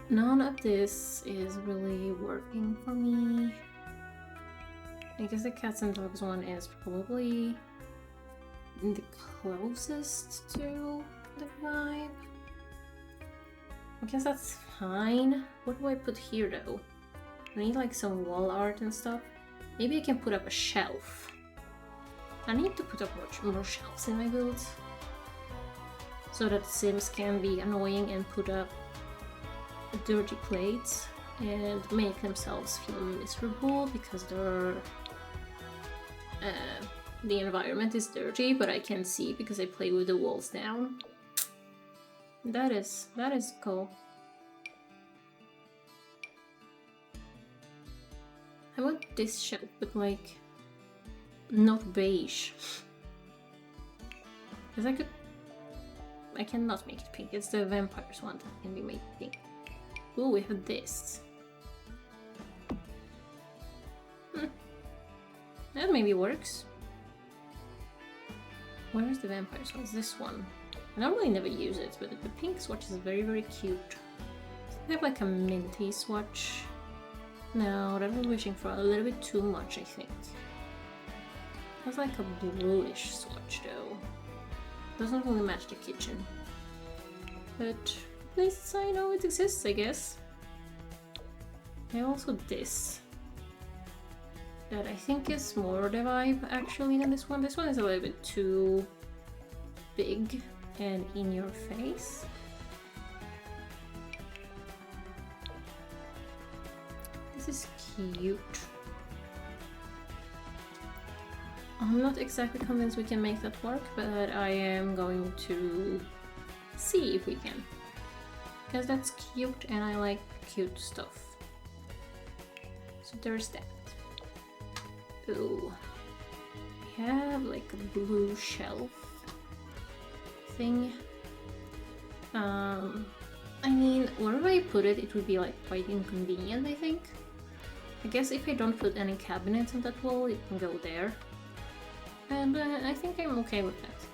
none of this is really working for me. I guess the cats and dogs one is probably the closest to the vibe. I guess that's fine. What do I put here though? I need like some wall art and stuff. Maybe I can put up a shelf. I need to put up more shelves in my builds, so that Sims can be annoying and put up dirty plates and make themselves feel miserable because they're the environment is dirty, but I can see because I play with the walls down. That is cool. I want this shelf, but like not beige. Because I cannot make it pink. It's the vampires one that can be made pink. Ooh, we have this. That maybe works. Where is the vampire swatch? This one. I normally never use it, but the pink swatch is very, very cute. I have like a minty swatch. No, that was wishing for a little bit too much, I think. That's like a bluish swatch though. Doesn't really match the kitchen. But at least I know it exists, I guess. And also this. That I think is more the vibe actually than this one. This one is a little bit too big and in your face. This is cute. I'm not exactly convinced we can make that work, but I am going to see if we can. Because that's cute and I like cute stuff. So there's that. Ooh. We have like a blue shelf thing. I mean, wherever I put it, it would be like quite inconvenient, I think. I guess if I don't put any cabinets on that wall, it can go there. And I think I'm okay with that.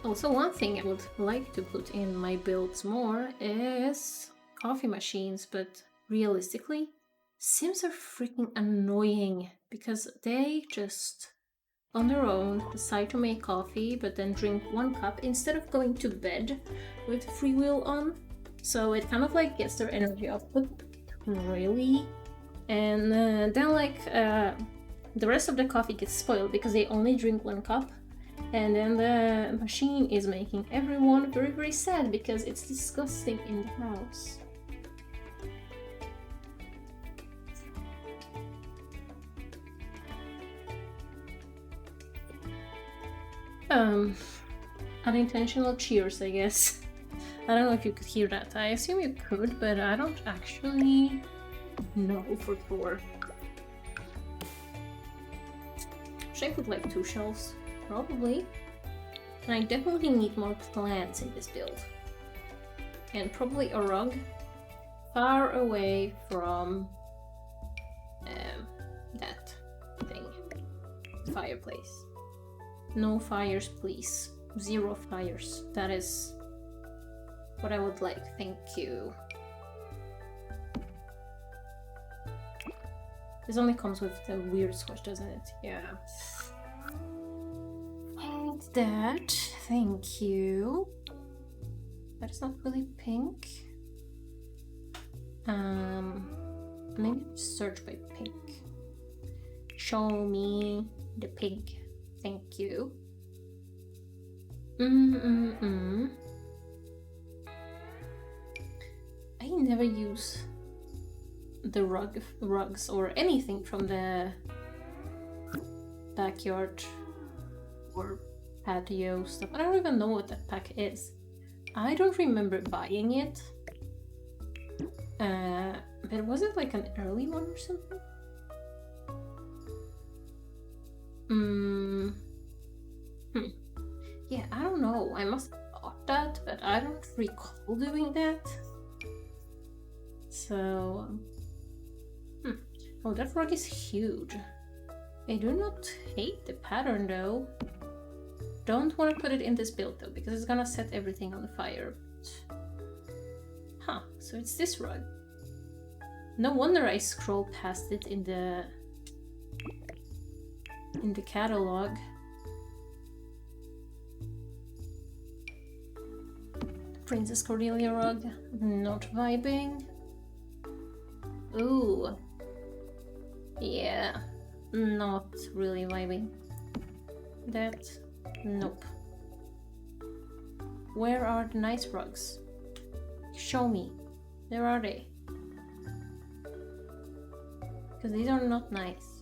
Also, one thing I would like to put in my builds more is coffee machines, but realistically, Sims are freaking annoying because they just, on their own, decide to make coffee, but then drink 1 cup instead of going to bed with free will on. So it kind of like gets their energy output really, and then like the rest of the coffee gets spoiled because they only drink 1 cup, and then the machine is making everyone very, very sad because it's disgusting in the house. Unintentional cheers, I guess. I don't know if you could hear that. I assume you could, but I don't actually know for sure. Should I put like 2 shelves? Probably. And I definitely need more plants in this build. And probably a rug far away from that thing. Fireplace. No fires, please. 0 fires. That is what I would like. Thank you. This only comes with the weird swatch, doesn't it? Yeah. And that. Thank you. That is not really pink. Maybe search by pink. Show me the pink. Thank you. I never use the rugs or anything from the backyard or patio stuff. I don't even know what that pack is. I don't remember buying it. But was it like an early one or something? Yeah, I don't know. I must have thought that, but I don't recall doing that. So... Oh, that rug is huge. I do not hate the pattern though. Don't want to put it in this build though, because it's gonna set everything on fire. Huh, so it's this rug. No wonder I scrolled past it in the catalog. Princess Cordelia rug, not vibing. Ooh. Yeah, not really vibing. That, nope. Where are the nice rugs? Show me. Where are they? Because these are not nice.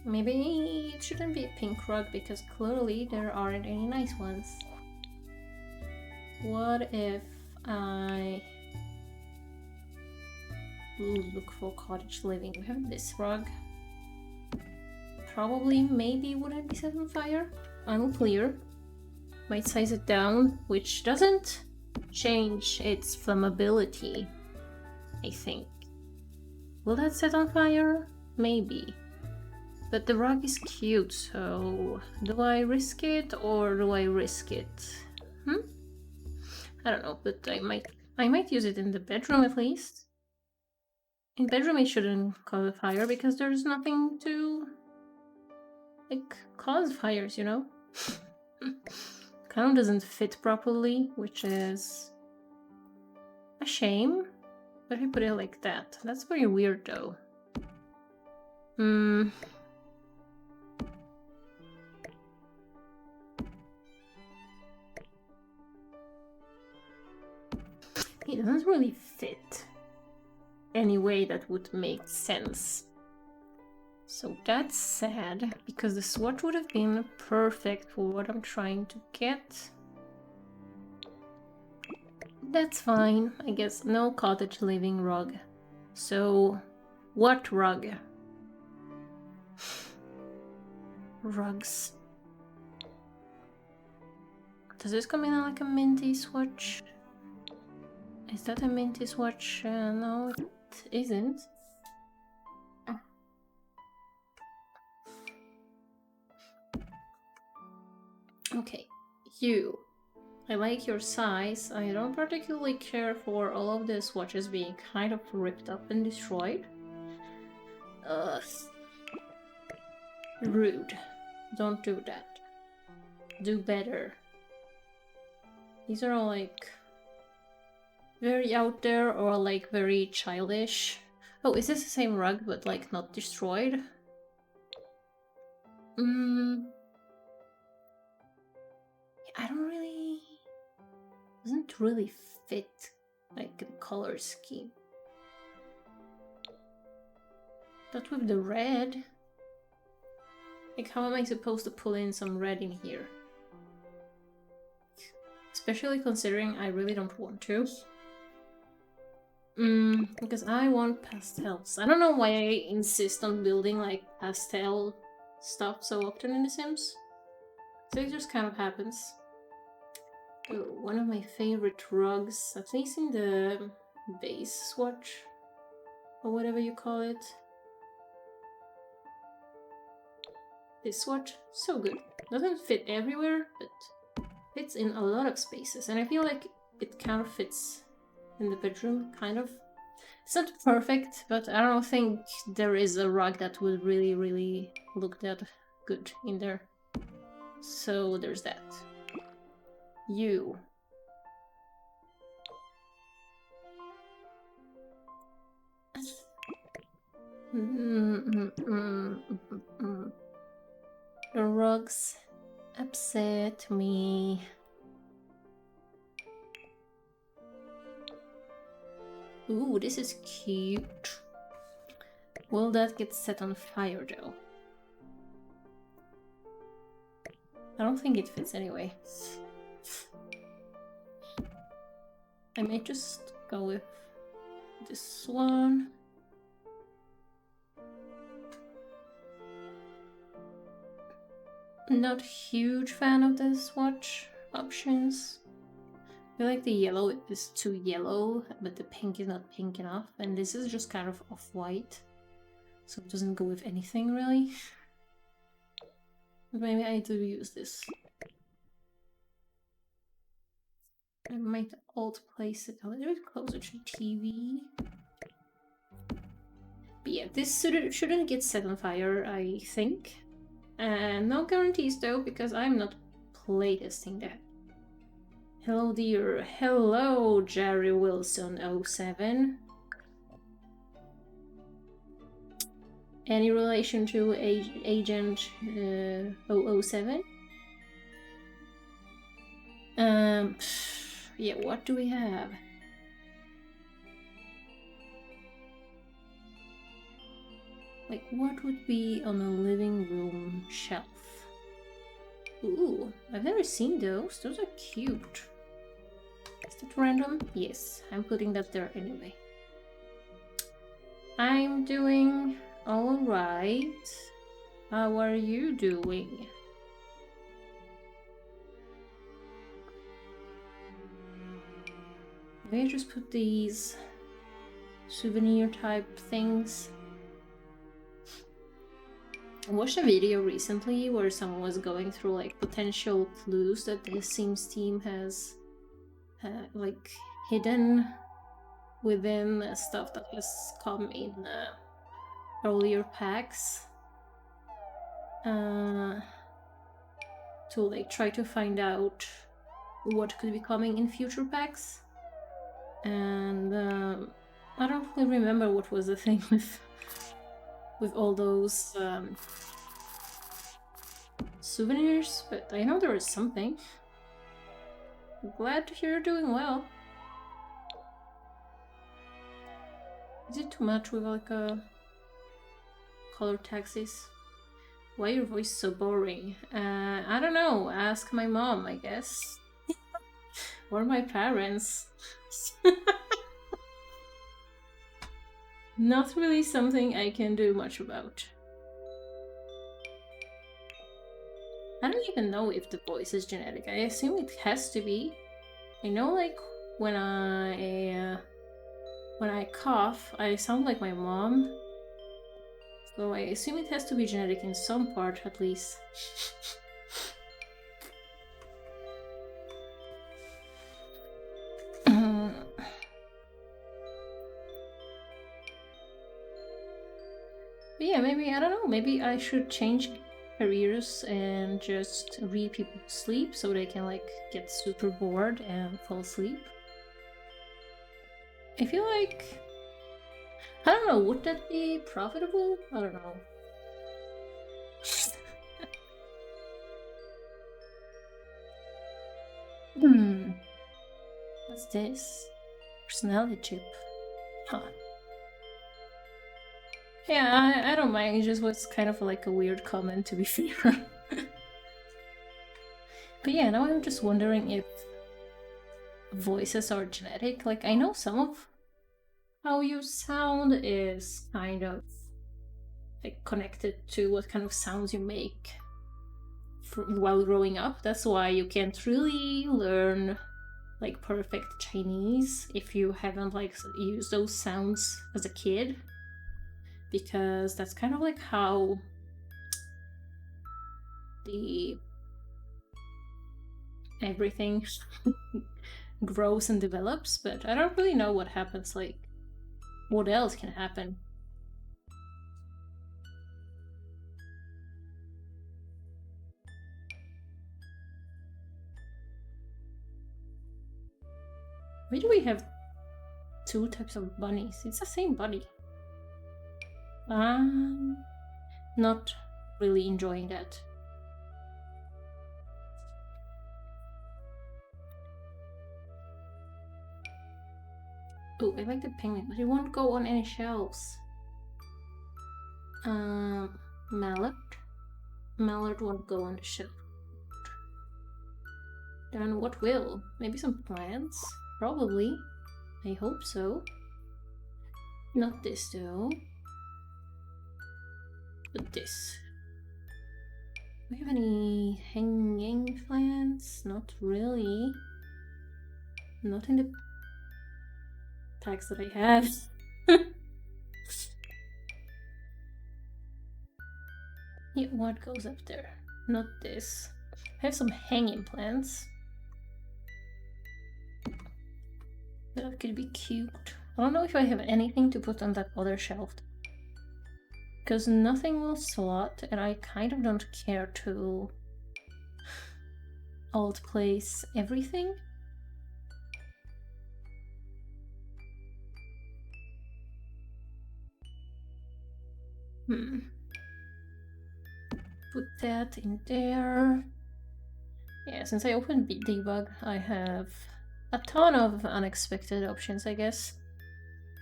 Maybe it shouldn't be a pink rug because clearly there aren't any nice ones. What if I look for cottage living? We have this rug. Probably, maybe wouldn't be set on fire. Unclear. Might size it down, which doesn't change its flammability, I think. Will that set on fire? Maybe. But the rug is cute, so do I risk it or do I risk it? I don't know, but I might use it in the bedroom at least. In bedroom it shouldn't cause a fire because there's nothing to like cause fires, you know? Kind of doesn't fit properly, which is a shame. But if I put it like that, that's very weird though. It doesn't really fit any way that would make sense. So that's sad, because the swatch would have been perfect for what I'm trying to get. That's fine, I guess. No cottage living rug. So, what rug? Rugs. Does this come in like a minty swatch? Is that a minty swatch? No, it isn't. Okay, you. I like your size. I don't particularly care for all of the swatches being kind of ripped up and destroyed. Ugh. Rude. Don't do that. Do better. These are all like very out there or like very childish. Oh, is this the same rug but like not destroyed? I don't really... doesn't really fit like the color scheme. But with the red... like how am I supposed to pull in some red in here? Especially considering I really don't want to. Because I want pastels. I don't know why I insist on building like pastel stuff so often in The Sims. So it just kind of happens. Oh, one of my favorite rugs, at least in the base swatch, or whatever you call it. This swatch, so good. Doesn't fit everywhere, but fits in a lot of spaces. And I feel like it kind of fits in the bedroom, kind of. It's not perfect, but I don't think there is a rug that would really look that good in there. So there's that. You. The rugs upset me. Ooh, this is cute. Will that get set on fire though? I don't think it fits anyway. I may just go with this one. Not huge fan of the swatch options. I feel like the yellow is too yellow, but the pink is not pink enough, and this is just kind of off-white, so it doesn't go with anything really. But maybe I do use this. I might alt place it a little bit closer to TV. But yeah, this shouldn't get set on fire, I think. And no guarantees though, because I'm not playtesting that. Hello dear. Hello Jerry Wilson 07. Any relation to Agent 007? Yeah, what do we have? Like, what would be on a living room shelf? Ooh, I've never seen those. Those are cute. Is that random? Yes, I'm putting that there anyway. I'm doing alright. How are you doing? Maybe I just put these souvenir type things. I watched a video recently where someone was going through like potential clues that the Sims team has like hidden within stuff that has come in earlier packs to like try to find out what could be coming in future packs. And I don't really remember what was the thing with all those souvenirs, but I know there is something. I'm glad to hear you're doing well. Is it too much with like a color taxis? Why your voice so boring? I don't know. Ask my mom, I guess. Or my parents. Not really something I can do much about. I don't even know if the voice is genetic. I assume it has to be. I know, like, when I cough, I sound like my mom. So I assume it has to be genetic in some part, at least. But yeah, maybe, I don't know, maybe I should change careers and just read people to sleep so they can like get super bored and fall asleep. I feel like, I don't know, would that be profitable? I don't know. What's this? Personality chip. Huh. Yeah, I don't mind. It just was kind of like a weird comment, to be fair. But yeah, now I'm just wondering if voices are genetic. Like, I know some of how you sound is kind of like connected to what kind of sounds you make while growing up. That's why you can't really learn like perfect Chinese if you haven't like used those sounds as a kid, because that's kind of like how the everything grows and develops. But I don't really know what happens, like what else can happen. Why do we have two types of bunnies? It's the same bunny. Not really enjoying that. Oh, I like the penguin, but it won't go on any shelves. Mallard. Mallard won't go on the shelf. Then what will? Maybe some plants? Probably. I hope so. Not this though. But this. Do we have any hanging plants? Not really. Not in the packs that I have. Yeah, what goes up there? Not this. I have some hanging plants. That could be cute. I don't know if I have anything to put on that other shelf, because nothing will slot, and I kind of don't care to alt place everything. Put that in there. Yeah, since I opened debug, I have a ton of unexpected options, I guess.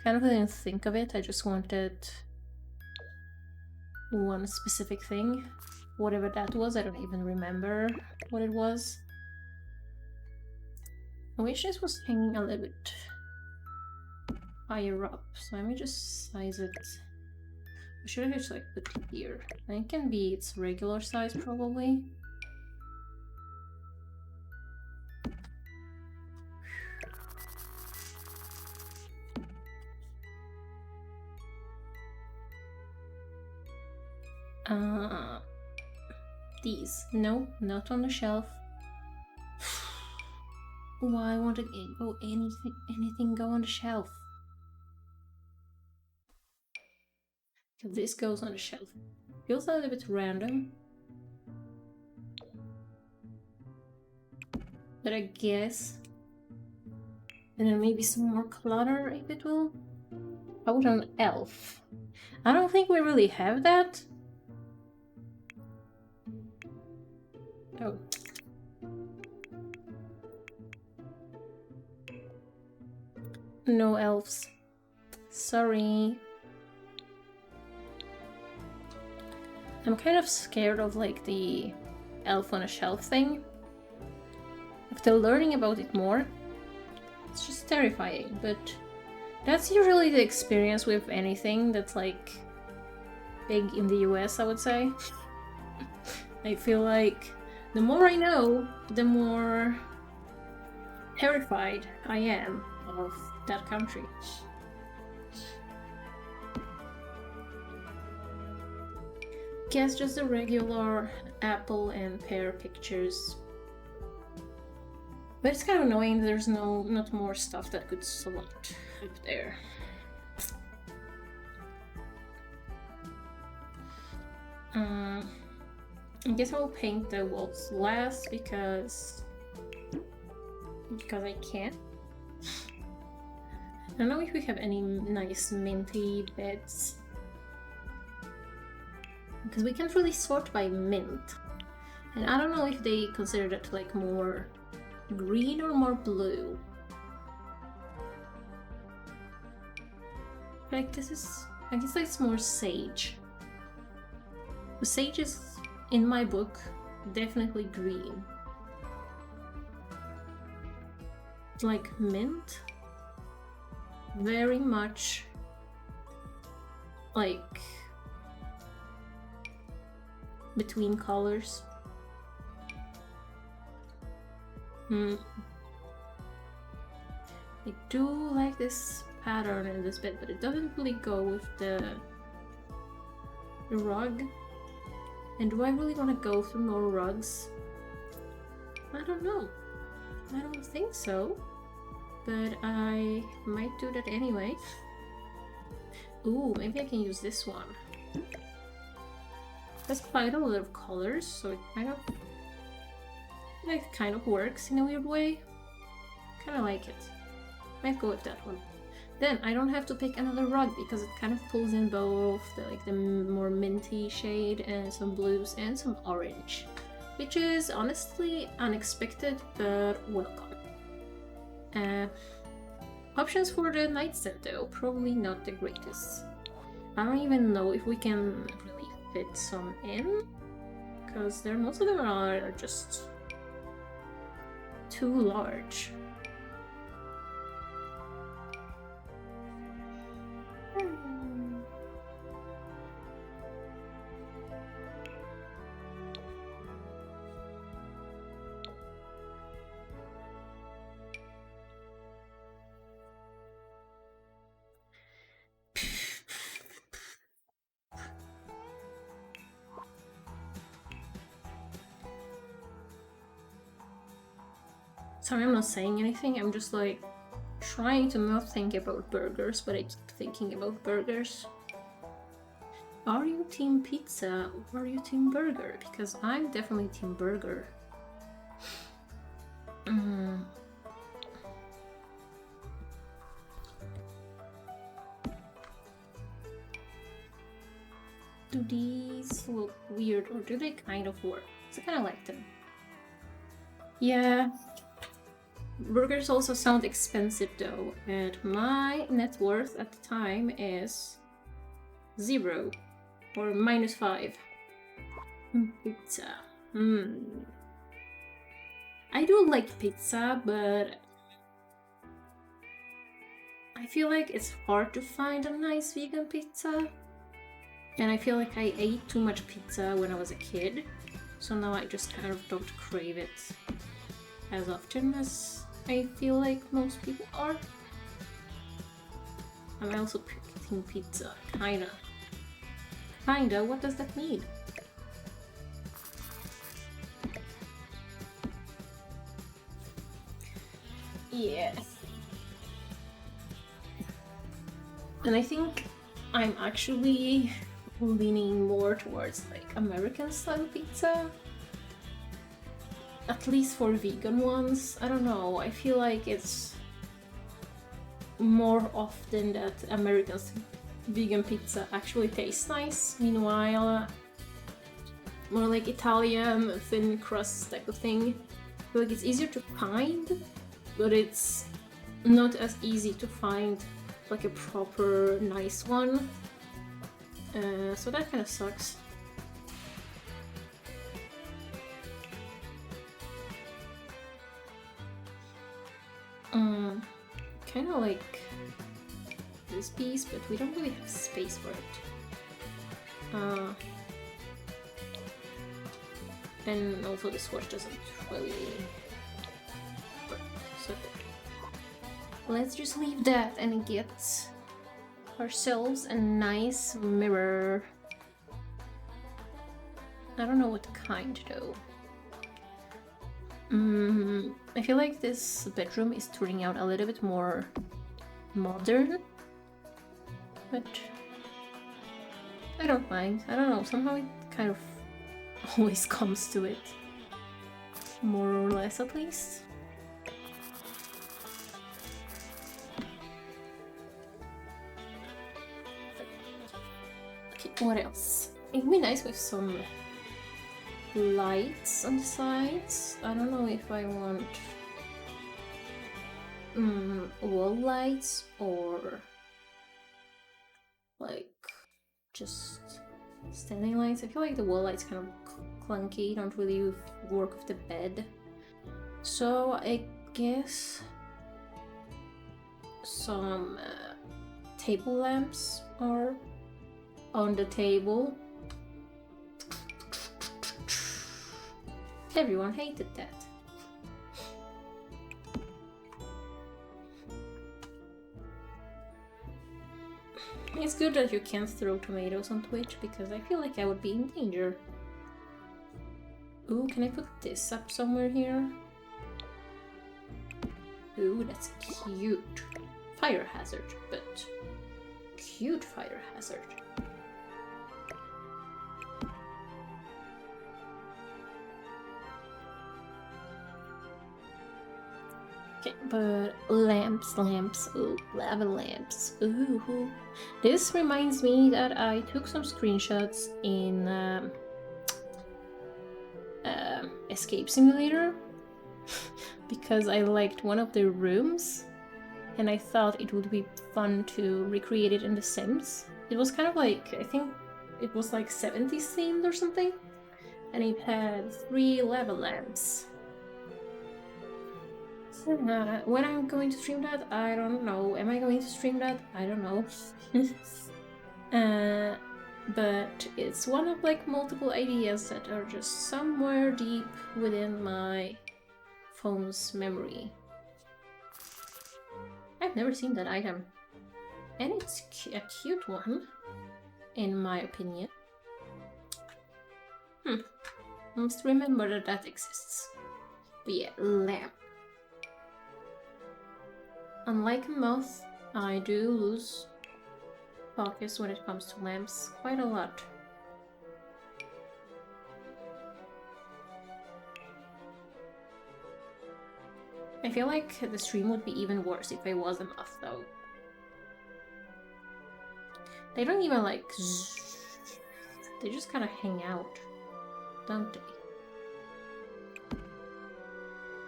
Kind of didn't think of it, I just wanted one specific thing. Whatever that was, I don't even remember what it was. I wish this was hanging a little bit higher up, so let me just size it. I should have just like put it here. And it can be its regular size probably. These. No, not on the shelf. Why won't it go anything go on the shelf? Because this goes on the shelf. Feels a little bit random. But I guess. And then maybe some more clutter if it will. How about an elf? I don't think we really have that. Oh. No elves. Sorry. I'm kind of scared of like the elf on a shelf thing. After learning about it more, it's just terrifying, but that's usually the experience with anything that's like big in the US, I would say. I feel like the more I know, the more terrified I am of that country. Guess just the regular apple and pear pictures. But it's kind of annoying there's not more stuff that could select up there. I guess I will paint the walls last because I can. I don't know if we have any nice minty beds. Because we can't really sort by mint. And I don't know if they consider that like more green or more blue. Like this is, I guess it's more sage. The sage is, in my book, definitely green. Like mint, very much like between colors. I do like this pattern in this bed, but it doesn't really go with the rug. And do I really want to go through more rugs? I don't know. I don't think so. But I might do that anyway. Ooh, maybe I can use this one. There's quite a lot of colors, so it kind of works in a weird way. Kind of like it. Might go with that one. Then I don't have to pick another rug because it kind of pulls in both the more minty shade and some blues and some orange, which is honestly unexpected but welcome. Options for the nightstand though, probably not the greatest. I don't even know if we can really fit some in, because most of them are just too large. Sorry, I'm not saying anything, I'm just like trying to not think about burgers, but I keep thinking about burgers. Are you team pizza or are you team burger? Because I'm definitely team burger. Do these look weird or do they kind of work? So I kind of like them. Yeah. Burgers also sound expensive though, and my net worth at the time is 0. or -5. Pizza. I do like pizza, but I feel like it's hard to find a nice vegan pizza. And I feel like I ate too much pizza when I was a kid, so now I just kind of don't crave it as often as I feel like most people are. I'm also picking pizza, kinda. Kinda? What does that mean? Yeah. And I think I'm actually leaning more towards like American style pizza. At least for vegan ones. I don't know, I feel like it's more often that American vegan pizza actually tastes nice. Meanwhile, more like Italian thin crust type of thing, I feel like it's easier to find, but it's not as easy to find like a proper nice one. So that kind of sucks. Kind of like this piece, but we don't really have space for it. And also the swatch doesn't really work. So let's just leave that and get ourselves a nice mirror. I don't know what kind though. I feel like this bedroom is turning out a little bit more modern, but I don't mind. I don't know, somehow it kind of always comes to it, more or less at least. Okay, what else? It'd be nice with some lights on the sides. I don't know if I want wall lights or like just standing lights. I feel like the wall lights kind of clunky, don't really work with the bed. So I guess some table lamps are on the table. Everyone hated that. It's good that you can't throw tomatoes on Twitch, because I feel like I would be in danger. Ooh, can I put this up somewhere here? Ooh, that's cute. Fire hazard, but cute fire hazard. Okay, but lamps, ooh, lava lamps, ooh. This reminds me that I took some screenshots in Escape Simulator because I liked one of the rooms and I thought it would be fun to recreate it in The Sims. It was kind of like, I think it was like 70s themed or something, and it had 3 lava lamps. When I'm going to stream that, I don't know. Am I going to stream that? I don't know. But it's one of like multiple ideas that are just somewhere deep within my phone's memory. I've never seen that item. And it's a cute one, in my opinion. I must remember that that exists. But yeah, lamp. Unlike a moth, I do lose focus when it comes to lamps quite a lot. I feel like the stream would be even worse if I was a moth, though. They don't even like zzz. They just kind of hang out, don't they?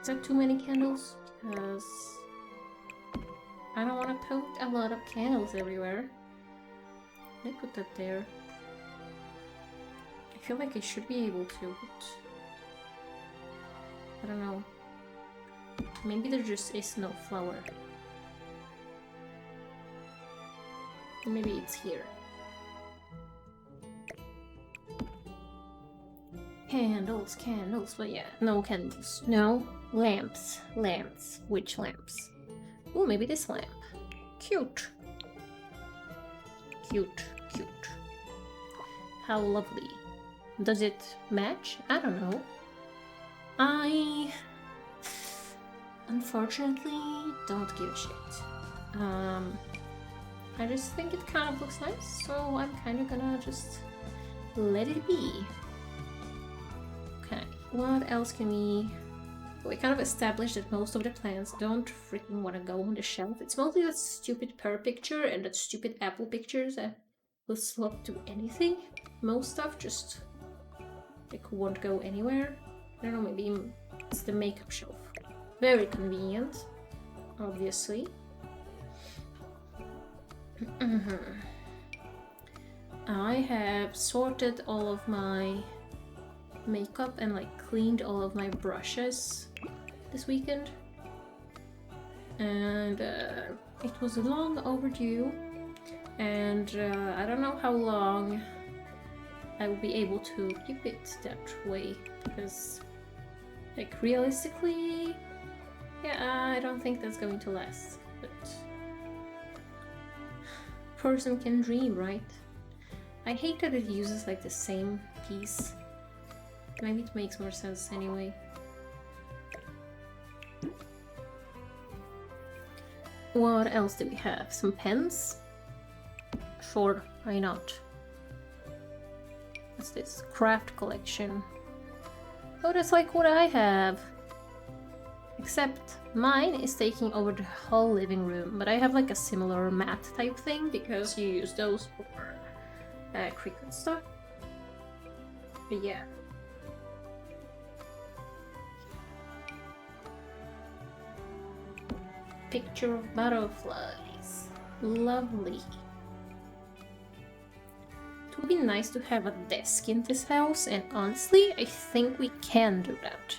Is that too many candles? Because I don't want to put a lot of candles everywhere. I put that there. I feel like I should be able to, but I don't know. Maybe there just is no flower. Or maybe it's here. Candles, candles, but yeah, no candles. No, lamps, lamps. Which lamps? Oh, maybe this lamp. Cute. Cute, cute. How lovely. Does it match? I don't know. I unfortunately don't give a shit. I just think it kind of looks nice, so I'm kind of gonna just let it be. Okay, what else can we kind of established that most of the plants don't freaking want to go on the shelf. It's mostly that stupid pear picture and that stupid apple pictures that will swap to anything. Most stuff just like won't go anywhere. I don't know, maybe it's the makeup shelf. Very convenient, obviously. I have sorted all of my makeup and like cleaned all of my brushes this weekend, and it was long overdue, and I don't know how long I will be able to keep it that way, because like realistically, yeah, I don't think that's going to last, but person can dream, right? I hate that it uses like the same piece. Maybe it makes more sense anyway. What else do we have? Some pens? Sure, why not? What's this? Craft collection. Oh, that's like what I have. Except mine is taking over the whole living room, but I have like a similar mat type thing because you use those for cricket stuff. But yeah. Picture of butterflies. Lovely. It would be nice to have a desk in this house, and honestly, I think we can do that.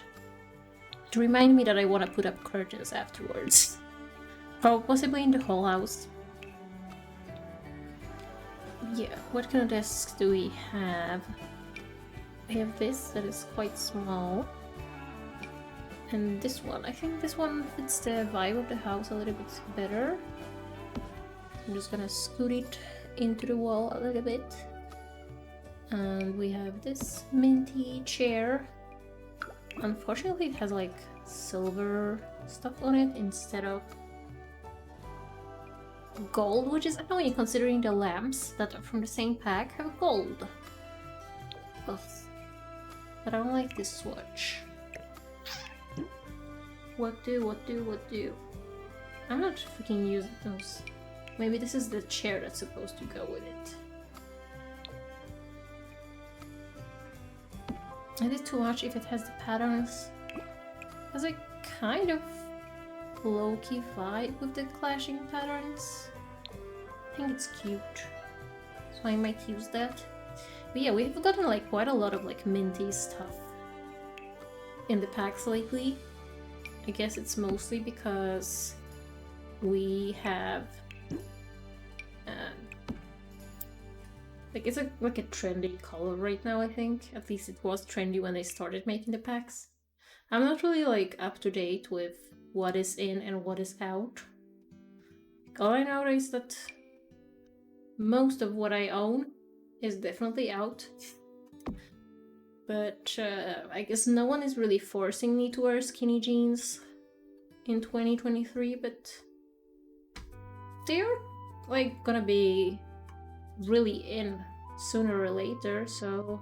To remind me that I want to put up curtains afterwards. Possibly in the whole house. Yeah, what kind of desks do we have? I have this that is quite small. And this one, I think this one fits the vibe of the house a little bit better. I'm just gonna scoot it into the wall a little bit. And we have this minty chair. Unfortunately, it has like silver stuff on it instead of gold, which is annoying considering the lamps that are from the same pack have gold. Ugh. But I don't like this swatch. What do? I'm not freaking using those. Maybe this is the chair that's supposed to go with it. Is it too much if it has the patterns? It has a kind of low-key vibe with the clashing patterns. I think it's cute, so I might use that. But yeah, we've gotten like quite a lot of like minty stuff in the packs lately. I guess it's mostly because we have like it's like a trendy color right now, I think. At least it was trendy when they started making the packs. I'm not really like up to date with what is in and what is out. All I know is that most of what I own is definitely out. But I guess no one is really forcing me to wear skinny jeans in 2023, but they're like gonna be really in sooner or later, so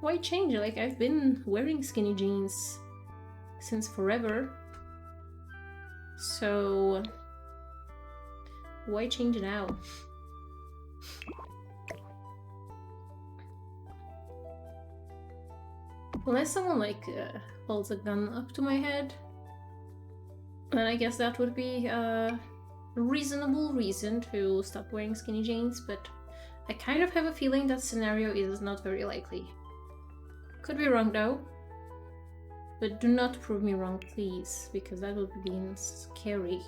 why change it? Like, I've been wearing skinny jeans since forever, so why change it now? Unless someone like holds a gun up to my head, then I guess that would be a reasonable reason to stop wearing skinny jeans, but I kind of have a feeling that scenario is not very likely. Could be wrong though. But do not prove me wrong, please, because that would be scary.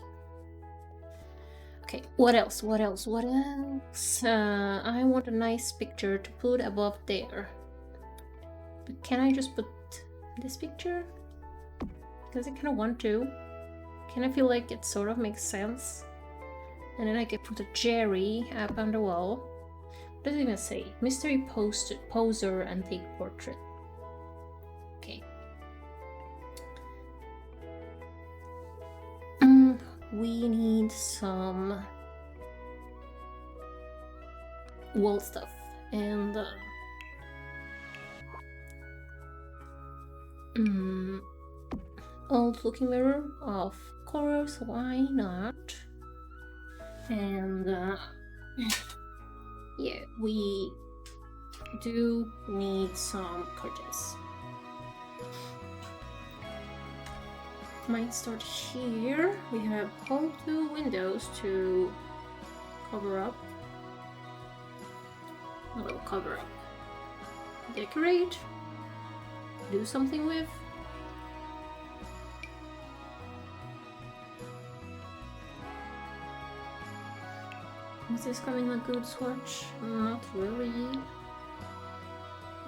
Okay, what else? What else? What else? I want a nice picture to put above there. But can I just put this picture? Because I kind of want to. Kind of feel like it sort of makes sense. And then I can put a Jerry up on the wall. What does it even say? Mystery poser antique portrait. Okay. We need some wall stuff and old looking mirror, of course, why not? And yeah, we do need some curtains. Might start here. We have all 2 windows to cover up. Well, cover up. Decorate. Do something with. Is this coming a good swatch? Not really.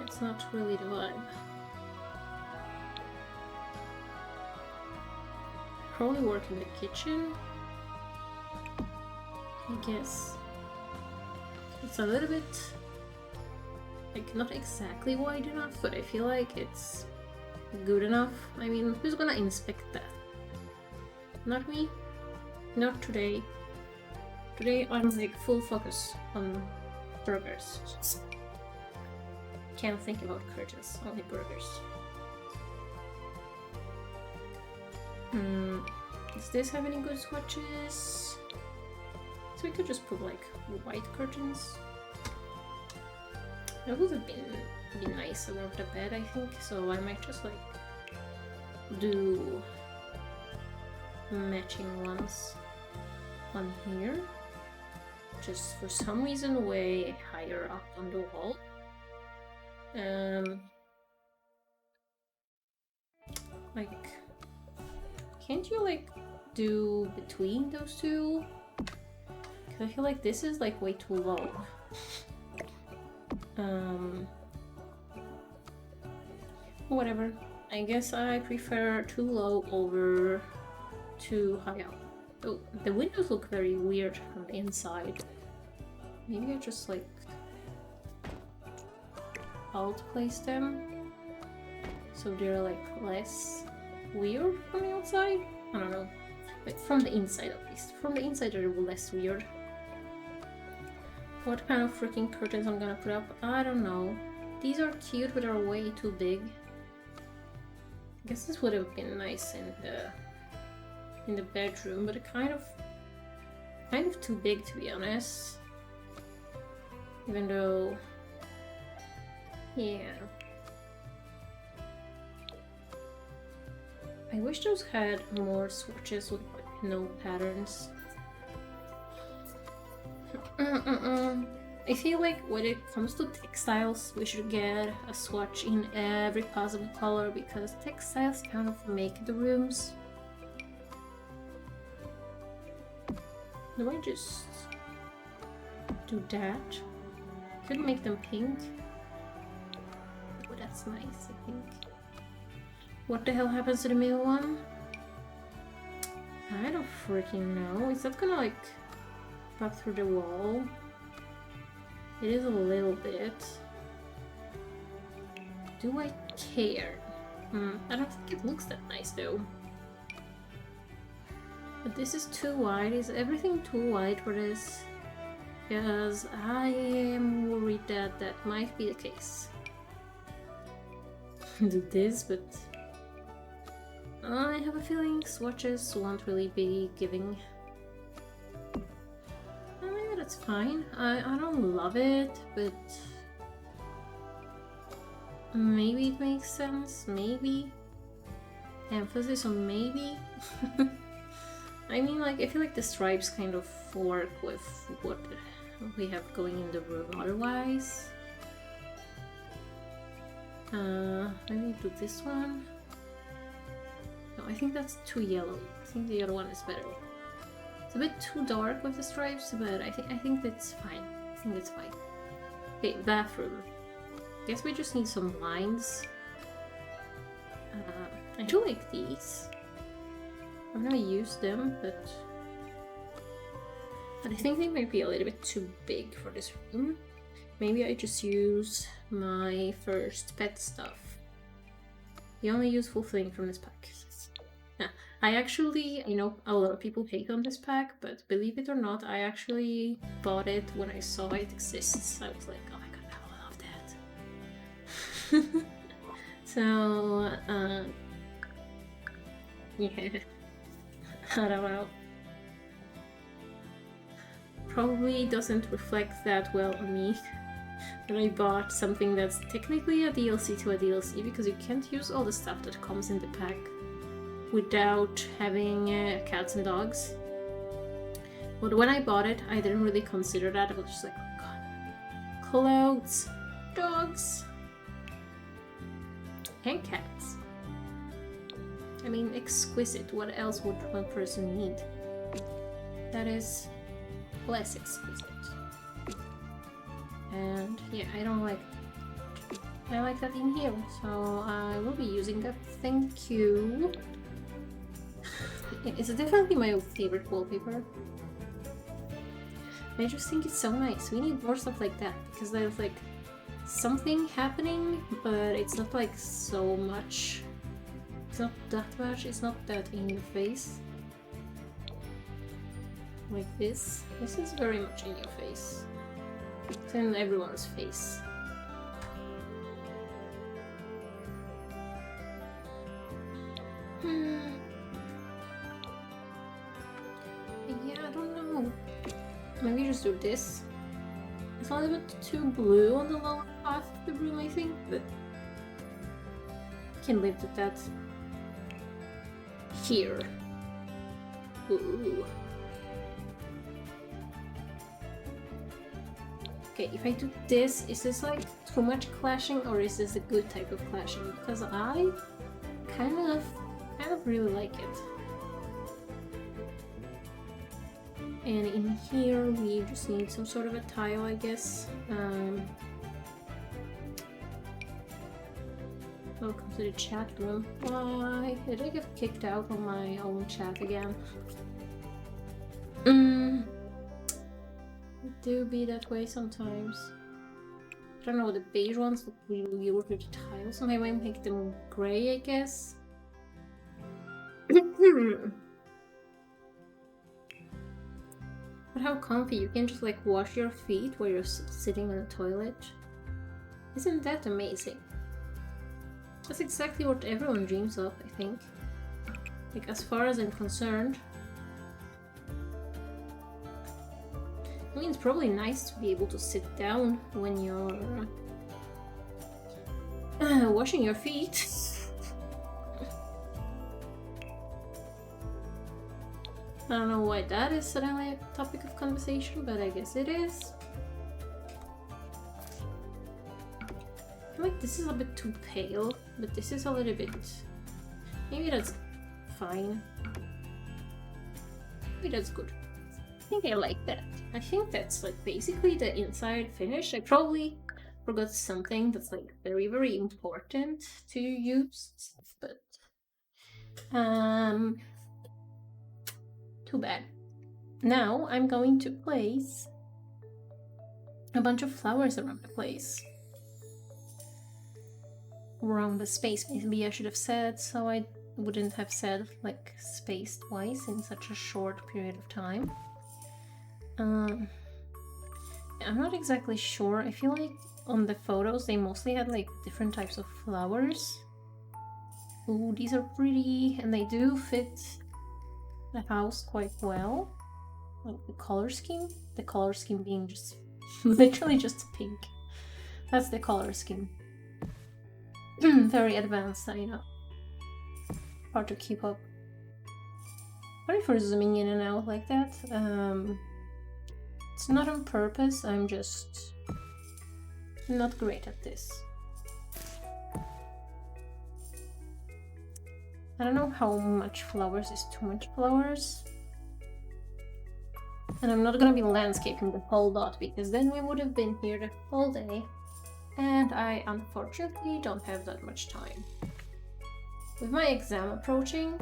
It's not really the vibe. Probably work in the kitchen, I guess. It's a little bit, like, not exactly wide enough, but I feel like it's good enough. I mean, who's gonna inspect that? Not me. Not today. Today I'm like full focus on burgers. Can't think about curtains, only burgers. Does this have any good swatches? So we could just put like white curtains. That would have been nice above the bed, I think. So I might just like do matching ones on here. Just for some reason way higher up on the wall. Like, can't you like do between those two? Cause I feel like this is like way too low. Whatever. I guess I prefer too low over too high up. Oh, the windows look very weird from the inside. Maybe I just like outplace them so they're like less weird from the outside? I don't know. But from the inside at least. From the inside they're less weird. What kind of freaking curtains I'm gonna put up? I don't know. These are cute but are way too big. I guess this would have been nice in the bedroom, but it kind of too big to be honest. Even though, yeah. I wish those had more swatches with like no patterns. I feel like when it comes to textiles, we should get a swatch in every possible color because textiles kind of make the rooms. Do I just do that? Could make them pink. Oh, that's nice, I think. What the hell happens to the middle one? I don't freaking know. Is that gonna like pop through the wall? It is a little bit. Do I care? I don't think it looks that nice though. But this is too wide. Is everything too wide for this? Because I am worried that that might be the case. Do this, but I have a feeling swatches won't really be giving. Maybe that's fine. I don't love it, but maybe it makes sense. Maybe. Emphasis on maybe. I mean, like, I feel like the stripes kind of work with what we have going in the room otherwise. Maybe do this one. No, I think that's too yellow. I think the other one is better. It's a bit too dark with the stripes, but I think that's fine. I think it's fine. Okay, bathroom. Guess we just need some lines. I do like these. I've never used them, but I think they might be a little bit too big for this room. Maybe I just use my first pet stuff. The only useful thing from this pack. I know a lot of people hate on this pack, but believe it or not, I actually bought it when I saw it exists. I was like, oh my god, I love that. So, yeah, I don't know. Probably doesn't reflect that well on me. But I bought something that's technically a DLC to a DLC, because you can't use all the stuff that comes in the pack without having cats and dogs. But when I bought it, I didn't really consider that. I was just like, oh god, clothes, dogs, and cats. I mean, exquisite. What else would one person need? That is less exquisite. And yeah, I don't like it. I like that in here, so I will be using that. Thank you. It's definitely my favorite wallpaper. I just think it's so nice. We need more stuff like that, because there's like something happening, but it's not like so much. It's not that much, it's not that in your face. Like this. This is very much in your face. It's in everyone's face. Yeah, I don't know. Maybe just do this. It's a little bit too blue on the lower half of the room, I think, but I can live with that. Here. Ooh. Okay, if I do this, is this like too much clashing, or is this a good type of clashing? Because I kind of really like it. And in here we just need some sort of a tile, I guess. Welcome to the chat room. Why did I get kicked out on my own chat again? It do be that way sometimes. I don't know, the beige ones look really weird with the tiles, so I might make them grey, I guess. But how comfy, you can just like wash your feet while you're sitting on a toilet. Isn't that amazing? That's exactly what everyone dreams of, I think. Like, as far as I'm concerned. I mean, it's probably nice to be able to sit down when you're washing your feet. I don't know why that is suddenly a topic of conversation, but I guess it is. I feel like this is a bit too pale, but this is a little bit... Maybe that's fine. Maybe that's good. I think I like that. I think that's like basically the inside finish. I probably forgot something that's like very, very important to use, but too bad. Now I'm going to place a bunch of flowers around the place. Around the space, maybe I should have said, so I wouldn't have said like space twice in such a short period of time. I'm not exactly sure. I feel like on the photos they mostly had like different types of flowers. Ooh, these are pretty, and they do fit the house quite well. Like the color scheme being just literally just pink. That's the color scheme. Very advanced, I know. Hard to keep up. Sorry for zooming in and out like that. It's not on purpose, I'm just not great at this. I don't know how much flowers is too much flowers. And I'm not gonna be landscaping the whole lot because then we would have been here the whole day. And I unfortunately don't have that much time. With my exam approaching,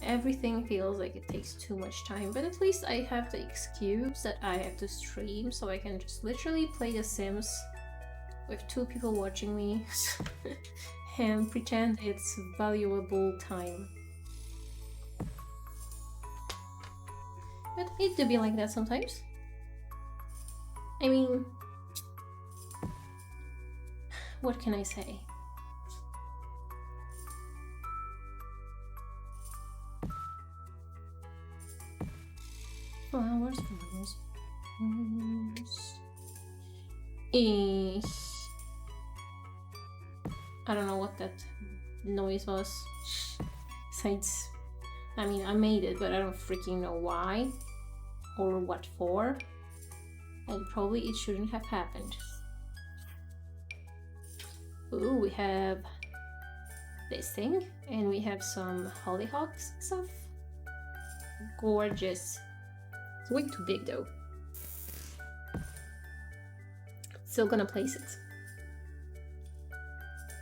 everything feels like it takes too much time, but at least I have the excuse that I have to stream, so I can just literally play The Sims with 2 people watching me and pretend it's valuable time. But it do be like that sometimes. I mean, what can I say? Flowers, flowers, flowers. I don't know what that noise was. Besides, I mean, I made it, but I don't freaking know why or what for. And probably it shouldn't have happened. Ooh, we have this thing, and we have some hollyhocks stuff. Gorgeous. It's way too big though. Still gonna place it.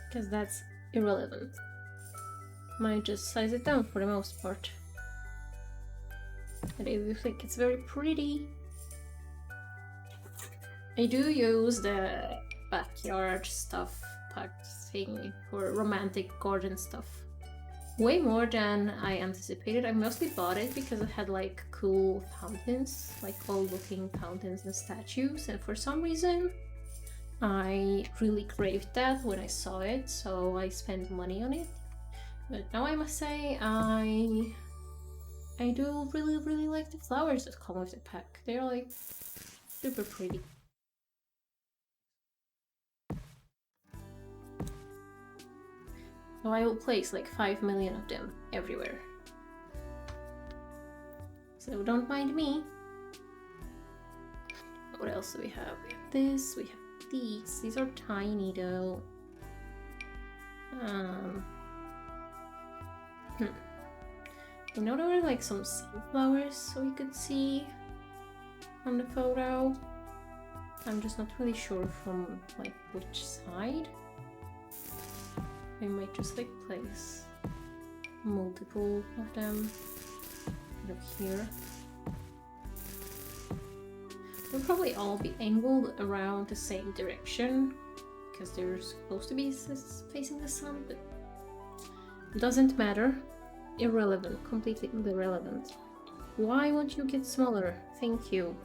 Because that's irrelevant. Might just size it down for the most part. But I do think it's very pretty. I do use the backyard stuff pack thing for romantic garden stuff. Way more than I anticipated. I mostly bought it because it had like cool fountains, like old looking fountains and statues, and for some reason I really craved that when I saw it, so I spent money on it. But now I must say I do really like the flowers that come with the pack. They're like super pretty. So I will place like 5 million of them everywhere. So don't mind me. What else do we have? We have this, we have these. These are tiny though. You know, there were like some sunflowers we could see on the photo. I'm just not really sure from like which side. I might just like place multiple of them right here. They'll probably all be angled around the same direction because they're supposed to be facing the sun, but it doesn't matter. Irrelevant, completely irrelevant. Why won't you get smaller? Thank you.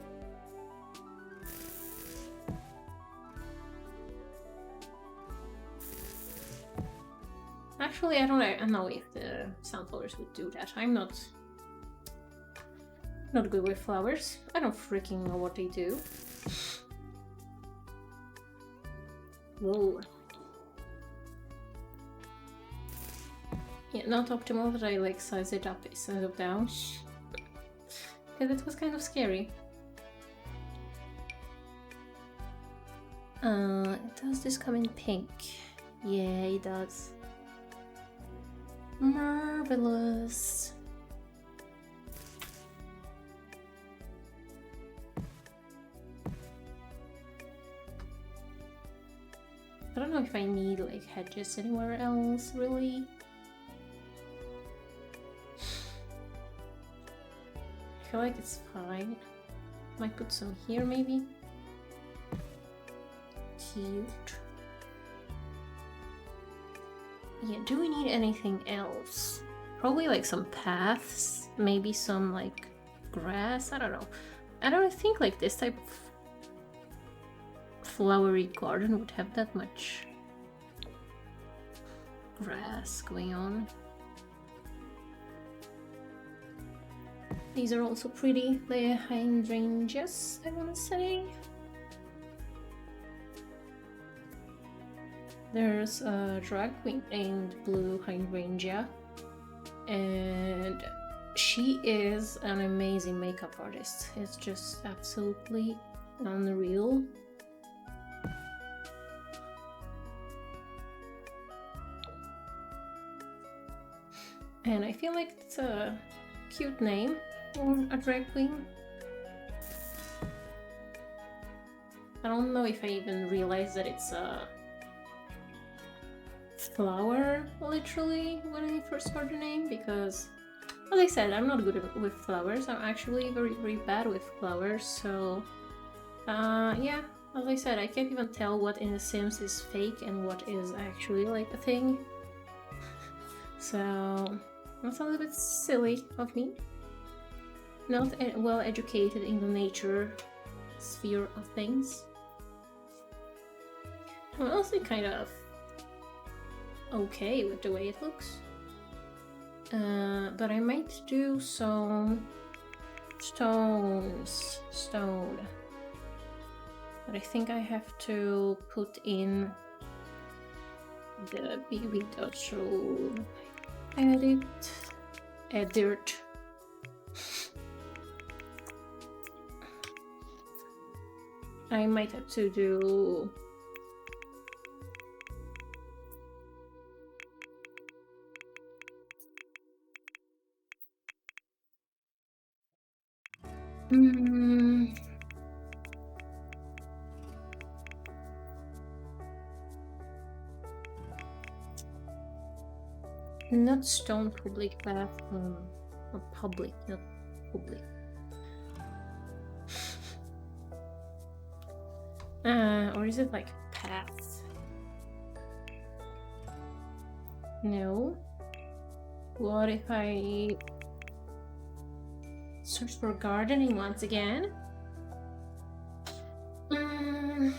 Actually, I don't know if the sunflowers would do that. I'm not good with flowers. I don't freaking know what they do. Whoa. Yeah, not optimal that I like size it up instead of down. Because it was kind of scary. Does this come in pink? Yeah, it does. Marvelous. I don't know if I need like hedges anywhere else, really. I feel like it's fine. Might put some here maybe. Cute. Yeah, do we need anything else? Probably like some paths, maybe some like grass, I don't know. I don't think like this type of flowery garden would have that much grass going on. These are also pretty, the hydrangeas, I want to say. There's a drag queen named Blue Hydrangea, and She is an amazing makeup artist. It's just absolutely unreal. And I feel like it's a cute name for a drag queen. I don't know if I even realized that it's a flower, literally, when I first heard the name, because, as I said, I'm not good with flowers. I'm actually very, very bad with flowers, so, yeah, as I said, I can't even tell what in The Sims is fake and what is actually, like, a thing. So, that's a little bit silly of me. Not well educated in the nature sphere of things. I'm also kind of okay with the way it looks. But I might do some stone. But I think I have to put in the BB.show edit. I might have to do not stone public bathroom, or public, not public. Or is it like paths? No. What if I search for gardening once again? Or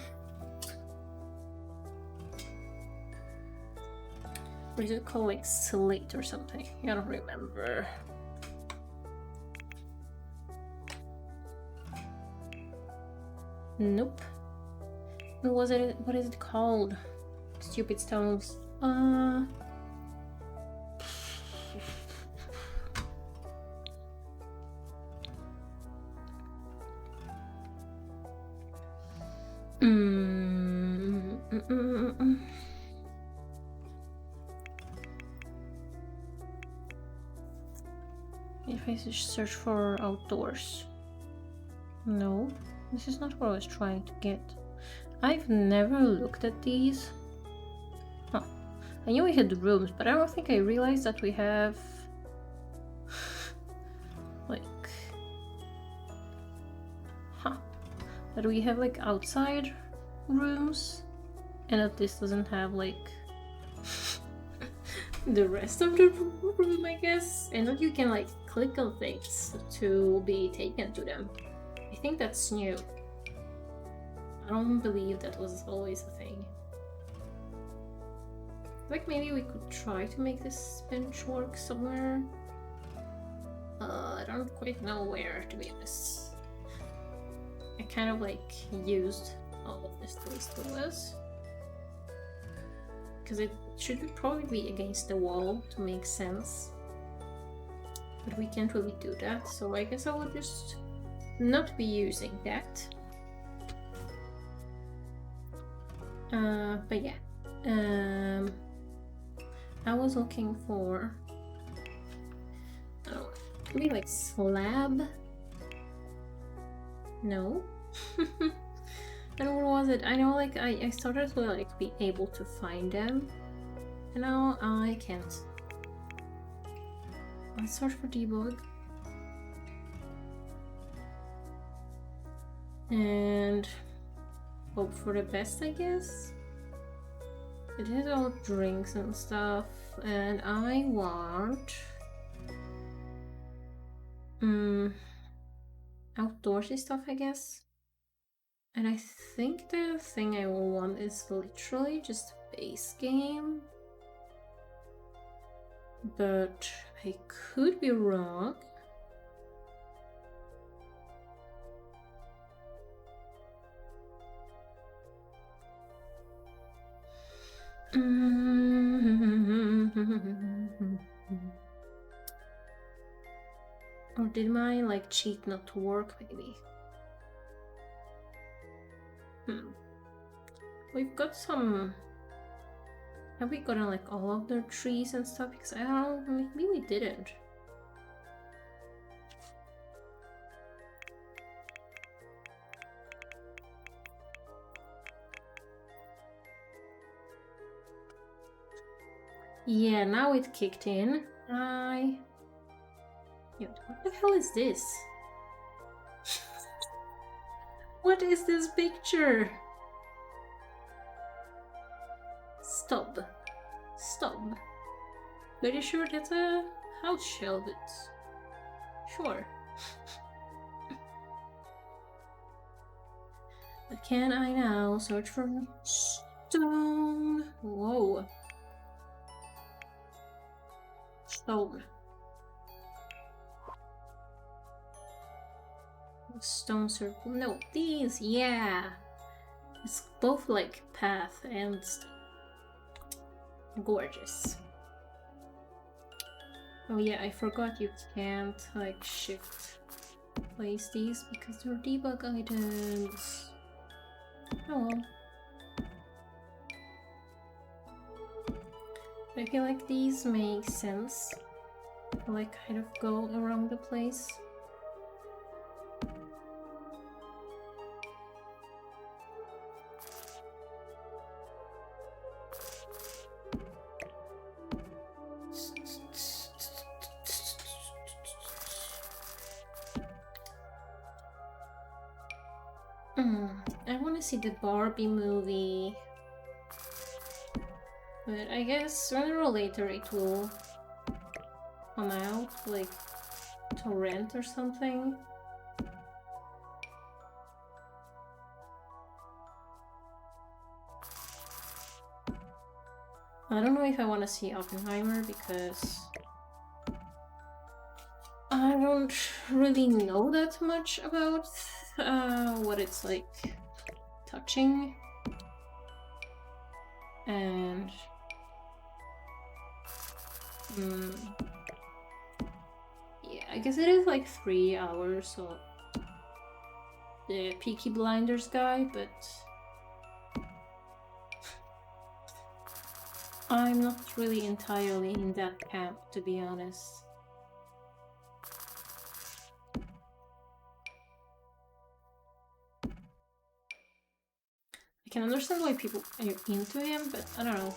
is it called like slate or something? I don't remember. Nope. What is it called? Stupid stones. If I search for outdoors. No, this is not what I was trying to get. I've never looked at these. Huh. I knew we had the rooms, but I don't think I realized that we have like that we have like outside rooms, and that this doesn't have like the rest of the room, I guess, and that you can like click on things to be taken to them. I think that's new. I don't believe that was always a thing. Like maybe we could try to make this bench work somewhere. I don't quite know where, to be honest. I kind of like used all of this list with us. Because it should probably be against the wall to make sense. But we can't really do that, so I guess I will just not be using that. But yeah. I was looking for maybe like slab. No. And what was it? I know like I started to like be able to find them. And now I can't. Let's search for debug. And hope for the best, I guess. It has all drinks and stuff, and I want outdoorsy stuff, I guess. And I think the thing I want is literally just a base game. But I could be wrong. did my like cheat not work maybe? We've got some... Have we gotten like all of the trees and stuff? Because I don't know, maybe we didn't. Yeah, now it kicked in. Yeah, what the hell is this? What is this picture? Stop. Stop. Pretty sure that's a house shell, but sure. But can I now search for stone? Whoa. Stone. Stone circle. No, these, yeah. It's both like path and gorgeous. Oh yeah, I forgot you can't like shift place these because they're debug items. Oh well. I feel like these make sense. Like kind of go around the place. I want to see the Barbie movie. But I guess sooner or later it will come out, like to rent or something. I don't know if I want to see Oppenheimer because I don't really know that much about what it's like touching, and yeah, I guess it is like 3 hours, so the Peaky Blinders guy, but I'm not really entirely in that camp, to be honest. I can understand why people are into him, but I don't know.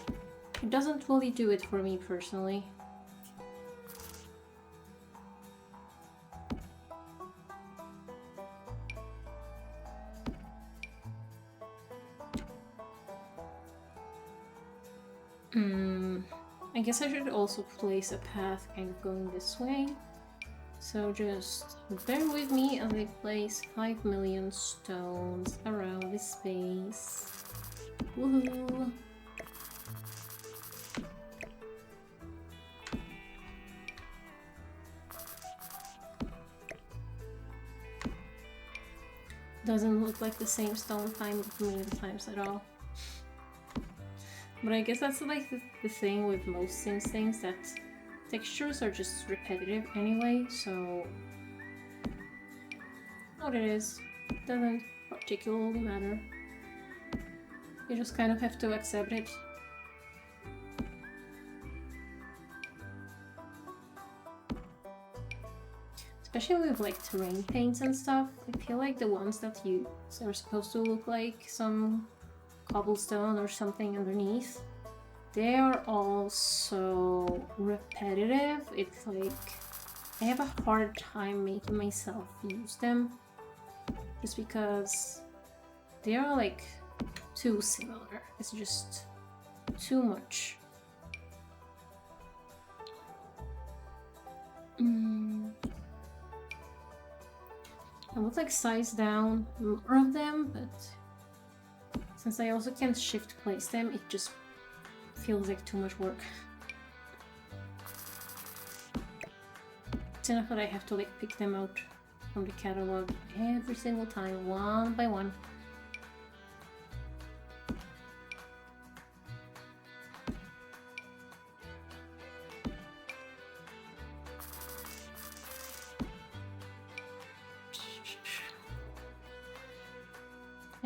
It doesn't really do it for me personally. I guess I should also place a path kind of going this way. So just bear with me as I place 5 million stones around this space. Woohoo! Doesn't look like the same stone 5 million times at all. But I guess that's like the thing with most Sims things, that textures are just repetitive anyway, so what it is doesn't particularly matter. You just kind of have to accept it. Especially with like terrain paints and stuff, I feel like the ones that are supposed to look like some cobblestone or something underneath, they are all so repetitive. It's like I have a hard time making myself use them just because they are like too similar. It's just too much. I would like size down more of them, but since I also can't shift place them, it just feels like too much work. It's enough that I have to like pick them out from the catalog every single time, one by one.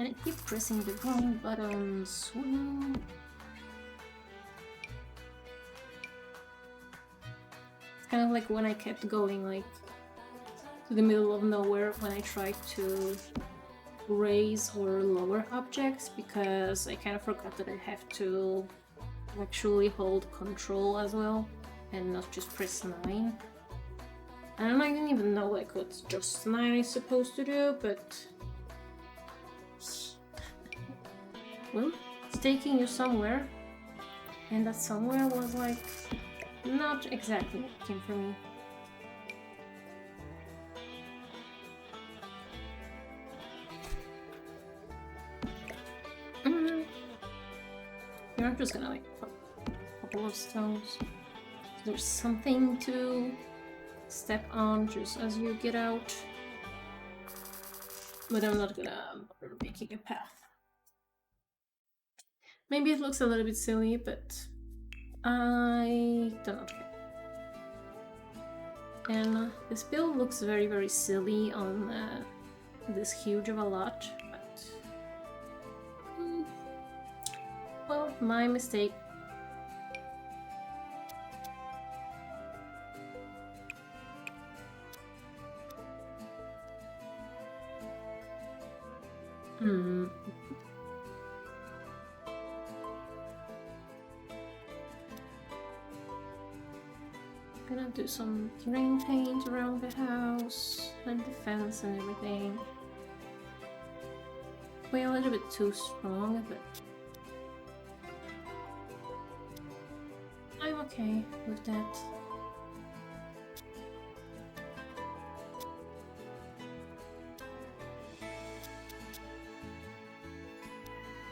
And I keep pressing the wrong buttons. It's kind of like when I kept going like to the middle of nowhere when I tried to raise or lower objects, because I kind of forgot that I have to actually hold control as well and not just press 9. I don't even know like what just 9 is supposed to do, but well, it's taking you somewhere, and that somewhere was like not exactly working for me. I'm just gonna like put a couple of stones. So there's something to step on just as you get out. But I'm not gonna bother making a path. Maybe it looks a little bit silly, but I do not care. And this build looks very, very silly on this huge of a lot, but well, my mistake. Gonna do some terrain paint around the house and the fence and everything. Way a little bit too strong, but I'm okay with that.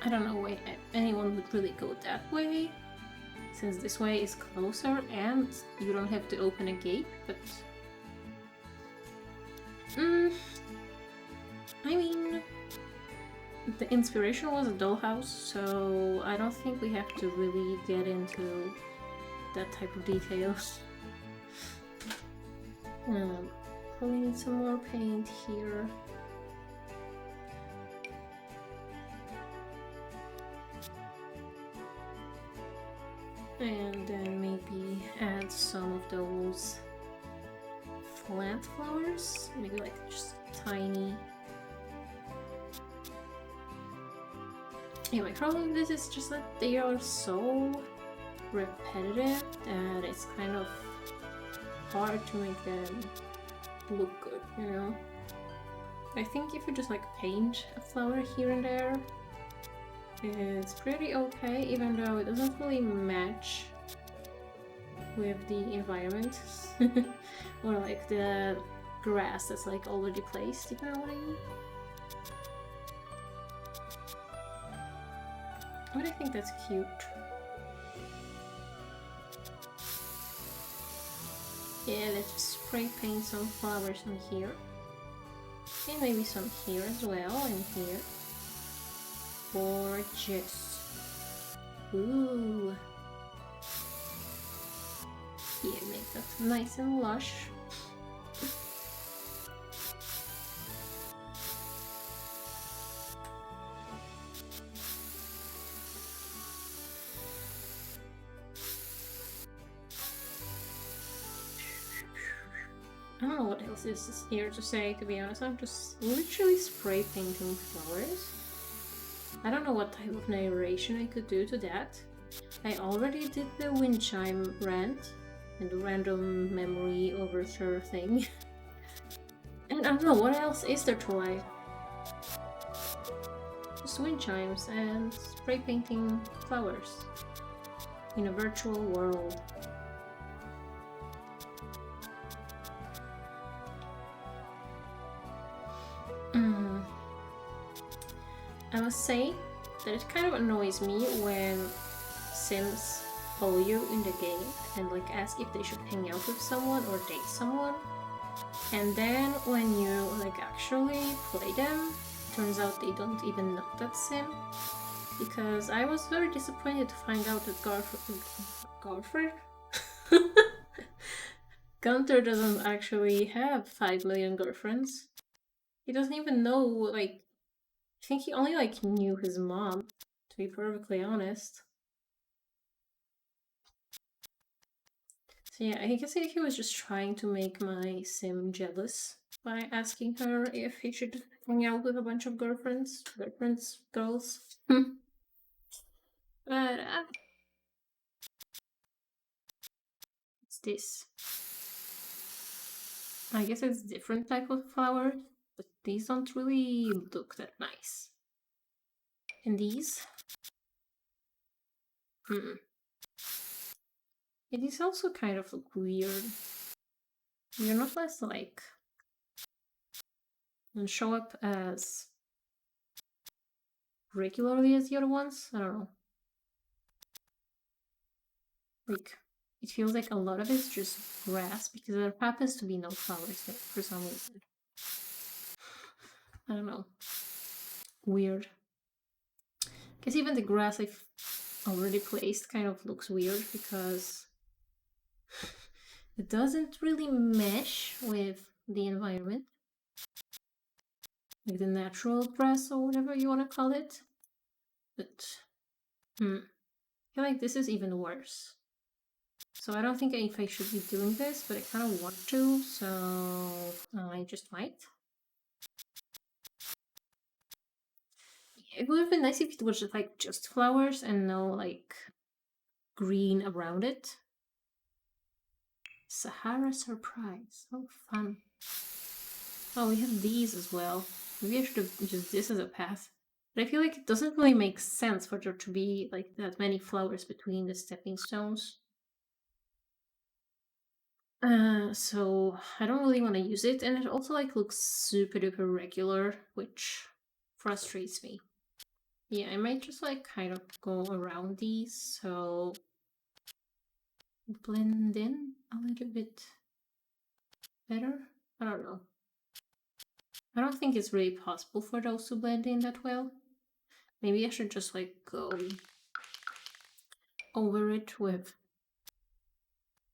I don't know why anyone would really go that way, since this way is closer and you don't have to open a gate, but I mean, the inspiration was a dollhouse, so I don't think we have to really get into that type of details. Probably need some more paint here. And then maybe add some of those plant flowers, maybe like just tiny. Anyway, probably this is just that they are so repetitive that it's kind of hard to make them look good, you know? I think if you just like paint a flower here and there, it's pretty okay, even though it doesn't really match with the environment or like the grass that's like already placed, if you know what I mean. But I think that's cute. Yeah, let's just spray paint some flowers in here. And maybe some here as well, and here. Gorgeous. Ooh. Yeah, make that nice and lush. I don't know what else is here to say, to be honest. I'm just literally spray painting flowers. I don't know what type of narration I could do to that. I already did the wind chime rant and the random memory overture thing. And I don't know, what else is there to like? Just wind chimes and spray painting flowers in a virtual world. I must say that it kind of annoys me when Sims follow you in the game and like ask if they should hang out with someone or date someone, and then when you like actually play them, turns out they don't even know that Sim. Because I was very disappointed to find out that Gunther doesn't actually have 5 million girlfriends. He doesn't even know like I think he only like knew his mom, to be perfectly honest. So yeah, I guess he was just trying to make my sim jealous by asking her if he should hang out with a bunch of girls. But what's this? I guess it's different type of flower, but these don't really look that nice. And these? Yeah, these also kind of look weird. They're not less like and show up as regularly as the other ones. I don't know. Like, it feels like a lot of it's just grass because there happens to be no flowers there for some reason. I don't know. Weird. Guess even the grass I've already placed kind of looks weird because it doesn't really mesh with the environment. Like the natural grass or whatever you want to call it. But I feel like this is even worse. So I don't think if I should be doing this, but I kind of want to, so I just might. It would have been nice if it was just flowers and no like green around it. Sahara surprise. Oh, fun. Oh, we have these as well. Maybe I should have used this as a path. But I feel like it doesn't really make sense for there to be like that many flowers between the stepping stones. So I don't really want to use it, and it also like looks super duper regular, which frustrates me. Yeah, I might just like kind of go around these so blend in a little bit better. I don't know. I don't think it's really possible for those to blend in that well. Maybe I should just like go over it with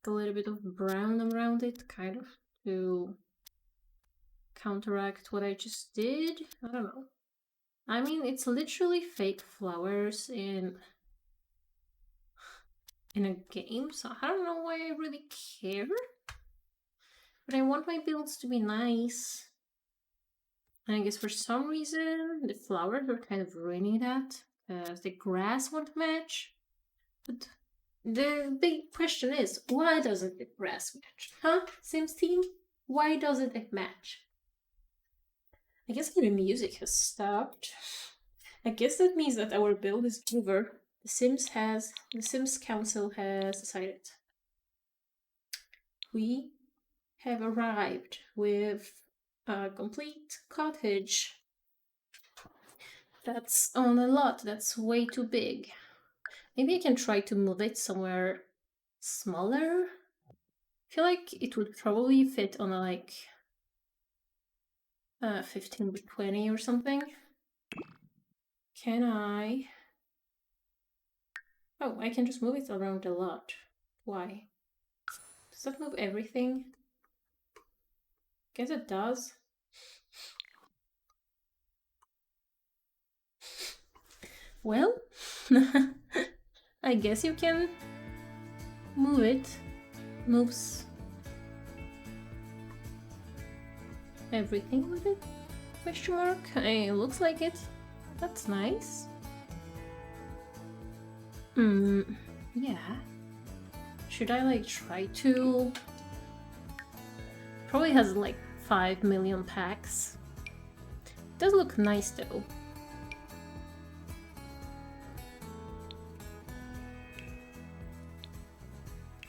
a little bit of brown around it, kind of, to counteract what I just did. I don't know. I mean, it's literally fake flowers in a game, so I don't know why I really care. But I want my builds to be nice. And I guess for some reason, the flowers are kind of ruining that. The grass won't match. But the big question is, why doesn't the grass match? Huh, Sims team? Why doesn't it match? I guess the music has stopped. I guess that means that our build is over. The Sims Council has decided. We have arrived with a complete cottage. That's on a lot. That's way too big. Maybe I can try to move it somewhere smaller. I feel like it would probably fit on a 15 by 20 or something. Can I? Oh, I can just move it around a lot. Why? Does that move everything? Guess it does. Well, I guess you can move it. Moves everything with it? Question mark? It looks like it. That's nice. Yeah. Should I try to? Probably has 5 million packs. It does look nice though.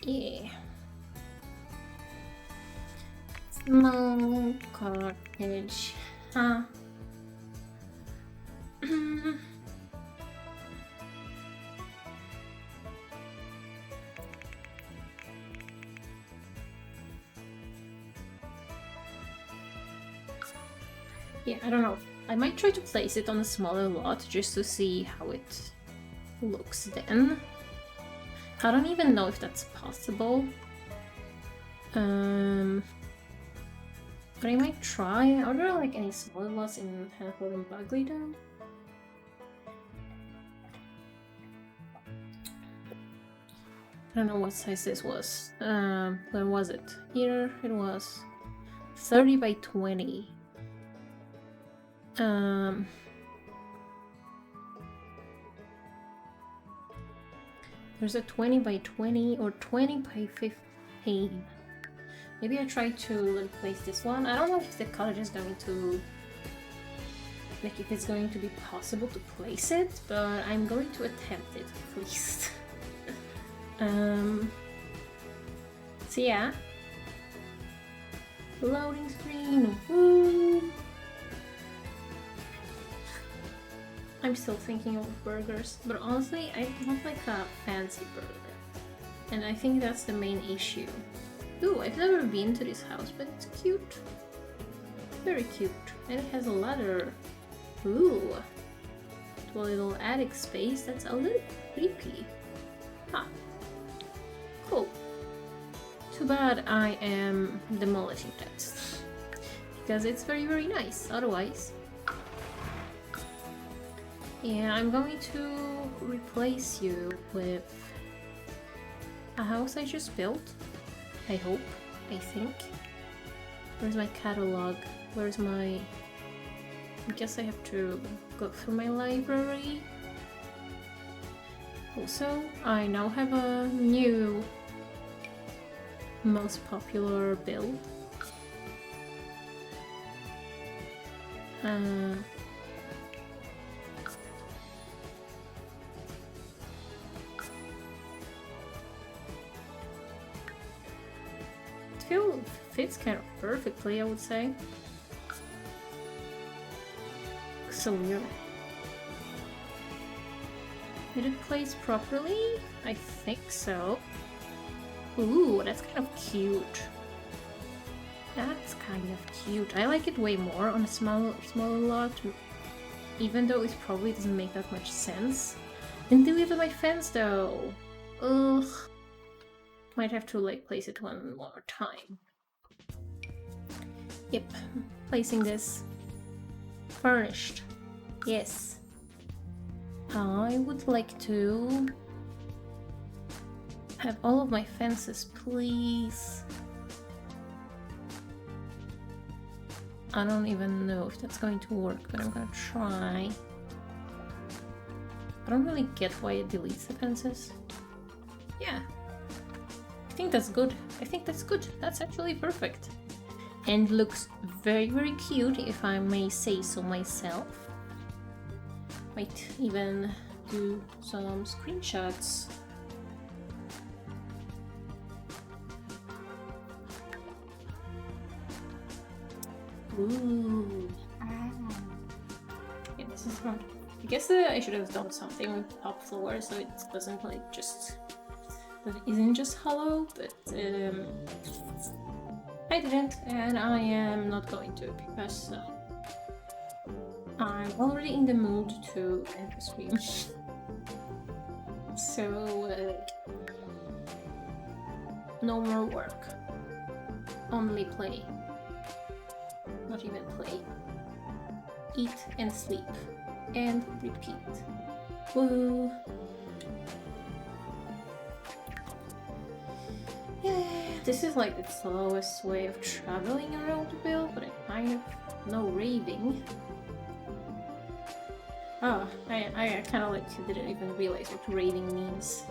Yeah. Small cottage. Huh. Yeah, I don't know. I might try to place it on a smaller lot just to see how it looks then. I don't even know if that's possible. But I might try. Are there like any smaller lots in Hanford and Bagley though? I don't know what size this was. Where was it? Here it was 30 by 20. There's a 20 by 20 or 20 by 15. Maybe I try to replace this one. I don't know if the cottage is going to... like if it's going to be possible to place it, but I'm going to attempt it at least. So yeah. Loading screen. Woo! I'm still thinking of burgers, but honestly, I want like a fancy burger. And I think that's the main issue. Ooh, I've never been to this house, but it's cute. Very cute. And it has a ladder. Ooh. To a little attic space that's a little creepy. Huh. Cool. Too bad I am demolishing that. Because it's very, very nice otherwise. Yeah, I'm going to replace you with a house I just built. I hope. I think. Where's my catalog? Where's my... I guess I have to go through my library. Also, I now have a new most popular build. It fits kind of perfectly, I would say. So weird. Did it place properly? I think so. Ooh, that's kind of cute. That's kind of cute. I like it way more on a smaller lot, even though it probably doesn't make that much sense. Didn't deliver my fence though. Ugh. Might have to like place it one more time. Yep, placing this. Furnished. Yes. I would like to have all of my fences, please. I don't even know if that's going to work, but I'm gonna try. I don't really get why it deletes the fences. Yeah. I think that's good. I think that's good. That's actually perfect. And looks very, very cute, if I may say so myself. Might even do some screenshots. Ooh. Yeah, this is not... I guess I should have done something with the top floor so it doesn't like just... that it isn't just hollow, but I didn't, and I am not going to because I'm already in the mood to end the stream. So no more work, only play. Not even play. Eat and sleep and repeat. Woo! Yeah, this is like the slowest way of traveling around the build, but I kind of no raving. Oh, I kind of like didn't even realize what raving means.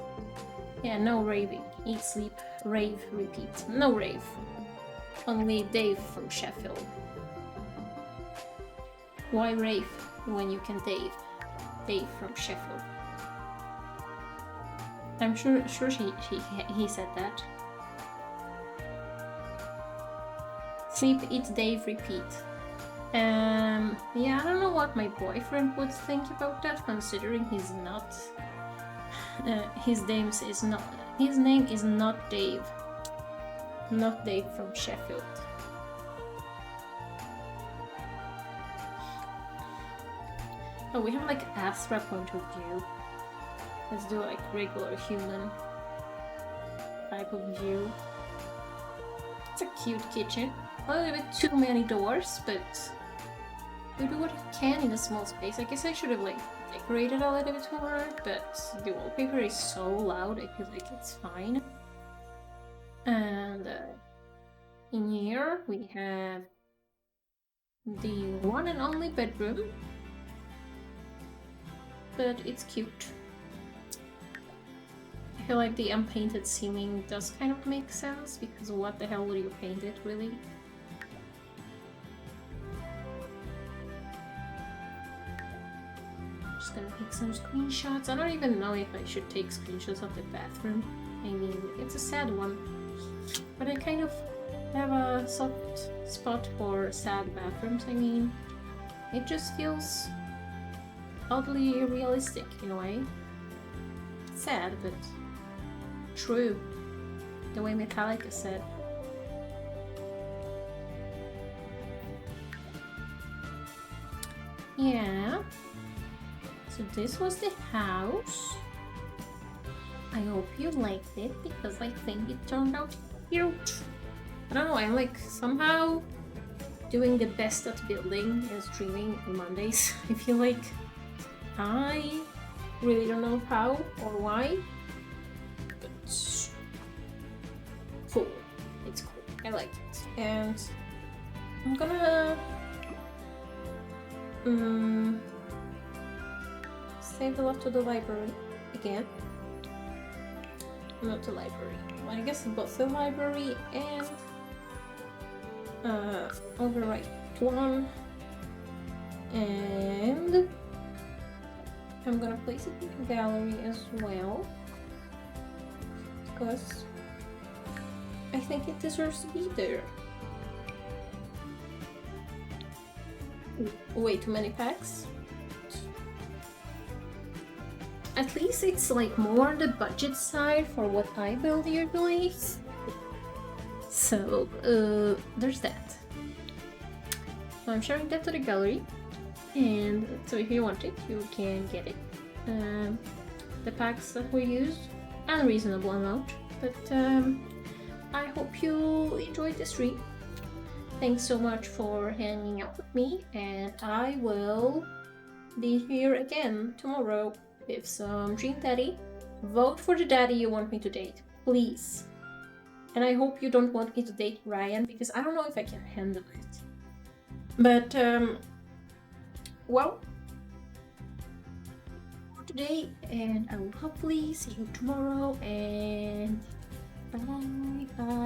Yeah, no raving. Eat, sleep, rave, repeat. No rave. Only Dave from Sheffield. Why rave when you can Dave? Dave from Sheffield. I'm sure he said that. Sleep, eat, Dave, repeat. Yeah, I don't know what my boyfriend would think about that, considering he's not. His name is not Dave. Not Dave from Sheffield. Oh, we have like Astra point of view. Let's do like regular human type of view. It's a cute kitchen. a little bit too many doors, but you do what you can in a small space. I guess I should have like decorated a little bit more, but the wallpaper is so loud, I feel like it's fine. And in here we have the one and only bedroom, but it's cute. I feel like the unpainted ceiling does kind of make sense, because what the hell would you paint it, really? I'm just gonna take some screenshots. I don't even know if I should take screenshots of the bathroom. I mean, it's a sad one, but I kind of have a soft spot for sad bathrooms. I mean, it just feels oddly realistic in a way. Sad, but true. The way Metallica said. Yeah. So this was the house. I hope you liked it, because I think it turned out cute. I don't know, I'm like somehow doing the best at building and streaming on Mondays. I feel like I really don't know how or why, but cool. It's cool. I like it. And I'm gonna save the lot to the library again. Not the library. Well, I guess both the library and overwrite one, and I'm gonna place it in the gallery as well, because I think it deserves to be there. Way too many packs. At least it's like more on the budget side for what I build usually. So there's that. So I'm sharing that to the gallery, and so if you want it, you can get it. The packs that we used, unreasonable amount, but I hope you enjoyed the stream. Thanks so much for hanging out with me, and I will be here again tomorrow with some Dream Daddy. Vote for the daddy you want me to date, please. And I hope you don't want me to date Ryan, because I don't know if I can handle it. But, well, for today, and I will hopefully see you tomorrow, and bye bye.